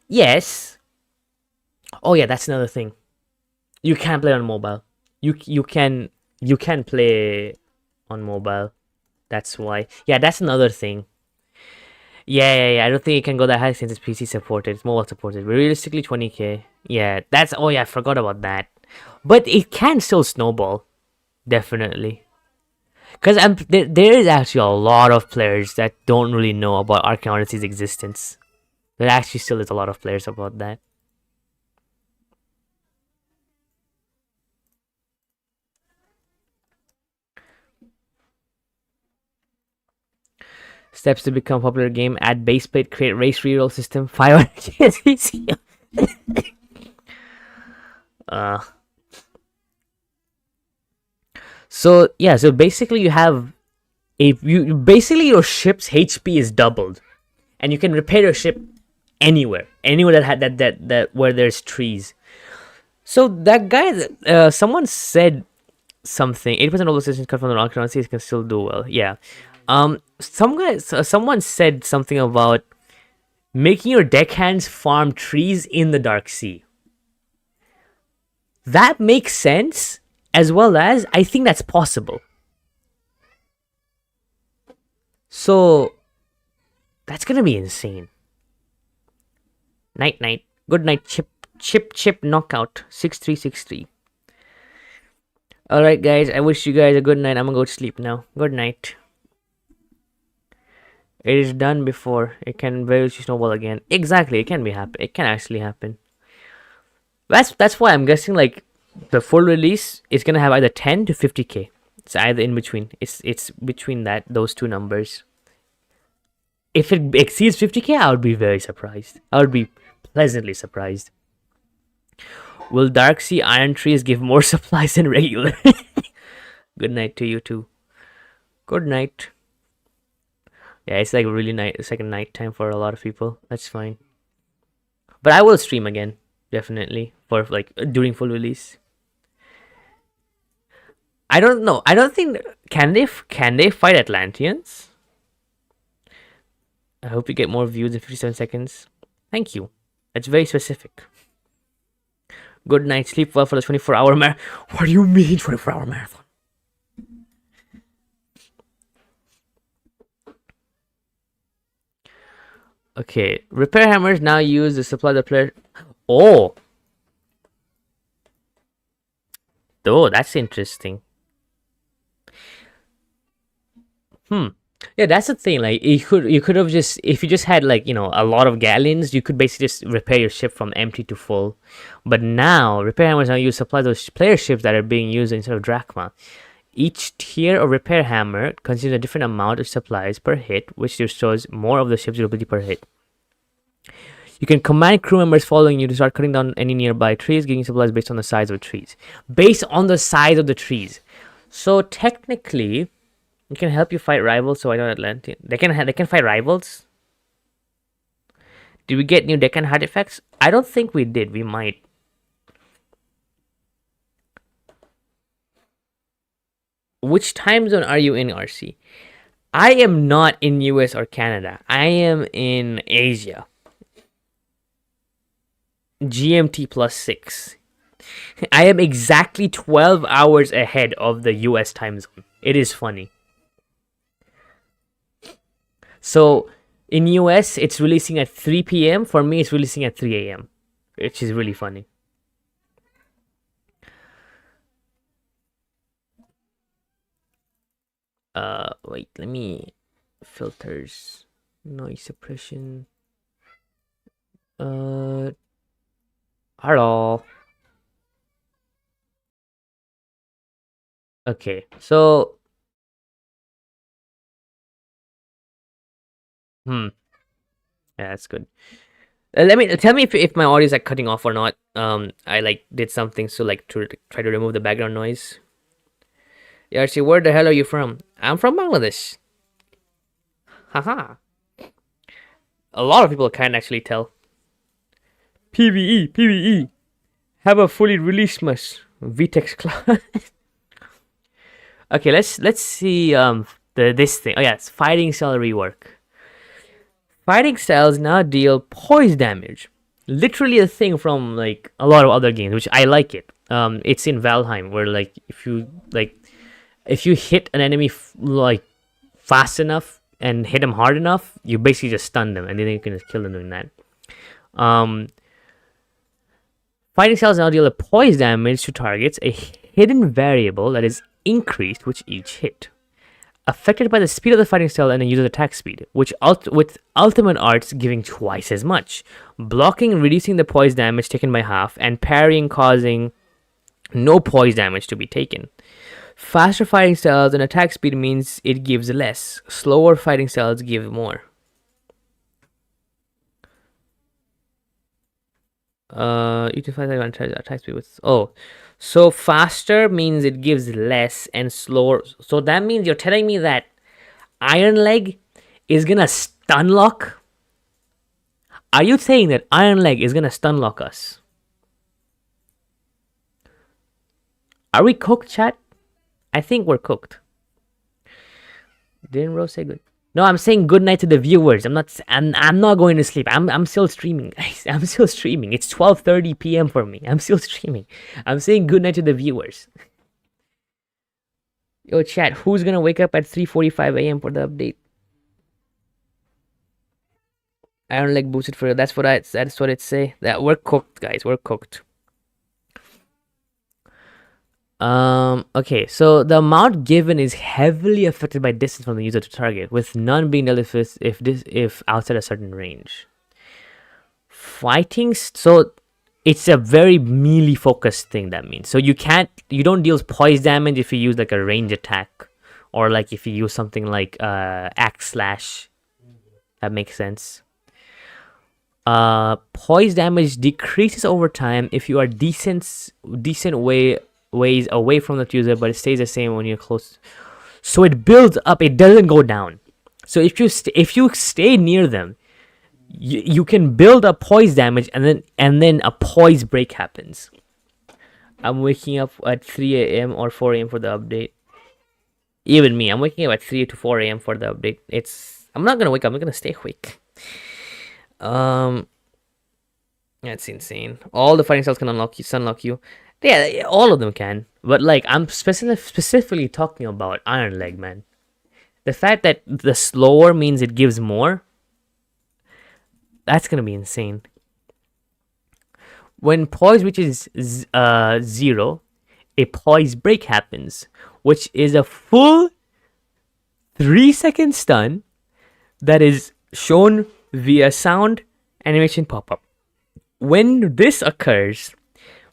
Yes. Oh yeah, that's another thing. You can play on mobile. You can play on mobile. That's why. Yeah, that's another thing. Yeah. I don't think it can go that high since it's PC supported. It's mobile supported. But realistically, 20k. Yeah, that's. Oh yeah, I forgot about that. But it can still snowball. Definitely. Because there is actually a lot of players that don't really know about Arcane Odyssey's existence. There actually still is a lot of players about that. Steps to become a popular game: add base plate, create race reroll system, 500 So yeah, so basically you have basically your ship's HP is doubled, and you can repair your ship anywhere that where there's trees. So that guy, someone said something. 80% of the systems cut from the Arcane Odyssey can still do well. Yeah. Someone said something about making your deckhands farm trees in the Dark Sea. That makes sense, as well as I think that's possible. So that's gonna be insane. Night. Good night, chip knockout 6363. Alright guys, I wish you guys a good night. I'm gonna go to sleep now. Good night. It is done before. It can very easily snowball again. Exactly, it can be happen. It can actually happen. That's why I'm guessing like the full release is gonna have either 10 to 50k. It's either in between. It's between those two numbers. If it exceeds 50k, I would be very surprised. I would be pleasantly surprised. Will Darksea Iron Trees give more supplies than regular? Good night to you too. Good night. Yeah, it's like really night. It's like a night time for a lot of people. That's fine. But I will stream again, definitely, for like during full release. I don't know. I don't think can they fight Atlanteans? I hope you get more views in 57 seconds. Thank you. That's very specific. Good night. Sleep well for the 24-hour marathon. What do you mean 24-hour marathon? Okay. Repair hammers now use to supply the player. Oh. Oh, that's interesting. Yeah, that's the thing. Like you could have just, if you just had like, a lot of galleons, you could basically just repair your ship from empty to full. But now repair hammers now use supply those player ships that are being used instead of drachma. Each tier of repair hammer consumes a different amount of supplies per hit, which restores more of the ship's durability per hit. You can command crew members following you to start cutting down any nearby trees, getting supplies based on the size of the trees. Based on the size of the trees. So technically, it can help you fight rivals. So I know Atlantean. They can fight rivals. Did we get new Deccan artifacts? I don't think we did. We might. Which time zone are you in, RC? I am not in US or Canada. I am in Asia. GMT +6. I am exactly 12 hours ahead of the US time zone. It is funny. So in US, it's releasing at 3 p.m. For me, it's releasing at 3 a.m., which is really funny. Wait, let me filters, noise suppression. Hello. Okay, so yeah, that's good. Tell me if my audio is like cutting off or not. I like did something so like to try to remove the background noise. Yeah, see, where the hell are you from? I'm from Bangladesh. Haha. A lot of people can't actually tell. PvE. Have a fully released mesh. VTEX class. Okay, let's see this thing. Oh yeah, it's fighting style rework. Fighting styles now deal poise damage. Literally a thing from like a lot of other games, which I like it. It's in Valheim where like if you hit an enemy like fast enough and hit them hard enough, you basically just stun them and then you can just kill them doing that. Fighting styles now deal a poise damage to targets, a hidden variable that is increased with each hit. Affected by the speed of the fighting style and the user's attack speed, with ultimate arts giving twice as much. Blocking reducing the poise damage taken by half, and parrying causing no poise damage to be taken. Faster fighting styles and attack speed means it gives less. Slower fighting styles give more. Attack speed with so faster means it gives less, and slower. So that means you're telling me that Iron Leg is gonna stun lock? Are you saying that Iron Leg is gonna stun lock us? Are we cooked, chat? I think we're cooked. Didn't Rose say good? No, I'm saying good night to the viewers. I'm not going to sleep. I'm still streaming, guys. I'm still streaming. It's 12:30 p.m. for me. I'm still streaming. I'm saying good night to the viewers. Yo, chat, who's gonna wake up at 3:45 a.m. for the update? Iron Leg boosted for that's what it say. That we're cooked, guys. We're cooked. Okay, so the amount given is heavily affected by distance from the user to target, with none being dealt with if outside a certain range. So it's a very melee focused thing. That means so you don't deal poise damage if you use like a range attack, or like if you use something like axe slash. That makes sense. Poise damage decreases over time if you are decent ways away from the user, but it stays the same when you're close. So it builds up. It doesn't go down. So if you stay near them, you can build up poise damage, and then a poise break happens. I'm waking up at 3 a.m. or 4 a.m. for the update. Even me, I'm waking up at 3 to 4 a.m. for the update. I'm not gonna wake up. I'm gonna stay awake. That's insane. All the fighting styles can unlock you. Yeah, all of them can. But like, I'm specifically talking about Iron Leg, man. The fact that the slower means it gives more. That's gonna be insane. When poise reaches 0, a poise break happens, which is a full 3-second stun that is shown via sound animation pop-up. When this occurs,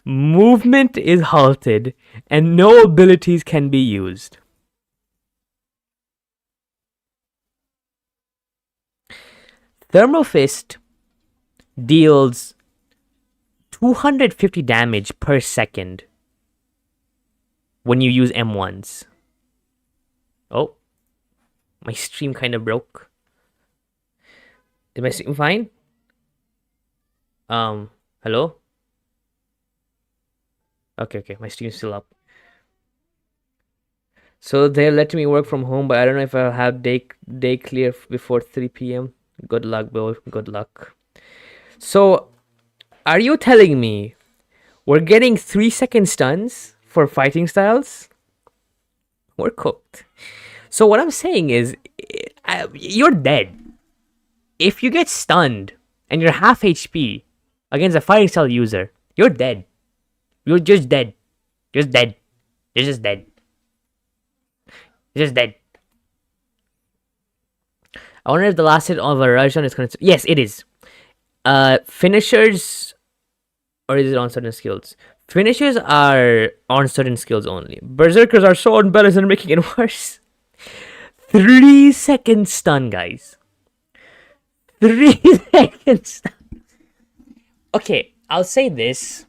movement is halted and no abilities can be used. Thermal Fist deals 250 damage per second when you use M1s. Oh, my stream kind of broke. Is my stream fine? Hello? Okay, my stream's still up. So they're letting me work from home, but I don't know if I'll have day clear before 3 p.m. Good luck, bro. Good luck. So, are you telling me we're getting 3-second stuns for fighting styles? We're cooked. So what I'm saying is, you're dead. If you get stunned and you're half HP against a fighting style user, you're dead. You're just dead. Just dead. You're just dead. You're just dead. I wonder if the last hit of a Rajan is connected. Yes, it is. Finishers, or is it on certain skills? Finishers are on certain skills only. Berserkers are so unbalanced and making it worse. 3-second stun, guys. 3 seconds. Okay, I'll say this.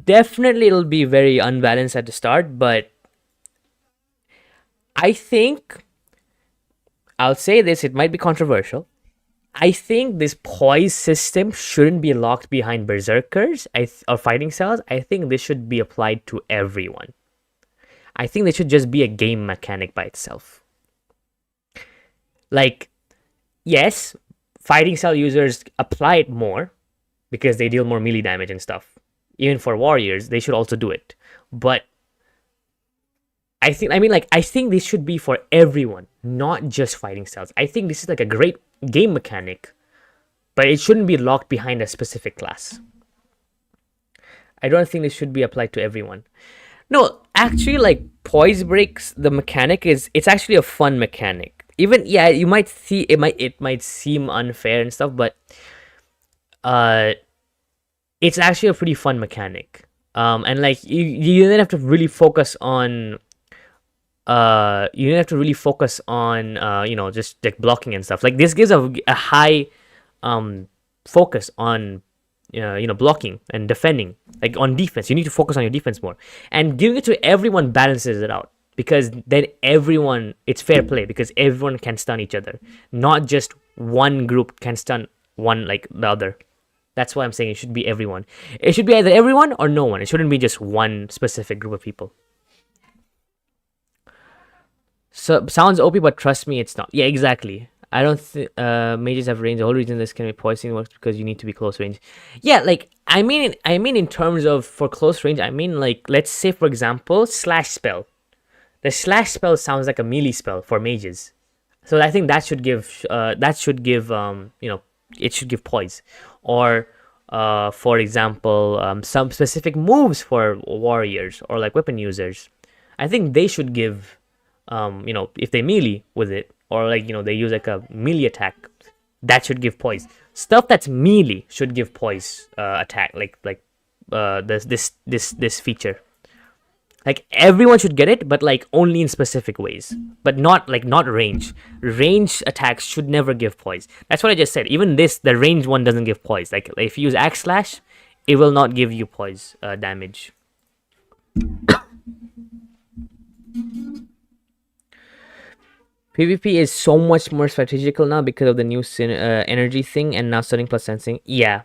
Definitely it'll be very unbalanced at the start, but I think I'll say this, it might be controversial. I think this poise system shouldn't be locked behind berserkers or fighting styles. I think this should be applied to everyone. I think this should just be a game mechanic by itself. Like, yes, fighting style users apply it more because they deal more melee damage and stuff. Even for warriors, they should also do it. But I think this should be for everyone, not just fighting styles. I think this is like a great game mechanic, but it shouldn't be locked behind a specific class. I don't think this should be applied to everyone. No, actually, like poise breaks, the mechanic it's actually a fun mechanic. Even you might see it might seem unfair and stuff, but it's actually a pretty fun mechanic. And like you then have to really focus on just like blocking and stuff. Like this gives a high focus on blocking and defending. Like on defense, you need to focus on your defense more, and giving it to everyone balances it out, because then it's fair play, because everyone can stun each other, not just one group can stun one like the other. That's why I'm saying it should be everyone. It should be either everyone or no one. It shouldn't be just one specific group of people. So sounds OP, but trust me, it's not. Yeah, exactly. I don't think mages have range. The whole reason this can be poisoning works because you need to be close range. Yeah, like I mean in terms of for close range, I mean like let's say for example slash spell. The slash spell sounds like a melee spell for mages, so I think that should give it should give poise. Or For example, some specific moves for warriors or like weapon users. I think they should give, if they melee with it, or like they use like a melee attack, that should give poise. Stuff that's melee should give poise attack, this feature. Like everyone should get it, but like only in specific ways, but not range. Range attacks should never give poise. That's what I just said. Even the range one doesn't give poise. Like if you use axe slash, it will not give you poise damage. PvP is so much more strategical now because of the new energy thing and now stunning plus sensing. Yeah,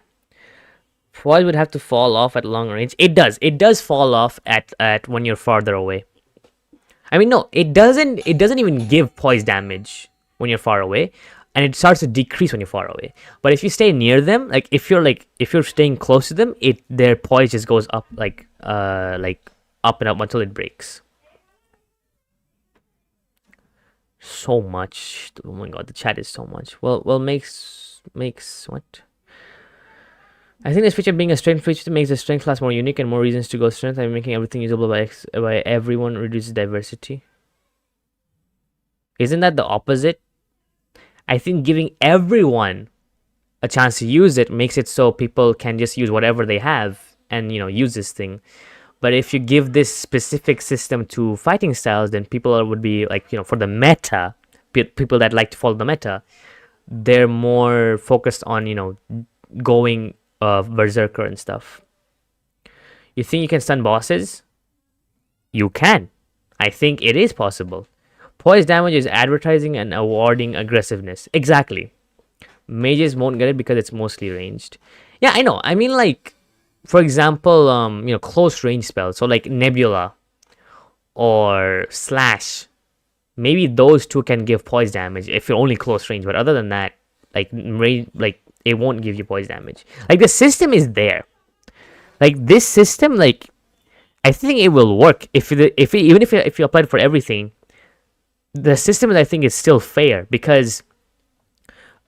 poise would have to fall off at long range. It does fall off at when you're farther away. I mean, no, it doesn't even give poise damage when you're far away, and it starts to decrease when you're far away. But if you stay near them, like if you're staying close to them, their poise just goes up like up and up until it breaks. So much. Oh my god, the chat is so much. Well, makes what? I think this feature being a strength feature makes the strength class more unique and more reasons to go strength, and making everything usable by everyone reduces diversity. Isn't that the opposite? I think giving everyone a chance to use it makes it so people can just use whatever they have and use this thing. But if you give this specific system to fighting styles, then people would be like, for the meta, people that like to follow the meta, they're more focused on going berserker and stuff. You think you can stun bosses? You can. I think it is possible. Poise damage is advertising and awarding aggressiveness. Exactly. Mages won't get it because it's mostly ranged. Yeah, I know. I mean, like, for example, close range spells. So like Nebula or Slash. Maybe those two can give poise damage if you're only close range. But other than that, like it won't give you poise damage. Like the system is there. Like this system, like I think it will work if you apply it for everything. The system, I think, is still fair because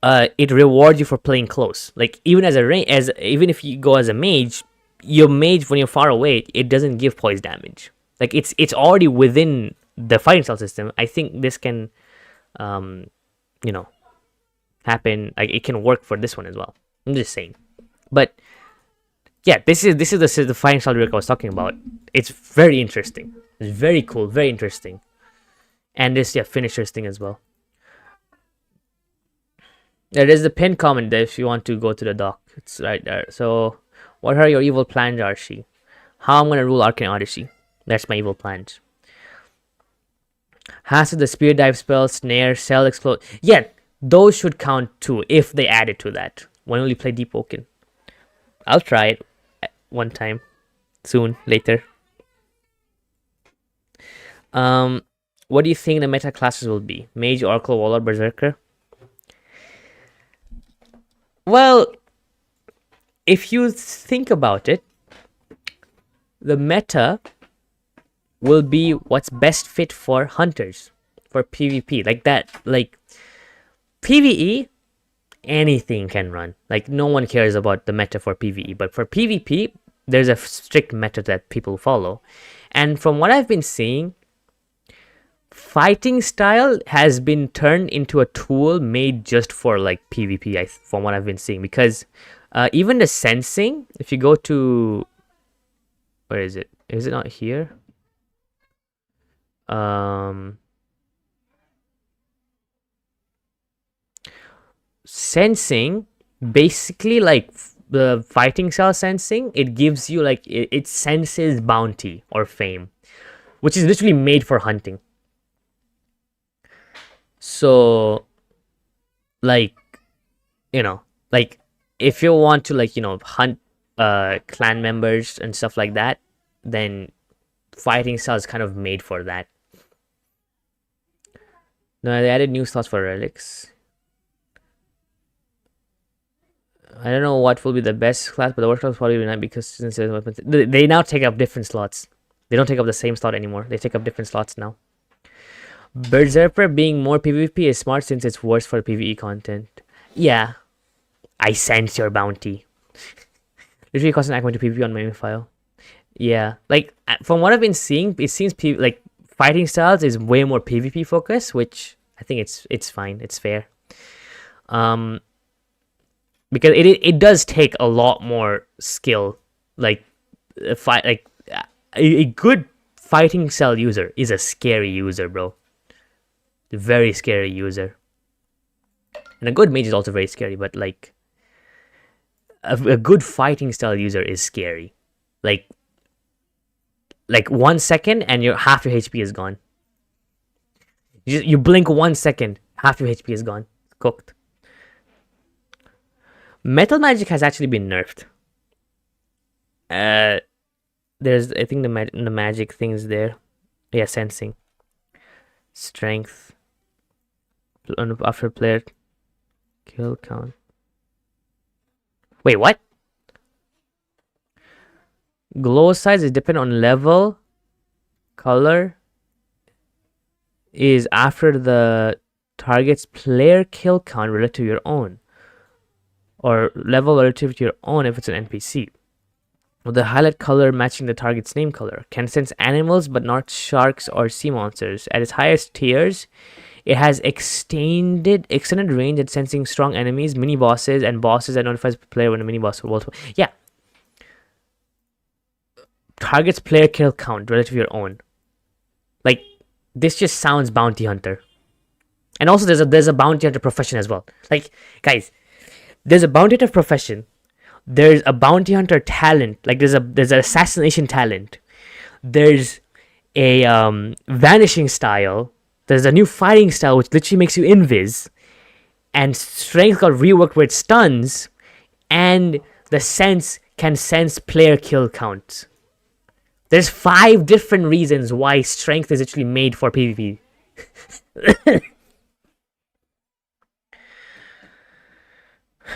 it rewards you for playing close. Like even even if you go as a mage, your mage when you're far away, it doesn't give poise damage. Like it's already within the fighting style system. I think this can, happen. Like it can work for this one as well. I'm just saying. But yeah, this is the fighting style I was talking about. It's very interesting. It's very cool, very interesting. And this finishers thing as well. There is the pinned comment there if you want to go to the doc. It's right there. So what are your evil plans, Arcey? How I'm gonna rule Arcane Odyssey. That's my evil plans. Has the spear dive spell, snare, cell explode. Yeah, those should count too if they add it to that. When will you play Deep Oaken? I'll try it one time. Soon, later. What do you think the meta classes will be? Mage, Oracle, Warlord, Berserker? Well, if you think about it, the meta will be what's best fit for hunters, for PvP. Like that, like PvE, anything can run. Like no one cares about the meta for PvE, but for PvP, there's a strict meta that people follow. And from what I've been seeing, fighting style has been turned into a tool made just for like PvP, from what I've been seeing. Because even the sensing, if you go to, where is it? Is it not here? Sensing, basically, like the fighting style sensing, it gives you like it senses bounty or fame, which is literally made for hunting. So like like if you want to hunt clan members and stuff like that, then fighting style is kind of made for that. No, they added new slots for relics. I don't know what will be the best class, but the worst class will probably be not, because since they now take up different slots. They don't take up the same slot anymore. They take up different slots now. Berserker being more PvP is smart since it's worse for PvE content. Yeah. I sense your bounty. Usually costs an icon to PvP on my main file. Yeah, like from what I've been seeing, it seems like fighting styles is way more PvP focused, which I think it's fine, it's fair. Because it does take a lot more skill. Like a good fighting style user is a scary user, bro. A very scary user. And a good mage is also very scary, but like a good fighting style user is scary. Like 1 second and half your HP is gone. You blink 1 second, half your HP is gone. Cooked. Metal magic has actually been nerfed. There's I think the magic things there. Yeah, sensing, strength, after player kill count. Wait, what? Glow size is dependent on level. Color is after the target's player kill count relative to your own, or level relative to your own if it's an NPC. With the highlight color matching the target's name color. Can sense animals but not sharks or sea monsters. At its highest tiers, it has extended range at sensing strong enemies, mini bosses, and bosses that notifies the player when a mini boss will. Yeah. Target's player kill count relative to your own. Like, this just sounds bounty hunter. And also there's a bounty hunter profession as well. Like, guys, there's a bounty hunter profession. There's a bounty hunter talent. Like, there's an assassination talent. There's a vanishing style. There's a new fighting style which literally makes you invis. And strength got reworked where it stuns. And the sense can sense player kill counts. There's 5 different reasons why strength is actually made for PvP.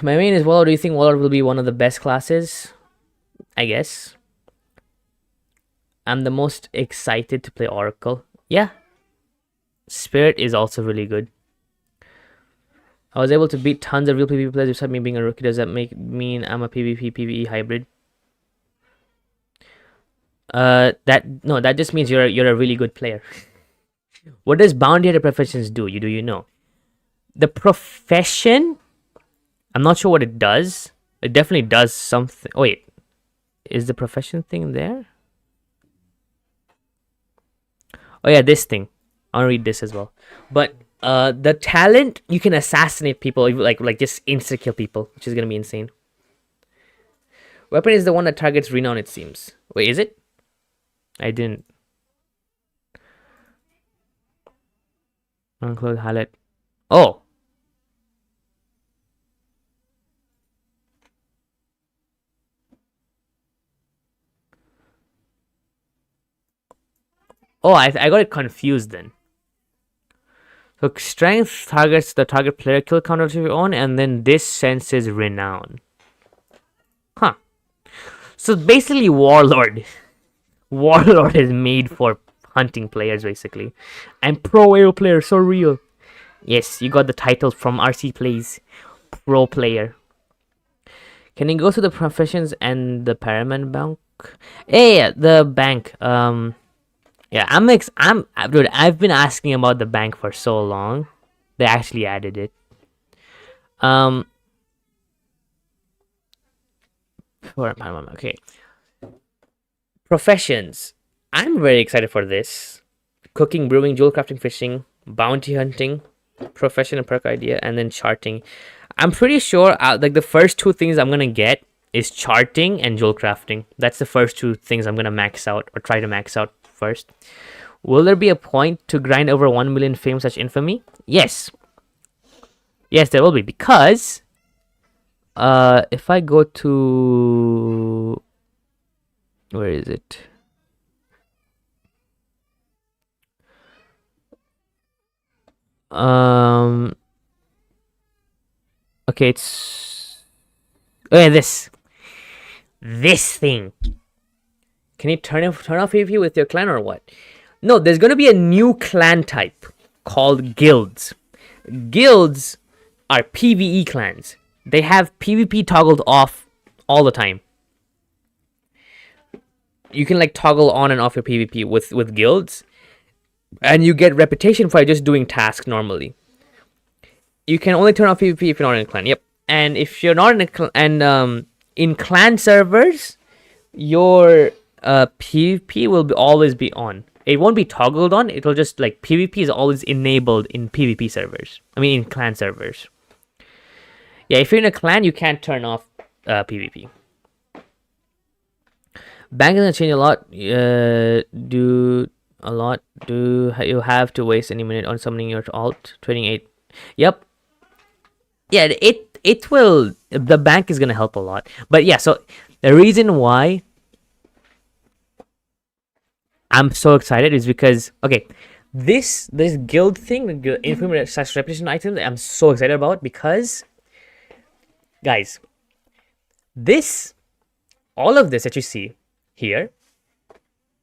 My main is Warlord. Do you think Warlord will be one of the best classes? I guess. I'm the most excited to play Oracle. Yeah. Spirit is also really good. I was able to beat tons of real PvP players despite me being a rookie. Does that mean I'm a PvP PvE hybrid? That just means you're a really good player. What does bounty hunter professions do? You know? The profession, I'm not sure what it does. It definitely does something. Oh wait, is the profession thing there? Oh yeah, this thing. I'll read this as well. But the talent, you can assassinate people, like just insta kill people, which is gonna be insane. Weapon is the one that targets renown, it seems. Wait, is it? I didn't. Unclose highlight. Oh. Oh, I got it confused then. So strength targets the target player kill counter to your own, and then this senses renown. Huh. So basically Warlord. Warlord is made for hunting players, basically. And pro AO player, so real. Yes, you got the title from ArceyPlayz. Pro player. Can you go to the professions and the Paramount Bank? Yeah, the bank. Yeah, dude, I've been asking about the bank for so long. They actually added it. Okay. Professions. I'm very excited for this. Cooking, brewing, jewel crafting, fishing, bounty hunting, profession and perk idea, and then charting. I'm pretty sure like the first 2 things I'm gonna get is charting and jewel crafting. That's the first 2 things I'm gonna max out or try to max out first. Will there be a point to grind over 1 million fame such infamy? Yes. Yes, there will be, because if I go to, where is it? Okay, it's this thing. Can you turn off PvP with your clan or what? No, there's gonna be a new clan type called guilds. Guilds are PvE clans. They have PvP toggled off all the time. you can like toggle on and off your PvP with guilds, and you get reputation for just doing tasks normally. You can only turn off PvP if you're not in a clan. Yep. And if you're not in a clan, and in clan servers, your PvP will always be on. It won't be toggled on. It'll just like PvP is always enabled in PvP servers. I mean, in clan servers. Yeah, if you're in a clan, you can't turn off PvP. Bank is gonna change a lot. Do you have to waste any minute on summoning your alt? Trading 8. Yep. Yeah, it will. The bank is gonna help a lot. But yeah, so the reason why I'm so excited is because this guild thing, the infamy / reputation items, I'm so excited about because, guys, all of this that you see here,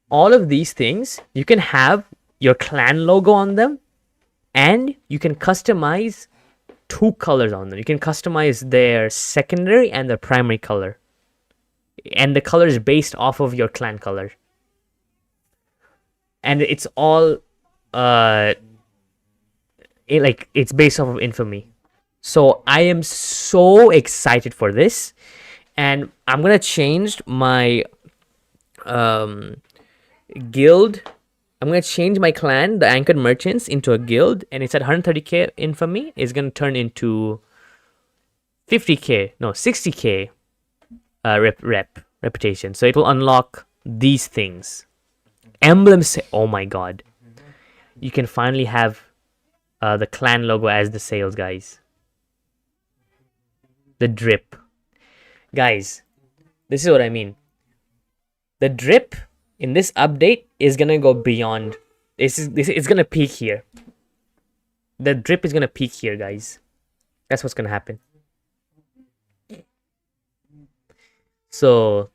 all of these things, you can have your clan logo on them, and you can customize 2 colors on them. You can customize their secondary and their primary color, and the color is based off of your clan color, and it's all it's based off of infamy. So I am so excited for this, and I'm gonna change my guild. I'm gonna change my clan, the Anchored Merchants, into a guild, and it's at 130k infamy. It's gonna turn into 60k reputation. So it will unlock these things. Emblems. Oh my god! You can finally have the clan logo as the sails, guys. The drip, guys. This is what I mean. The drip in this update is gonna go beyond. It's gonna peak here. The drip is gonna peak here, guys. That's what's gonna happen. So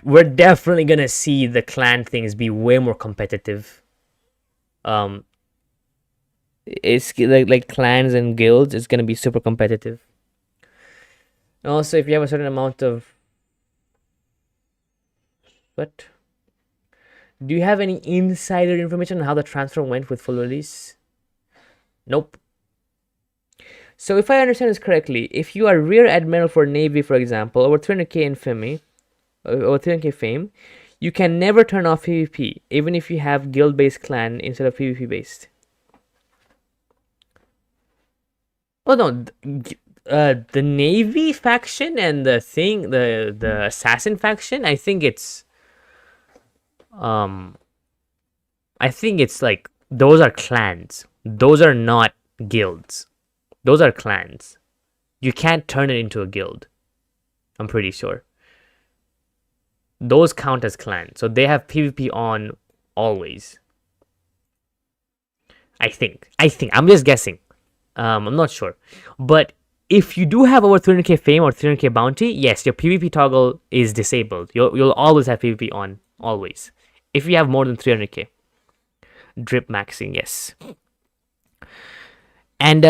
we're definitely gonna see the clan things be way more competitive. It's like clans and guilds. It's gonna be super competitive. And also, if you have a certain amount of what? Do you have any insider information on how the transfer went with full release? Nope. So if I understand this correctly, if you are rear admiral for Navy, for example, over 300k infamy, or 300k fame, you can never turn off PvP, even if you have guild-based clan instead of PvP-based. Oh no, the Navy faction and the assassin faction, I think it's like those are clans. Those are not guilds. Those are clans. You can't turn it into a guild. I'm pretty sure. Those count as clans. So they have PvP on always. I think. I'm just guessing. I'm not sure. But if you do have over 300k fame or 300k bounty, yes, your PvP toggle is disabled. You'll always have PvP on. Always. If you have more than 300k. Drip maxing, yes. And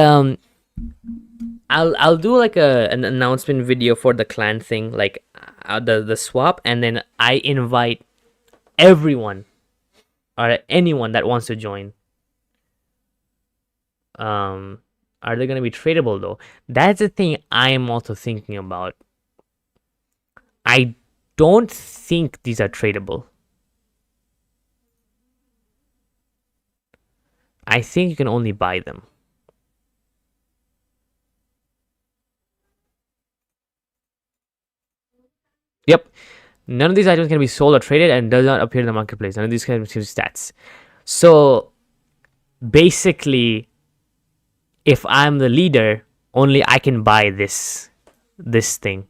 I'll do like an announcement video for the clan thing, like the swap, and then I invite everyone or anyone that wants to join. Are they gonna be tradable though? That's the thing I am also thinking about. I don't think these are tradable. I think you can only buy them. Yep. None of these items can be sold or traded and does not appear in the marketplace. None of these can receive stats. So basically, if I'm the leader, only I can buy this thing,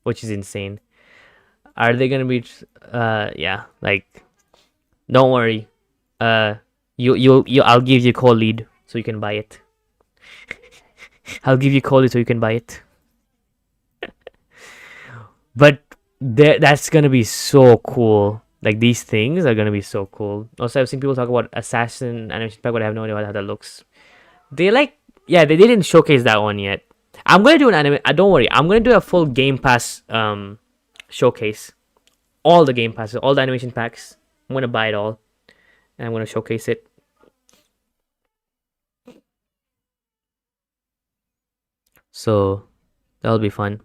which is insane. Are they gonna be? Yeah. Like, don't worry. I'll give you call lead so you can buy it. I'll give you call lead so you can buy it. But that's gonna be so cool. Like, these things are gonna be so cool. Also, I've seen people talk about Assassin animation pack, but I have no idea how that looks. They didn't showcase that one yet. I'm gonna do an anime. Don't worry, I'm gonna do a full Game Pass showcase all the game passes, all the animation packs. I'm gonna buy it all, and I'm gonna showcase it. So that'll be fun.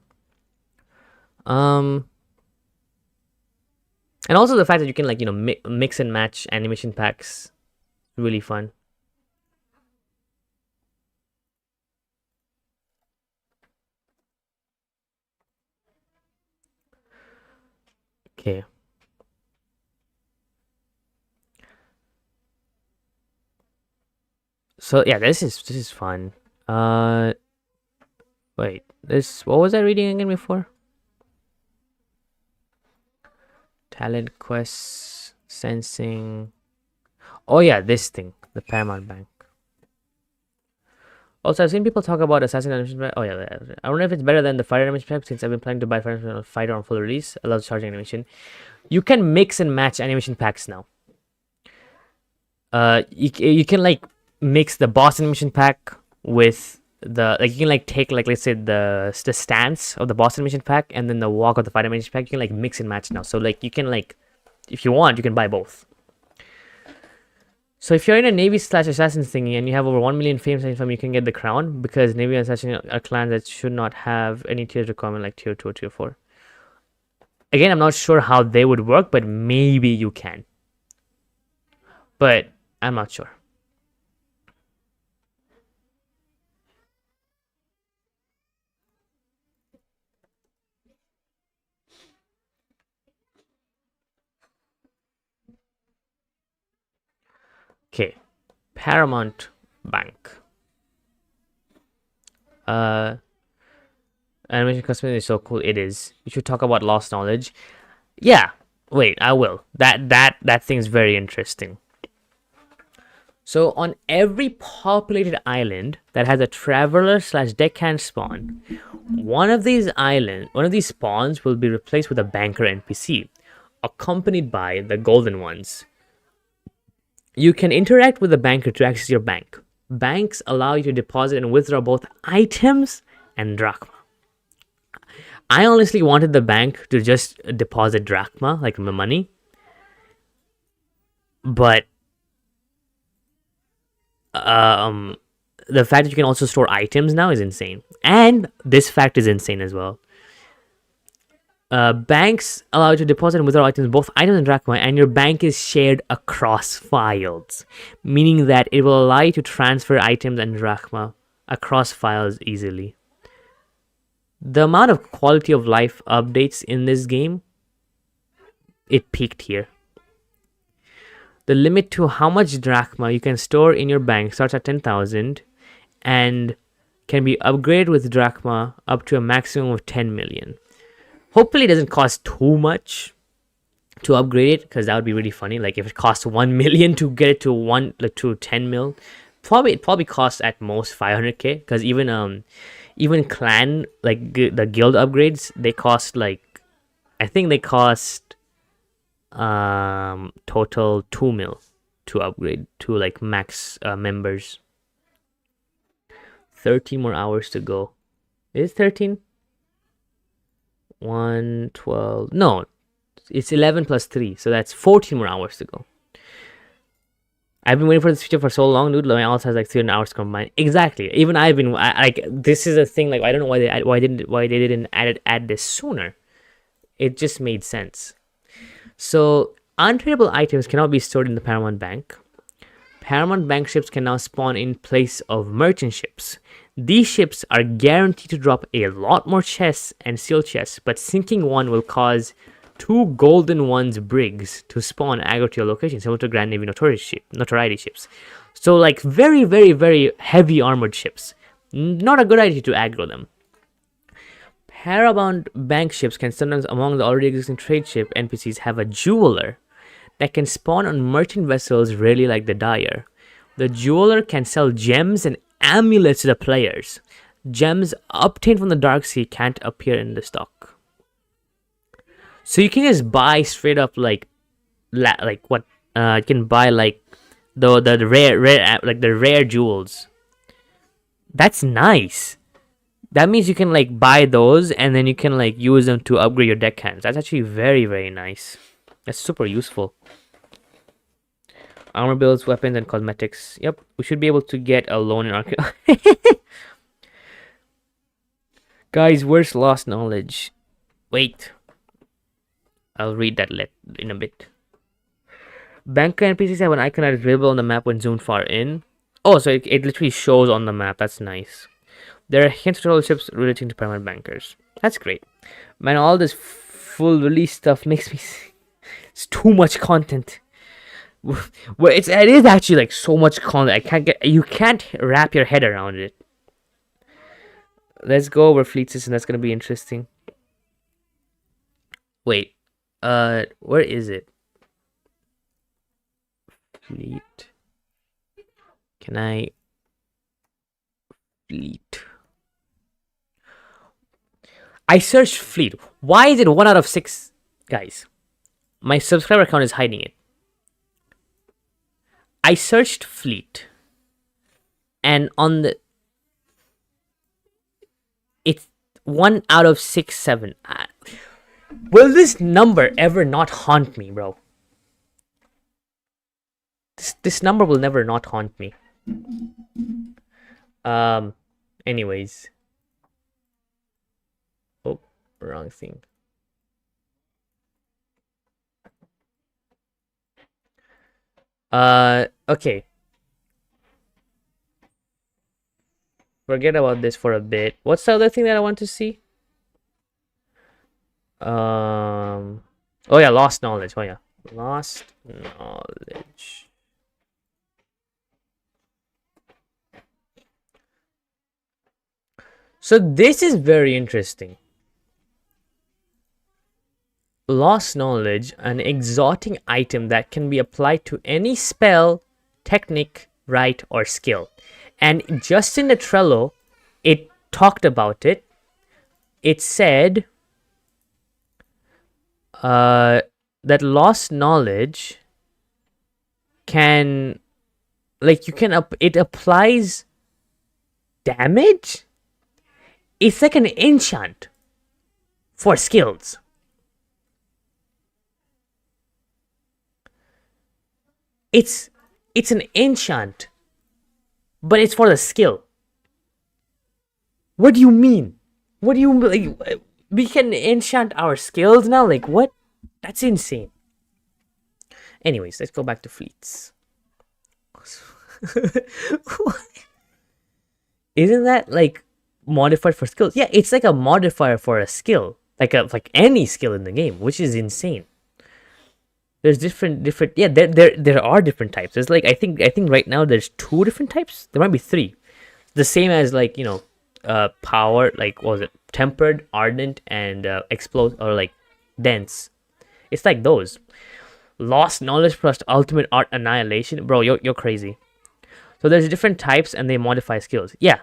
And also the fact that you can, like, mix and match animation packs, really fun. Okay. So yeah, this is fun. Wait, what was I reading again before? Talent quests, sensing. Oh yeah, this thing, the Paramount Bank. Also, I've seen people talk about Assassin Animation Pack. Oh yeah, I don't know if it's better than the Fighter Animation Pack, since I've been planning to buy Fighter on full release. Allows charging animation. You can mix and match animation packs now. You can, like, mix the boss animation pack with the, like, you can, like, take, like, let's say the stance of the boss animation pack and then the walk of the fighter animation pack. You can, like, mix and match now. So, like, you can, like, if you want, you can buy both. So if you're in a Navy/Assassins thingy and you have over 1 million fames and you can get the crown, because Navy and Assassin are clans that should not have any tiers requirement like tier 2 or tier 4. Again, I'm not sure how they would work, but maybe you can. But I'm not sure. Okay, Paramount Bank. Animation customization is so cool. It is. You should talk about lost knowledge. Yeah. Wait, I will. That thing's very interesting. So on every populated island that has a traveler/deckhand spawn, one of these spawns will be replaced with a banker NPC, accompanied by the golden ones. You can interact with the banker to access your bank. Banks allow you to deposit and withdraw both items and drachma. I honestly wanted the bank to just deposit drachma, like my money. But the fact that you can also store items now is insane. And this fact is insane as well. Banks allow you to deposit and withdraw items, both items and drachma, and your bank is shared across files, meaning that it will allow you to transfer items and drachma across files easily. The amount of quality of life updates in this game, it peaked here. The limit to how much drachma you can store in your bank starts at 10,000 and can be upgraded with drachma up to a maximum of 10 million. Hopefully it doesn't cost too much to upgrade it, because that would be really funny. Like, if it costs 1 million to get it to 10 mil, it probably costs at most 500k, because even clan, like the guild upgrades, they cost, like, I think they cost total 2 mil to upgrade to, like, max members. 13 more hours to go. Is it 13? 12. No, it's 11 plus 3, so that's 14 more hours to go. I've been waiting for this feature for so long, dude. My else has like 300 hours combined. Exactly. Even I've been like, this is a thing. Like, I don't know why they didn't add this sooner. It just made sense. So untradable items cannot be stored in the Paramount Bank. Paramount Bank ships can now spawn in place of merchant ships. These ships are guaranteed to drop a lot more chests and seal chests, but sinking one will cause 2 golden ones brigs to spawn aggro to your location, similar to Grand Navy notoriety ships. So, like, very, very, very heavy armored ships. Not a good idea to aggro them. Paramount Bank ships can sometimes, among the already existing trade ship NPCs, have a jeweler that can spawn on merchant vessels, rarely like the Dyer. The jeweler can sell gems and amulets to the players. Gems obtained from the Dark Sea can't appear in the stock. So you can just buy straight up, like what? You can buy, like, the rare jewels. That's nice. That means you can like buy those and then you can like use them to upgrade your deckhands. That's actually very, very nice. That's super useful. Armor builds, weapons, and cosmetics. Yep, we should be able to get a loan in arcane. Guys, where's lost knowledge? Wait, I'll read that in a bit. Banker NPCs have an icon that is visible on the map when zoomed far in. Oh, so it literally shows on the map. That's nice. There are hints to relationships relating to permanent bankers. That's great. Man, all this full release stuff makes me... It's too much content. Well, it is actually like so much content. You can't wrap your head around it. Let's go over fleet system. That's gonna be interesting. Wait, where is it? Fleet. Can I? Fleet. I searched fleet. Why is it 1 out of 6, guys? My subscriber count is hiding it. I searched fleet, and on the it's 1 out of 6, 7. Will this number ever not haunt me, bro? This number will never not haunt me. Anyways. Oh, wrong thing. Okay. Forget about this for a bit. What's the other thing that I want to see? Oh yeah, lost knowledge. Oh yeah, lost knowledge. So this is very interesting. Lost knowledge, an exotic item that can be applied to any spell, technique, rite, or skill. And just in the Trello, it talked about it. It said that lost knowledge can, like, it applies damage. It's like an enchant for skills. It's an enchant, but it's for the skill. What do you mean? What do you like? We can enchant our skills now? Like what? That's insane. Anyways, let's go back to fleets. Isn't that like modified for skills? Yeah, it's like a modifier for a skill, like any skill in the game, which is insane. There's different yeah, there are different types. There's like I think right now there's 2 different types. There might be 3. The same as like, you know, power, like what was it? Tempered, ardent, and explode, or like dense. It's like those. Lost knowledge plus ultimate art annihilation. Bro, you're crazy. So there's different types and they modify skills. Yeah.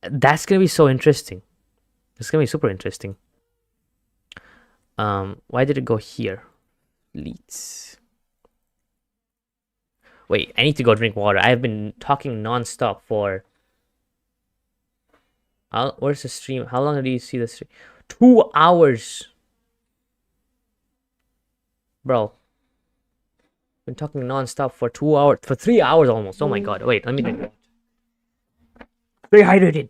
That's gonna be so interesting. It's gonna be super interesting. Why did it go here? Leads. Wait, I need to go drink water. I have been talking non-stop for... where's the stream? How long do you see the stream? 2 hours. Bro. Been talking non-stop for 2 hours. For 3 hours almost. Oh my god. Wait, let me drink water. Stay hydrated.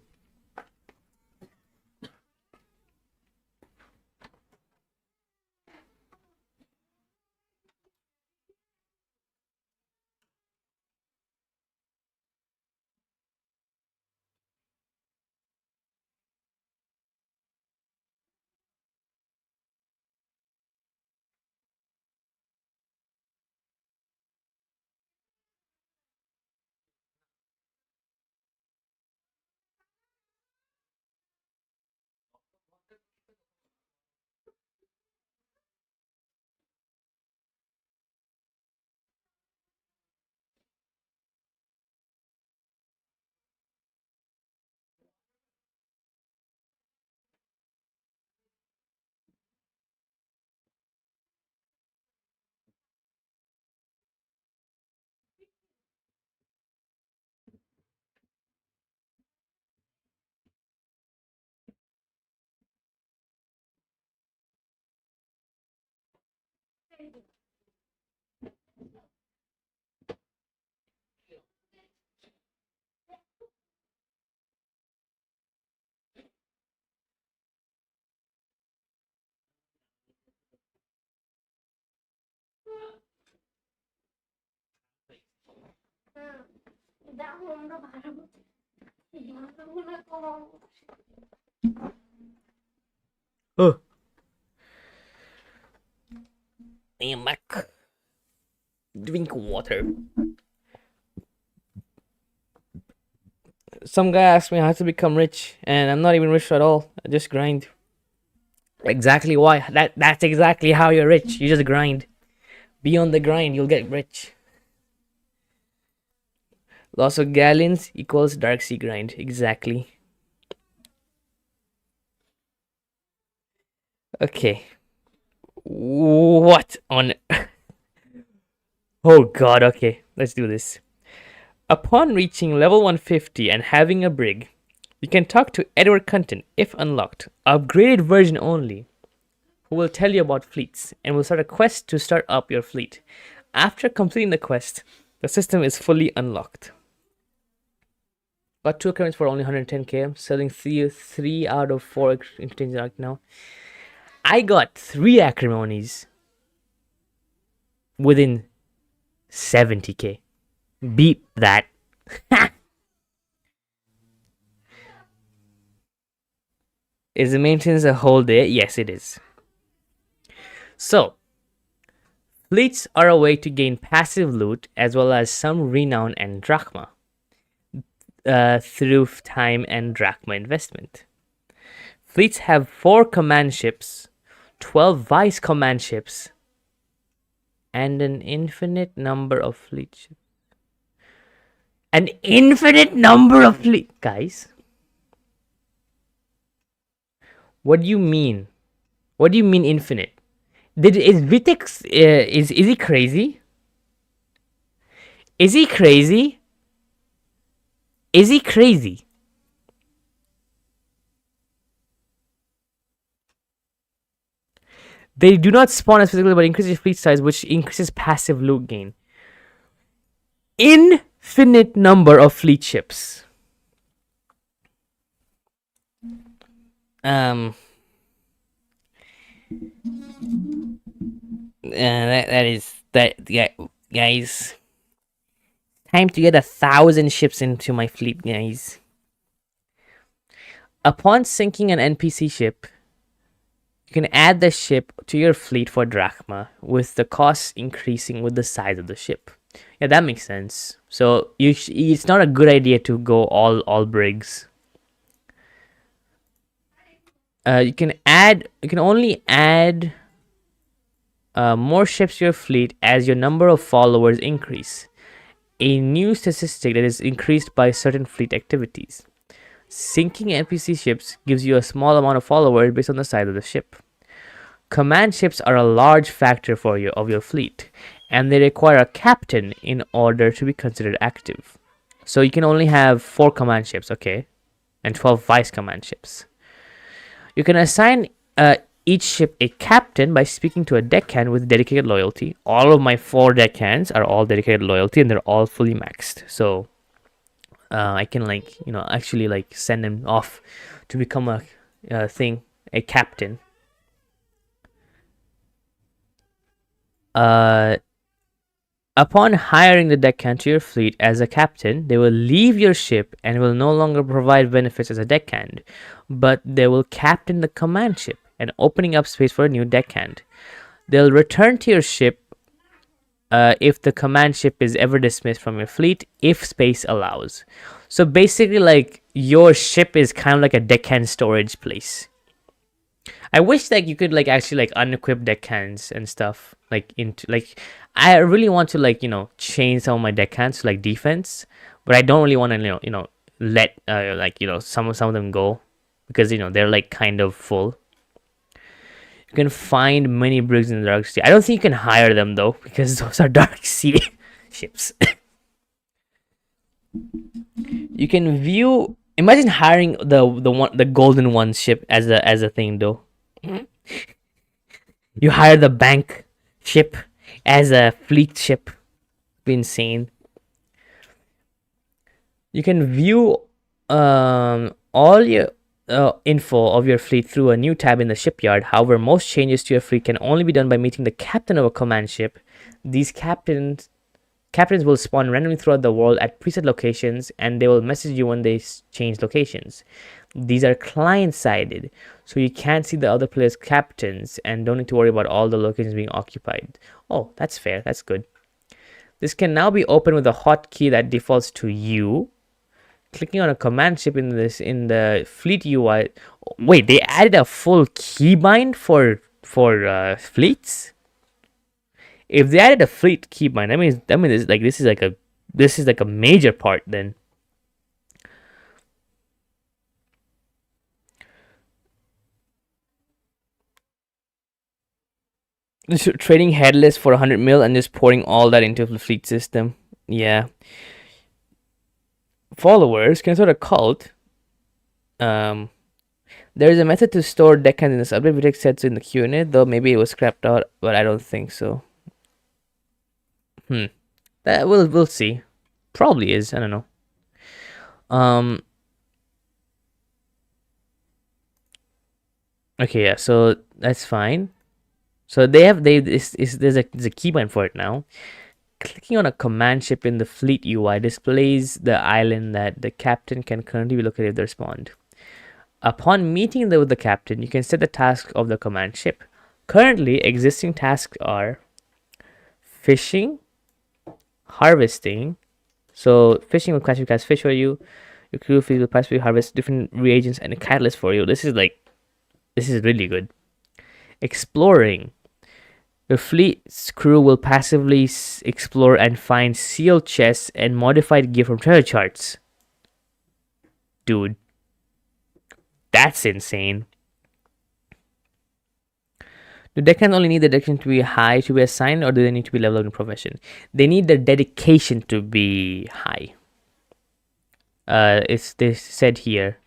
Oh, I am back. Drink water. Some guy asked me how to become rich, and I'm not even rich at all. I just grind. Exactly why? That's exactly how you're rich. You just grind. Be on the grind, you'll get rich. Loss of gallons equals dark sea grind. Exactly. Okay. What on? Oh god. Okay, let's do this. Upon reaching level 150 and having a brig, you can talk to Edward Cunton if unlocked. Upgraded version only. Who will tell you about fleets and will start a quest to start up your fleet. After completing the quest, the system is fully unlocked. Got 2 accounts for only 110k. I'm selling three out of 4 interchange right now. I got 3 acrimonies within 70k. Beat that. Is the maintenance a whole day? Yes, it is. So, fleets are a way to gain passive loot as well as some renown and drachma through time and drachma investment. Fleets have 4 command ships, 12 vice command ships, and an infinite number of fleet ships. An infinite number of fleet, guys. What do you mean? What do you mean infinite? Is Vitex is he crazy? Is he crazy? Is he crazy? They do not spawn as physically, but increase your fleet size, which increases passive loot gain. Infinite number of fleet ships. Yeah, guys. Time to get 1,000 ships into my fleet, guys. Upon sinking an NPC ship, you can add the ship to your fleet for drachma, with the cost increasing with the size of the ship. Yeah, that makes sense. So it's not a good idea to go all brigs. You can only add more ships to your fleet as your number of followers increase. A new statistic that is increased by certain fleet activities. Sinking NPC ships gives you a small amount of followers based on the size of the ship. Command ships are a large factor of your fleet, and they require a captain in order to be considered active. So you can only have 4 command ships, okay? And 12 vice command ships. You can assign each ship a captain by speaking to a deckhand with dedicated loyalty. All of my 4 deckhands are all dedicated loyalty, and they're all fully maxed. So I can actually send them off to become a captain. Upon hiring the deckhand to your fleet as a captain, they will leave your ship and will no longer provide benefits as a deckhand, but they will captain the command ship and opening up space for a new deckhand. They'll return to your ship if the command ship is ever dismissed from your fleet, if space allows. So basically, your ship is kind of like a deckhand storage place. I wish you could actually unequip deckhands and stuff I really want to change some of my deckhands to defense, but I don't really want to let some of them go because they're kind of full. You can find many brigs in the Dark Sea. I don't think you can hire them though because those are Dark Sea ships. You can view. Imagine hiring the golden one ship as a thing though. You hire the bank ship as a fleet ship. Be insane. You can view all your info of your fleet through a new tab in the shipyard. However, most changes to your fleet can only be done by meeting the captain of a command ship. These captains will spawn randomly throughout the world at preset locations, and they will message you when they change locations. These are client-sided, so you can't see the other players' captains and don't need to worry about all the locations being occupied. Oh, that's fair. That's good. This can now be opened with a hotkey that defaults to U. Clicking on a command ship in the fleet UI. Wait, they added a full keybind for fleets. If they added a fleet keybind, this is like a major part then. Trading headless for 100 mil and just pouring all that into the fleet system. Yeah. Followers can sort of cult. There is a method to store deckhands in this update. Vitex said in the Q&A, though maybe it was scrapped out, but I don't think so. We'll see. Probably is. I don't know. Okay, yeah. So that's fine. So there's a keybind for it now. Clicking on a command ship in the fleet UI displays the island that the captain can currently be located if they respond. Upon meeting with the captain, you can set the task of the command ship. Currently, existing tasks are fishing, harvesting. So fishing will classify as fish for you. Your crew will possibly harvest different reagents and a catalyst for you. This is really good. Exploring. Your fleet's crew will passively explore and find sealed chests and modified gear from treasure charts. Dude, that's insane. Do deckhands only need the dedication to be high to be assigned, or do they need to be level up in profession? They need the dedication to be high. It's they said here.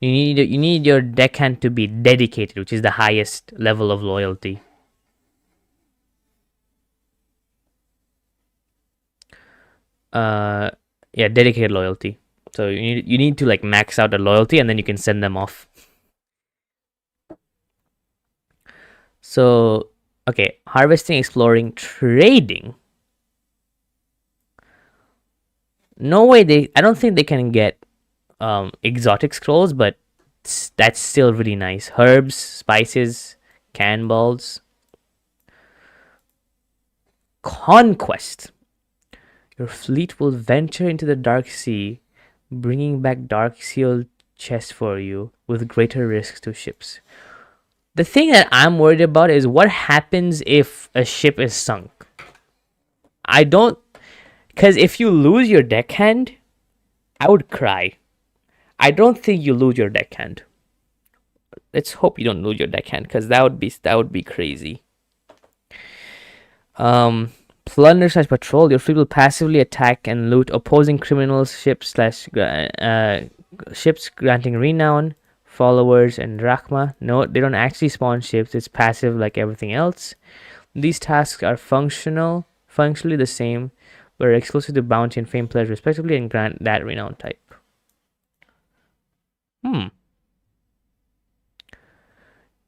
You need your deckhand to be dedicated, which is the highest level of loyalty. Yeah, dedicated loyalty. So you need to like max out the loyalty, and then you can send them off. So okay, harvesting, exploring, trading. No way I don't think they can get exotic scrolls, but that's still really nice. Herbs, spices, cannonballs. Conquest. Your fleet will venture into the dark sea, bringing back dark sealed chests for you with greater risks to ships. The thing that I'm worried about is what happens if a ship is sunk. Because if you lose your deckhand, I would cry. I don't think you lose your deckhand. Let's hope you don't lose your deckhand, because that would be crazy. Plunder / patrol. Your fleet will passively attack and loot opposing criminals' ships ships, granting renown, followers, and drachma. No, they don't actually spawn ships. It's passive like everything else. These tasks are functionally the same, but are exclusive to bounty and fame players respectively, and grant that renown type.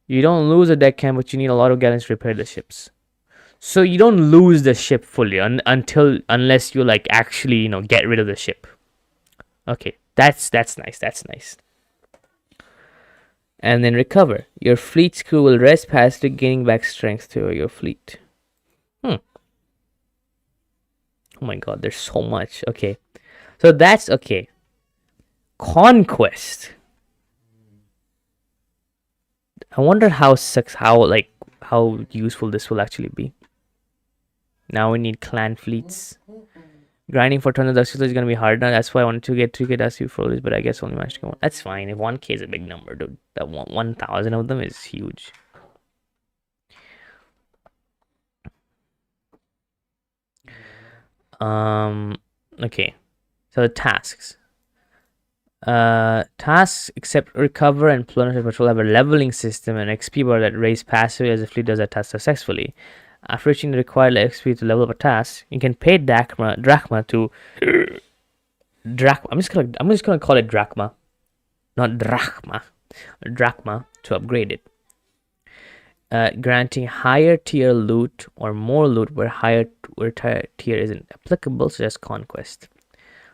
You don't lose a deckhand, but you need a lot of gallons to repair the ships. So you don't lose the ship fully unless you like actually get rid of the ship. Okay, that's nice. That's nice. And then recover. Your fleet's crew will rest passively, gaining back strength to your fleet. Oh my god, there's so much. Okay, so that's okay. Conquest. I wonder how useful this will actually be. Now we need clan fleets. Grinding for tons of Dark is gonna be hard now. That's why I wanted to get 3K Dust for this, but I guess only managed to get one. That's fine. If 1K is a big number, dude. That 1,000 of them is huge. Okay. So the tasks. Tasks except recover and planetary patrol have a leveling system and XP bar that raise passively as the fleet does that task successfully. After reaching the required XP to level up a task, you can pay drachma to drachma. I'm just gonna call it drachma, not drachma. Drachma to upgrade it. Granting higher tier loot or more loot where higher tier isn't applicable, such as conquest.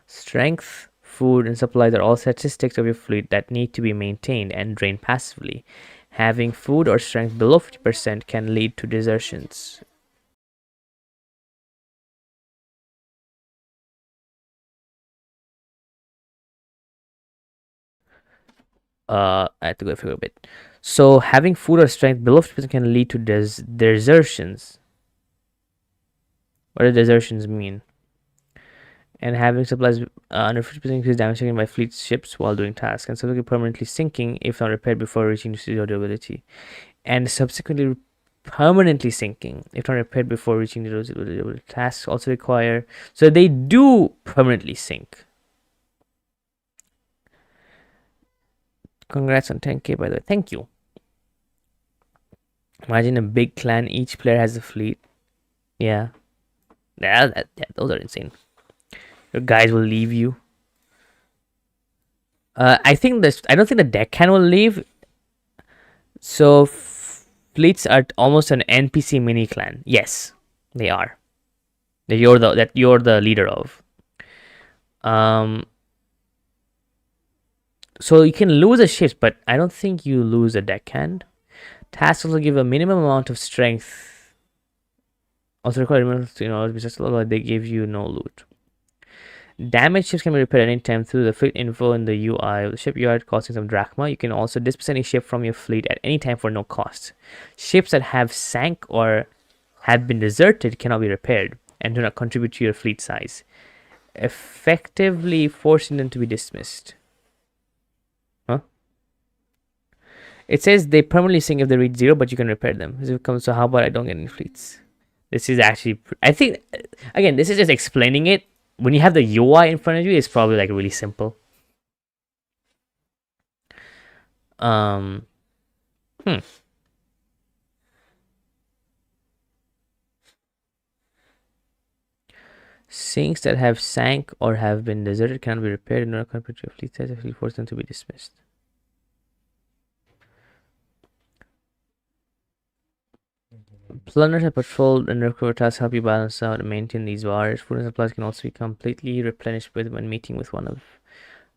Strength, food, and supplies are all statistics of your fleet that need to be maintained and drained passively. Having food or strength below 50% can lead to desertions. I have to go through a bit. So having food or strength below 50% can lead to desertions. What do desertions mean? And having supplies under 50% increase damage taken by fleet ships while doing tasks, and subsequently permanently sinking if not repaired before reaching zero durability. And subsequently permanently sinking if not repaired before reaching zero durability. Tasks also require, so they do permanently sink. Congrats on 10k, by the way. Thank you. Imagine a big clan, each player has a fleet. Yeah. Those are insane. Your guys will leave you. I don't think the deckhand will leave. So fleets are almost an NPC mini clan. Yes, they are. That you're the leader of. So you can lose a shift, but I don't think you lose a deckhand. Tasks also give a minimum amount of strength. Also require they give you no loot. Damaged ships can be repaired anytime through the fleet info in the UI of the shipyard, costing some drachma. You can also dismiss any ship from your fleet at any time for no cost. Ships that have sank or have been deserted cannot be repaired and do not contribute to your fleet size, effectively forcing them to be dismissed. Huh? It says they permanently sink if they reach zero, but you can repair them. So how about I don't get any fleets? This is actually, I think, again, this is just explaining it. When you have the UI in front of you, it's probably like really simple. Sinks that have sank or have been deserted cannot be repaired in order to contribute to your fleet size if you force them to be dismissed. Plunders and patrol and recover tasks help you balance out and maintain these bars. Food and supplies can also be completely replenished when meeting with one of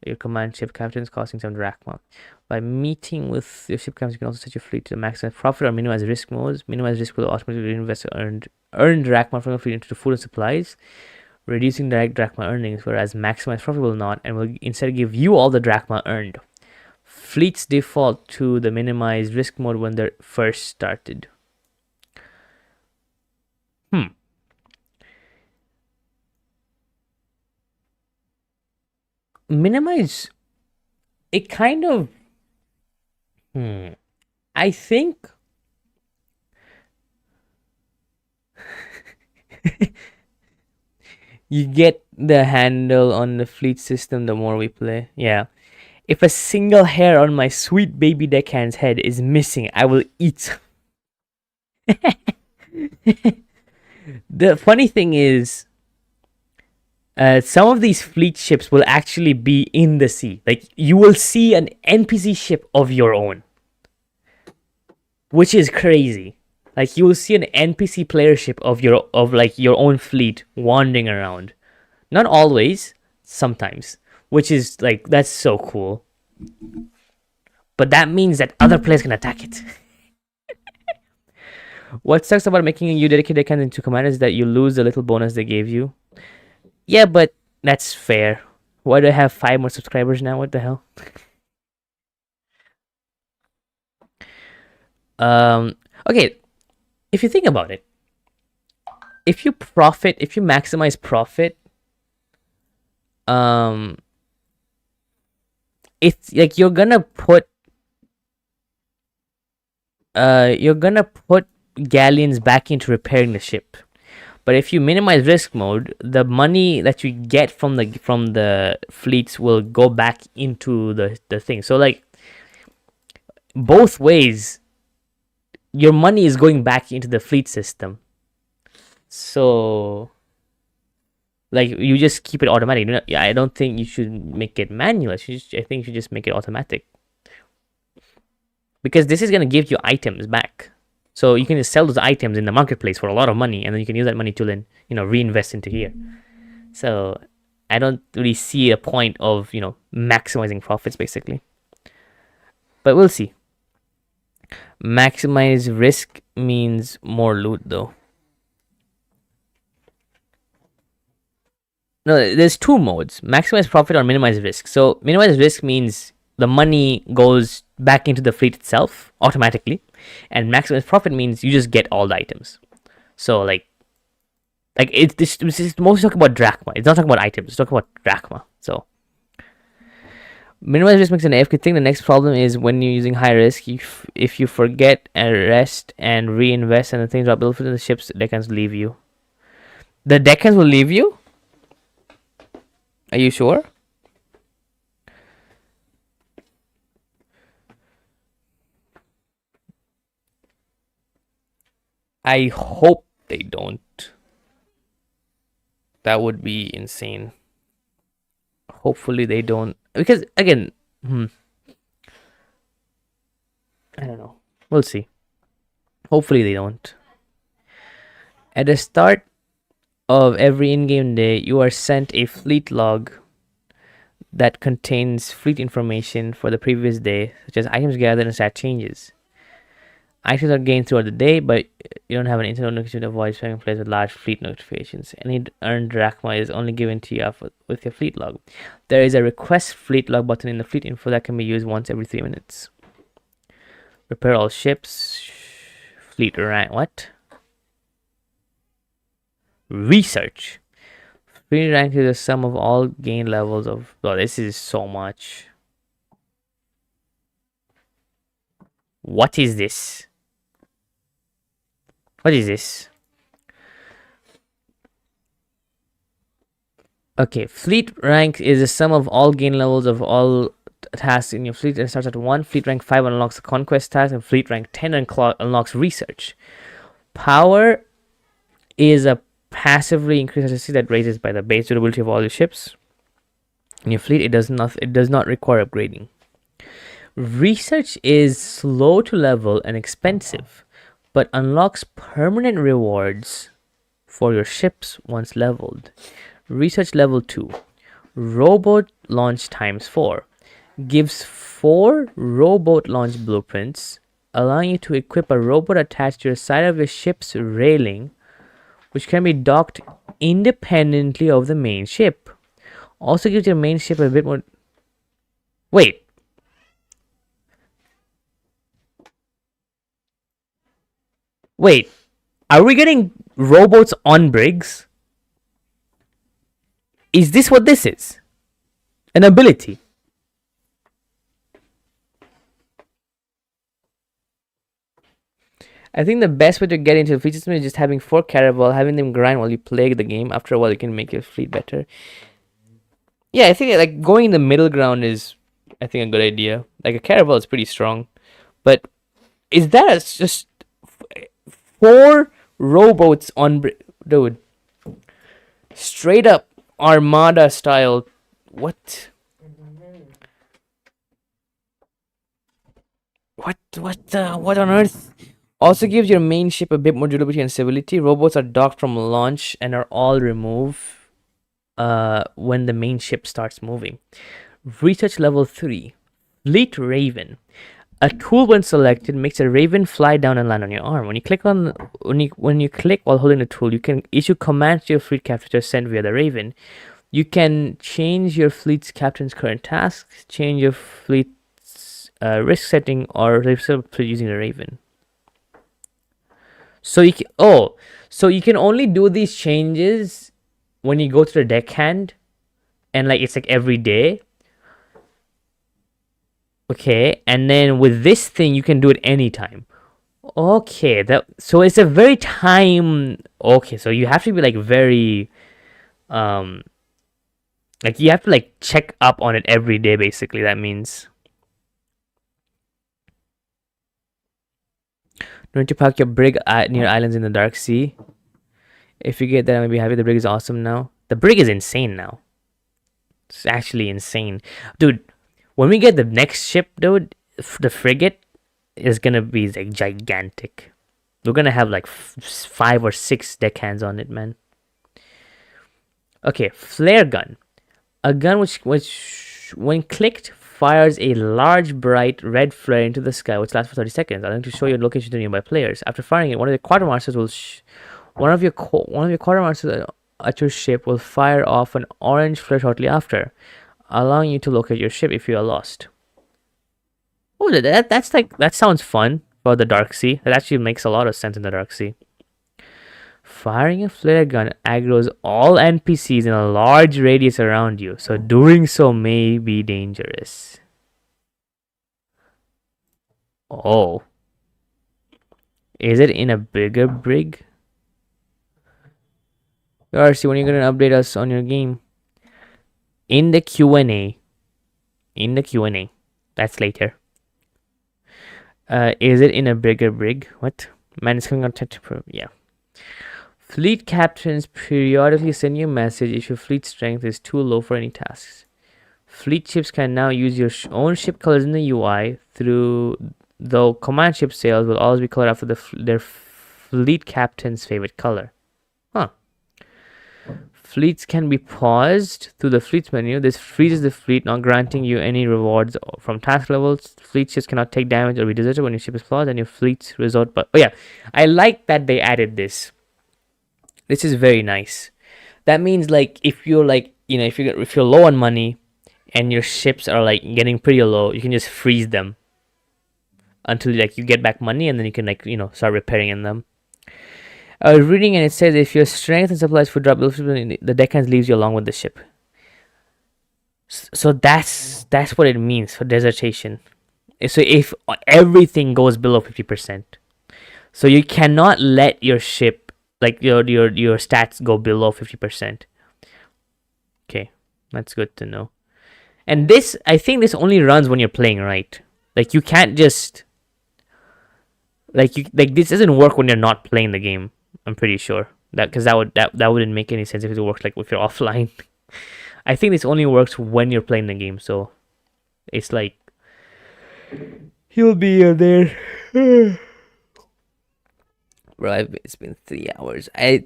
your command ship captains, costing some drachma. By meeting with your ship captains, you can also set your fleet to maximize profit or minimize risk modes. Minimize risk will automatically reinvest earned drachma from your fleet into the food and supplies, reducing direct drachma earnings, whereas maximize profit will not and will instead give you all the drachma earned. Fleets default to the minimize risk mode when they're first started. Minimize, it kind of, I think you get the handle on the fleet system the more we play. Yeah. If a single hair on my sweet baby deckhand's head is missing, I will eat. The funny thing is, some of these fleet ships will actually be in the sea. Like, you will see an NPC ship of your own, which is crazy. Like, you will see an NPC player ship of your own fleet wandering around. Not always, sometimes, which is like, that's so cool. But that means that other players can attack it. What sucks about making you dedicated account into command is that you lose the little bonus they gave you. Yeah, but that's fair. Why do I have 5 more subscribers now? What the hell? Okay, if you think about it, if you maximize profit, it's like you're gonna put galleons back into repairing the ship. But if you minimize risk mode, the money that you get from the fleets will go back into the thing. So like both ways, your money is going back into the fleet system. So like you just keep it automatic. I don't think you should make it manual. I think you should just make it automatic, because this is gonna give you items back. So you can just sell those items in the marketplace for a lot of money, and then you can use that money to then reinvest into here. So I don't really see a point of maximizing profits basically. But we'll see. Maximize risk means more loot though. No, there's two modes: maximize profit or minimize risk. So minimize risk means the money goes back into the fleet itself automatically, and maximize profit means you just get all the items. So like this is mostly talking about drachma. It's not talking about items. It's talking about drachma. So minimize risk makes an AFK thing. The next problem is when you're using high risk, if you forget and rest and reinvest and the things are built for the ships, deckhands leave you. The deckhands will leave you? Are you sure? I hope they don't. That would be insane. Hopefully they don't. Because again, I don't know. We'll see. Hopefully they don't. At the start of every in-game day, you are sent a fleet log that contains fleet information for the previous day, such as items gathered and stat changes. Items are gained throughout the day, but you don't have an internal notification to avoid spamming players with large fleet notifications. Any earned drachma is only given to you with your fleet log. There is a request fleet log button in the fleet info that can be used once every 3 minutes. Repair all ships. Fleet rank. What? Research. Fleet rank is the sum of all gain levels of. Oh, this is so much. What is this? What is this? Okay, fleet rank is the sum of all gain levels of all tasks in your fleet. It starts at 1. Fleet rank 5 unlocks the conquest task, and fleet rank 10 unlocks research. Power is a passively increased SSC that raises by the base durability of all your ships in your fleet. It does not require upgrading. Research is slow to level and expensive, but unlocks permanent rewards for your ships once leveled. Research level 2. Rowboat launch times 4. Gives 4 rowboat launch blueprints, allowing you to equip a rowboat attached to the side of your ship's railing, which can be docked independently of the main ship. Also gives your main ship a bit more. Wait. Are we getting rowboats on brigs? Is this what this is? An ability? I think the best way to get into the fleet system is just having 4 caravel, having them grind while you play the game. After a while, you can make your fleet better. Yeah, I think like going in the middle ground is, I think, a good idea. Like a caravel is pretty strong, but is that just 4 rowboats on dude? Straight up Armada style. What? What on earth? Also gives your main ship a bit more durability and stability. Rowboats are docked from launch and are all removed when the main ship starts moving. Research level 3. Fleet Raven. A tool when selected makes a raven fly down and land on your arm. When you click while holding the tool, you can issue commands to your fleet captain to send via the raven. You can change your fleet's captain's current tasks, change your fleet's risk setting, or using the raven. So you can only do these changes when you go to the deckhand, and like it's like every day. Okay, and then with this thing you can do it anytime. Okay, that so it's a very time. Okay, so you have to be like very um like you have to like check up on it every day. Basically, that means don't you park your brig near islands in the dark sea. If you get that, I'm gonna be happy. The brig is awesome now. The brig is insane now. It's actually insane, dude. When we get the next ship, dude, the frigate is gonna be like gigantic. We're gonna have like 5 or 6 deckhands on it, man. Okay, flare gun. A gun which when clicked, fires a large, bright red flare into the sky, which lasts for 30 seconds, allowing to show your location to nearby players. After firing it, one of your quartermasters will one of your quartermasters at your ship will fire off an orange flare shortly after, allowing you to locate your ship if you are lost. Oh, that's like that sounds fun for the Dark Sea. That actually makes a lot of sense in the Dark Sea. Firing a flare gun aggroes all NPCs in a large radius around you, so doing so may be dangerous. Oh. Is it in a bigger brig? Arcey, when are you gonna update us on your game? In the Q&A. In the Q&A. That's later. Is it in a bigger brig? What? Man, it's coming on yeah. Fleet captains periodically send you a message if your fleet strength is too low for any tasks. Fleet ships can now use your own ship colors in the UI, though command ship sails will always be colored after their fleet captain's favorite color. Huh. Fleets can be paused through the fleets menu. This freezes the fleet, not granting you any rewards from task levels. Fleet ships cannot take damage or be deserted when your ship is paused, and your fleets resort. But oh yeah, I like that they added this. This is very nice. That means like if you're like if you're low on money, and your ships are like getting pretty low, you can just freeze them until like you get back money, and then you can like start repairing in them. I was reading and it says if your strength and supplies food drop below, the deckhand leaves you along with the ship. So that's what it means for desertation. So if everything goes below 50%, so you cannot let your ship like your stats go below 50%. Okay, that's good to know. And this, I think this only runs when you're playing, right? Like you can't just this doesn't work when you're not playing the game. I'm pretty sure because that wouldn't make any sense if it works like if you're offline. I think this only works when you're playing the game. So it's like he'll be there. Bro, it's been 3 hours. This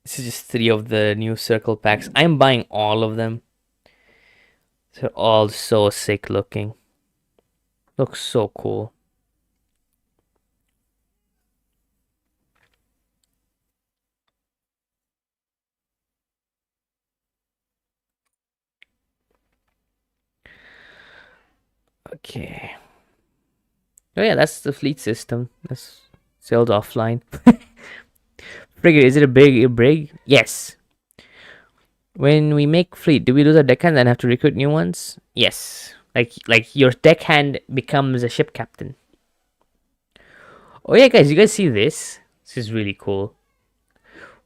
is just 3 of the new circle packs. I'm buying all of them. They're all so sick looking. Looks so cool. Okay. Oh yeah, that's the fleet system. That's sailed offline. Frigate, is it a brig? Yes. When we make fleet, do we lose our deckhand and have to recruit new ones? Yes. Like your deckhand becomes a ship captain. Oh yeah, guys, you guys see this? This is really cool.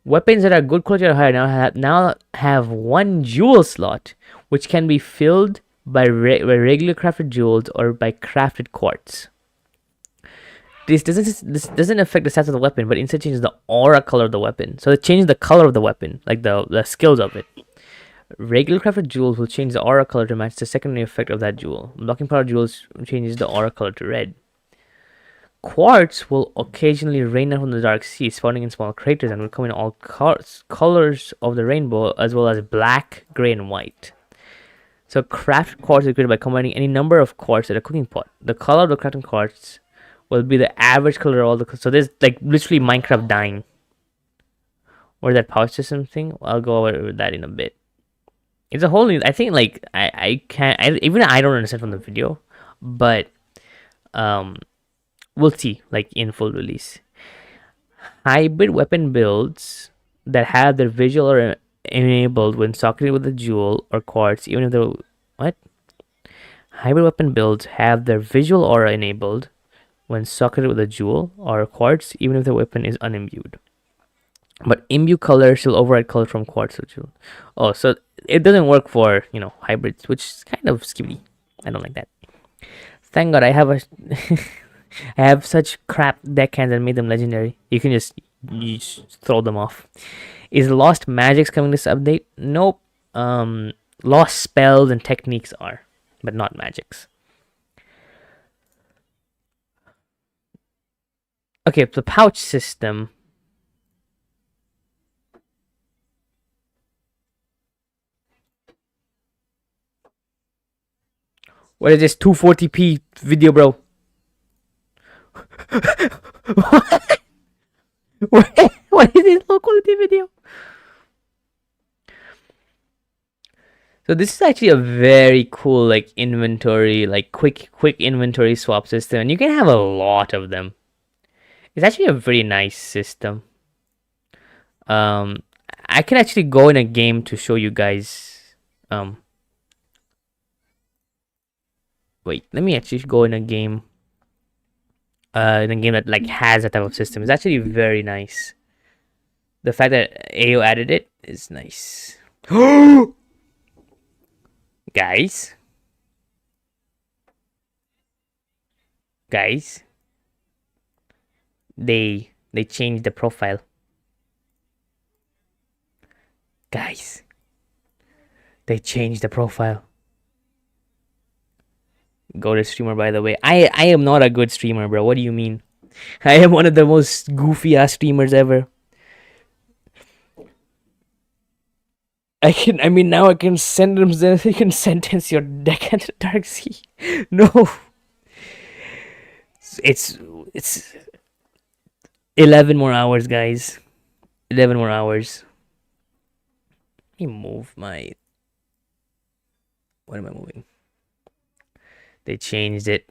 Weapons that are good quality or higher now have 1 jewel slot, which can be filled by regular crafted jewels or by crafted quartz. This doesn't affect the stats of the weapon, but instead changes the aura color of the weapon. So it changes the color of the weapon, like the skills of it. Regular crafted jewels will change the aura color to match the secondary effect of that jewel. Blocking power jewels changes the aura color to red. Quartz will occasionally rain down from the dark sea, spawning in small craters, and will come in all colors of the rainbow, as well as black, gray, and white. So crafted quartz is created by combining any number of quartz at a cooking pot. The color of the crafted quartz will be the average color of all the... So there's like literally Minecraft dying. Or that power system thing. I'll go over that in a bit. It's a whole new... I think like I can't... even I don't understand from the video. But we'll see like in full release. Hybrid weapon builds that have their visual or enabled when socketed with a jewel or quartz, even if they're... What? Hybrid weapon builds have their visual aura enabled when socketed with a jewel or a quartz, even if the weapon is unimbued. But imbue color still override color from quartz or jewel. Oh, so it doesn't work for hybrids, which is kind of skibbly. I don't like that. Thank God I have a I have such crap deckhands and made them legendary. You can just throw them off. Is lost magics coming this update? Nope. Lost spells and techniques are, but not magics. Okay, the pouch system. What is this 240p video, bro? What is this low quality video? So this is actually a very cool inventory, quick inventory swap system, and you can have a lot of them. It's actually a very nice system. I can actually go in a game to show you guys. Wait, let me actually go in a game. In a game that has that type of system. It's actually very nice. The fact that AO added it is nice. Guys, they changed the profile. Guys, they changed the profile. Go to streamer, by the way. I am not a good streamer, bro. What do you mean? I am one of the most goofy ass streamers ever. Now I can sentence you can sentence your deck into Dark Sea. No. It's 11 more hours, guys. 11 more hours. Let me move my... What am I moving? They changed it.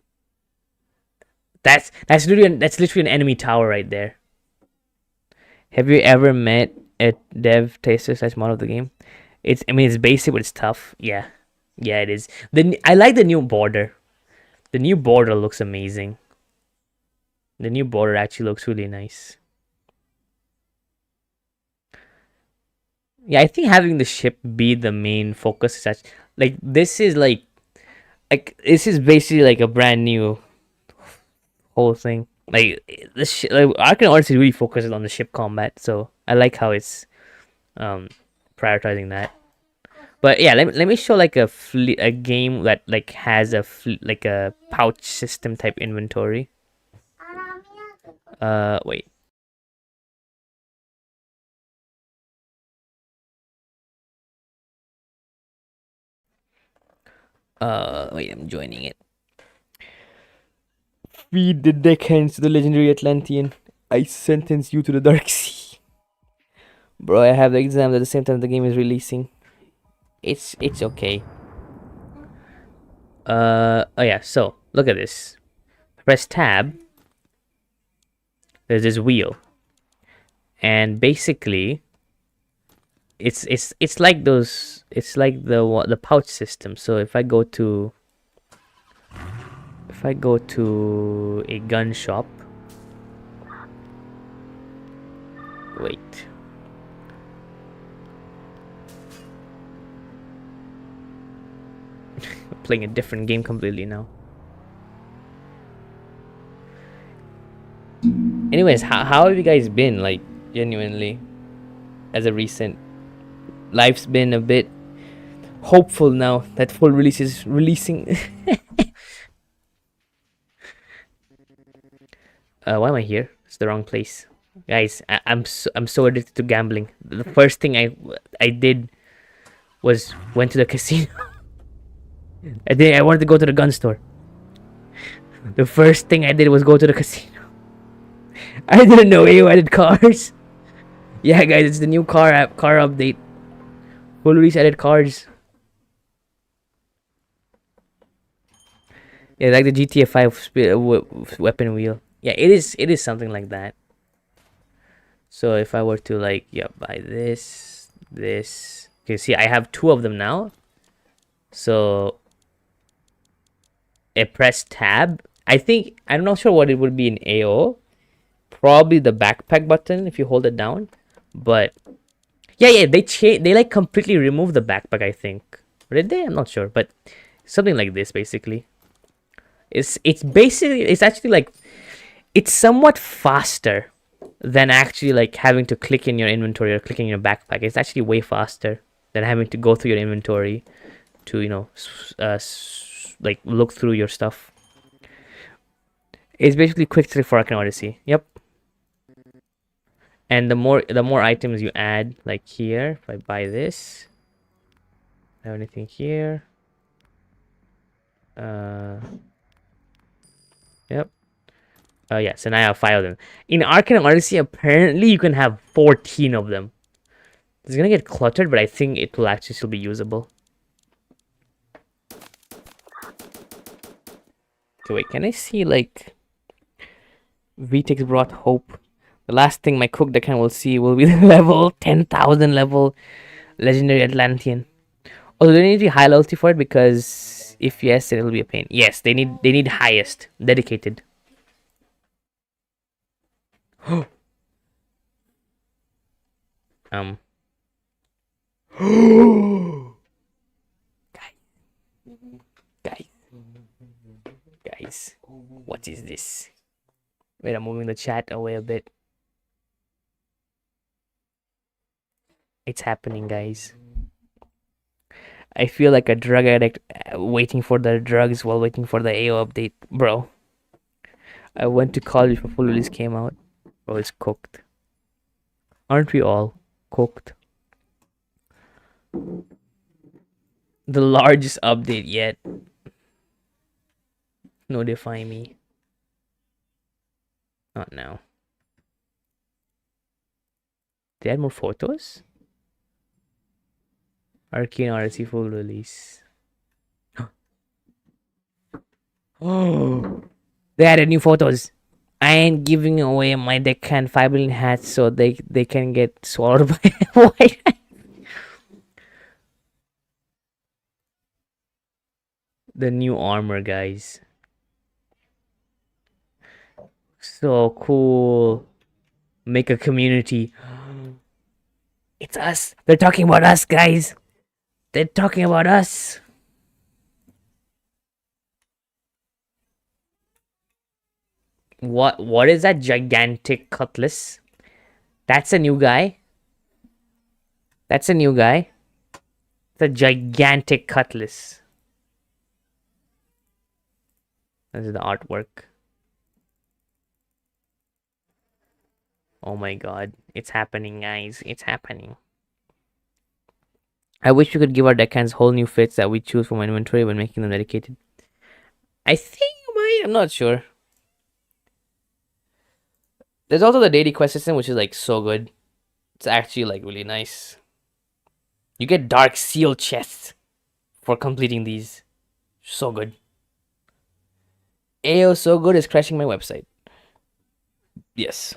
That's literally an enemy tower right there. Have you ever met a dev taster / model of the game? It's basic, but it's tough. Yeah, it is. I like the new border. The new border looks amazing. The new border actually looks really nice. Yeah, I think having the ship be the main focus is actually, this is this is basically a brand new whole thing. Arcane Odyssey really focuses on the ship combat, so I like how it's prioritizing that. But yeah, let me show a game that has a pouch system type inventory. Wait. Wait, I'm joining it. Feed the deckhands to the legendary Atlantean. I sentence you to the Dark Sea. Bro, I have the exam at the same time the game is releasing. It's okay. Oh yeah, so look at this. Press tab. There's this wheel. And basically it's like those, it's like the pouch system. So if I go to a gun shop, wait, I'm playing a different game completely now. Anyways, how have you guys been, genuinely, as a recent? Life's been a bit hopeful now that full release is releasing. Why am I here? It's the wrong place, guys. I'm so addicted to gambling. The first thing I did was went to the casino. I wanted to go to the gun store. The first thing I did was go to the casino. I didn't know AO added cars. Yeah, guys, it's the new car update. Full release added cars. Yeah, like the GTA 5 weapon wheel. Yeah, it is something like that. So if I were to buy this. Okay, see, I have 2 of them now. So I press tab I think I'm not sure what it would be in AO. Probably the backpack button if you hold it down. But yeah, they like completely remove the backpack, I think. Did they? I'm not sure, but something like this basically. It's basically it's actually like it's somewhat faster than actually like having to click in your inventory or clicking in your backpack. It's actually way faster than having to go through your inventory to like look through your stuff. It's basically quick trick for Arcane Odyssey. Yep. And the more items you add, like here, if I buy this, have anything here? Yep. Yeah. So now I have 5 of them. In Arcane Odyssey, apparently you can have 14 of them. It's gonna get cluttered, but I think it will actually still be usable. Okay, wait. Can I see like VTEX brought hope? The last thing my cooked account will see will be the level 10,000 level legendary Atlantean. Oh, do they need to be high loyalty for it? Because if yes, then it'll be a pain. Yes, they need highest dedicated. um. guys, guys, what is this? Wait, I'm moving the chat away a bit. It's happening, guys. I feel like a drug addict waiting for the drugs while waiting for the AO update, bro. I went to college before full release came out. Bro, it's cooked. Aren't we all cooked? The largest update yet. Notify me. Not now. They add more photos? Arcane Odyssey full release. Oh, they added new photos. I ain't giving away my deckhand 5 billion hats so they can get swallowed by white. The new armor, guys. So cool. Make a community. It's us. They're talking about us, guys. They're talking about us. What is that gigantic cutlass? That's a new guy. That's a new guy. The gigantic cutlass. This is the artwork. Oh my god. It's happening, guys. It's happening. I wish we could give our deckhands whole new fits that we choose from our inventory when making them dedicated. I think you might. I'm not sure. There's also the daily quest system, which is like so good. It's actually like really nice. You get dark seal chests for completing these. So good. AO so good is crashing my website. Yes.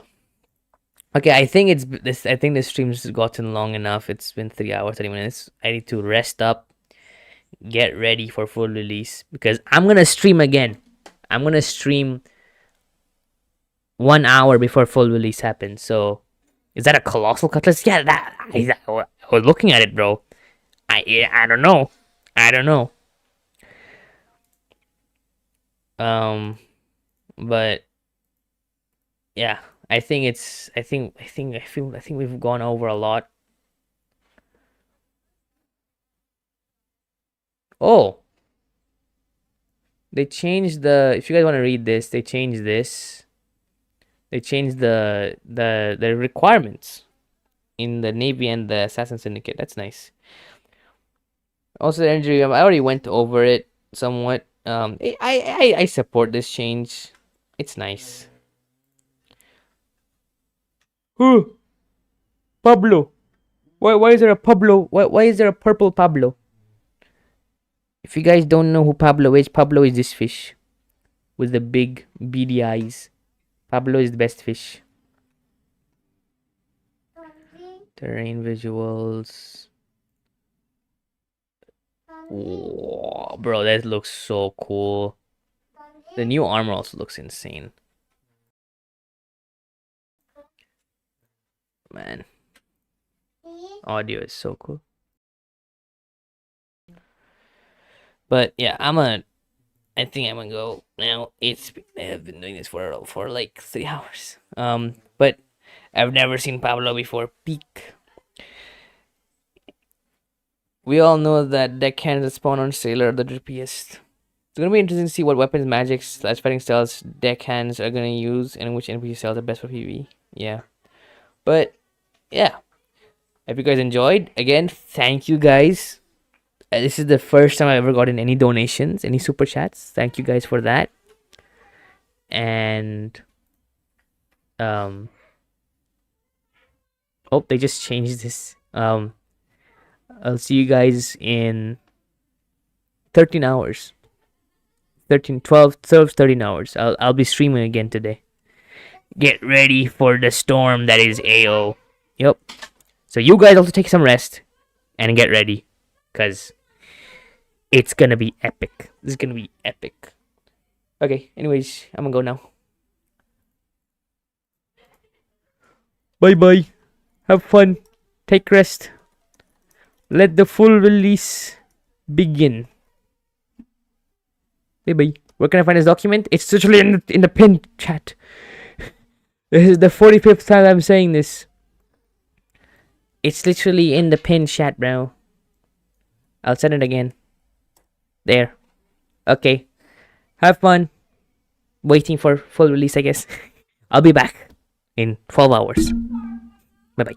Okay, I think it's this. I think this stream's gotten long enough. It's been 3 hours, 30 minutes. I need to rest up, get ready for full release because I'm gonna stream again. I'm gonna stream 1 hour before full release happens. So, is that a colossal cutlass? Yeah, I was looking at it, bro. I don't know. I don't know. But yeah, I think we've gone over a lot. Oh, they changed the. If you guys want to read this, they changed this. They changed the requirements in the Navy and the Assassin Syndicate. That's nice. Also, the energy. I already went over it somewhat. I support this change. It's nice. Who? Pablo. Why is there a Pablo? Why is there a purple Pablo? If you guys don't know who Pablo is this fish with the big beady eyes. Pablo is the best fish. Terrain visuals. Whoa, bro, that looks so cool. The new armor also looks insane. Man, audio is so cool. But yeah, I think I'm gonna go now. I've been doing this for like 3 hours. But I've never seen Pablo before peak. We all know that deckhands that spawn on Sailor are the drippiest. It's gonna be interesting to see what weapons, magics, / fighting styles deckhands are gonna use and which NPC styles are best for PvE. Yeah. But yeah. If you guys enjoyed, again, thank you guys. This is the first time I've ever gotten any donations, any super chats. Thank you guys for that. And oh, they just changed this. I'll see you guys in 13 hours. 13, 12, 12, 13 hours. I'll be streaming again today. Get ready for the storm that is AO. Yep. So you guys also take some rest and get ready, cause it's gonna be epic. This is gonna be epic. Okay. Anyways, I'm gonna go now. Bye bye. Have fun. Take rest. Let the full release begin. Bye bye. Where can I find this document? It's literally in the pinned chat. This is the 45th time I'm saying this. It's literally in the pinned chat, bro. I'll send it again. There. Okay. Have fun. Waiting for full release, I guess. I'll be back in 12 hours. Bye bye.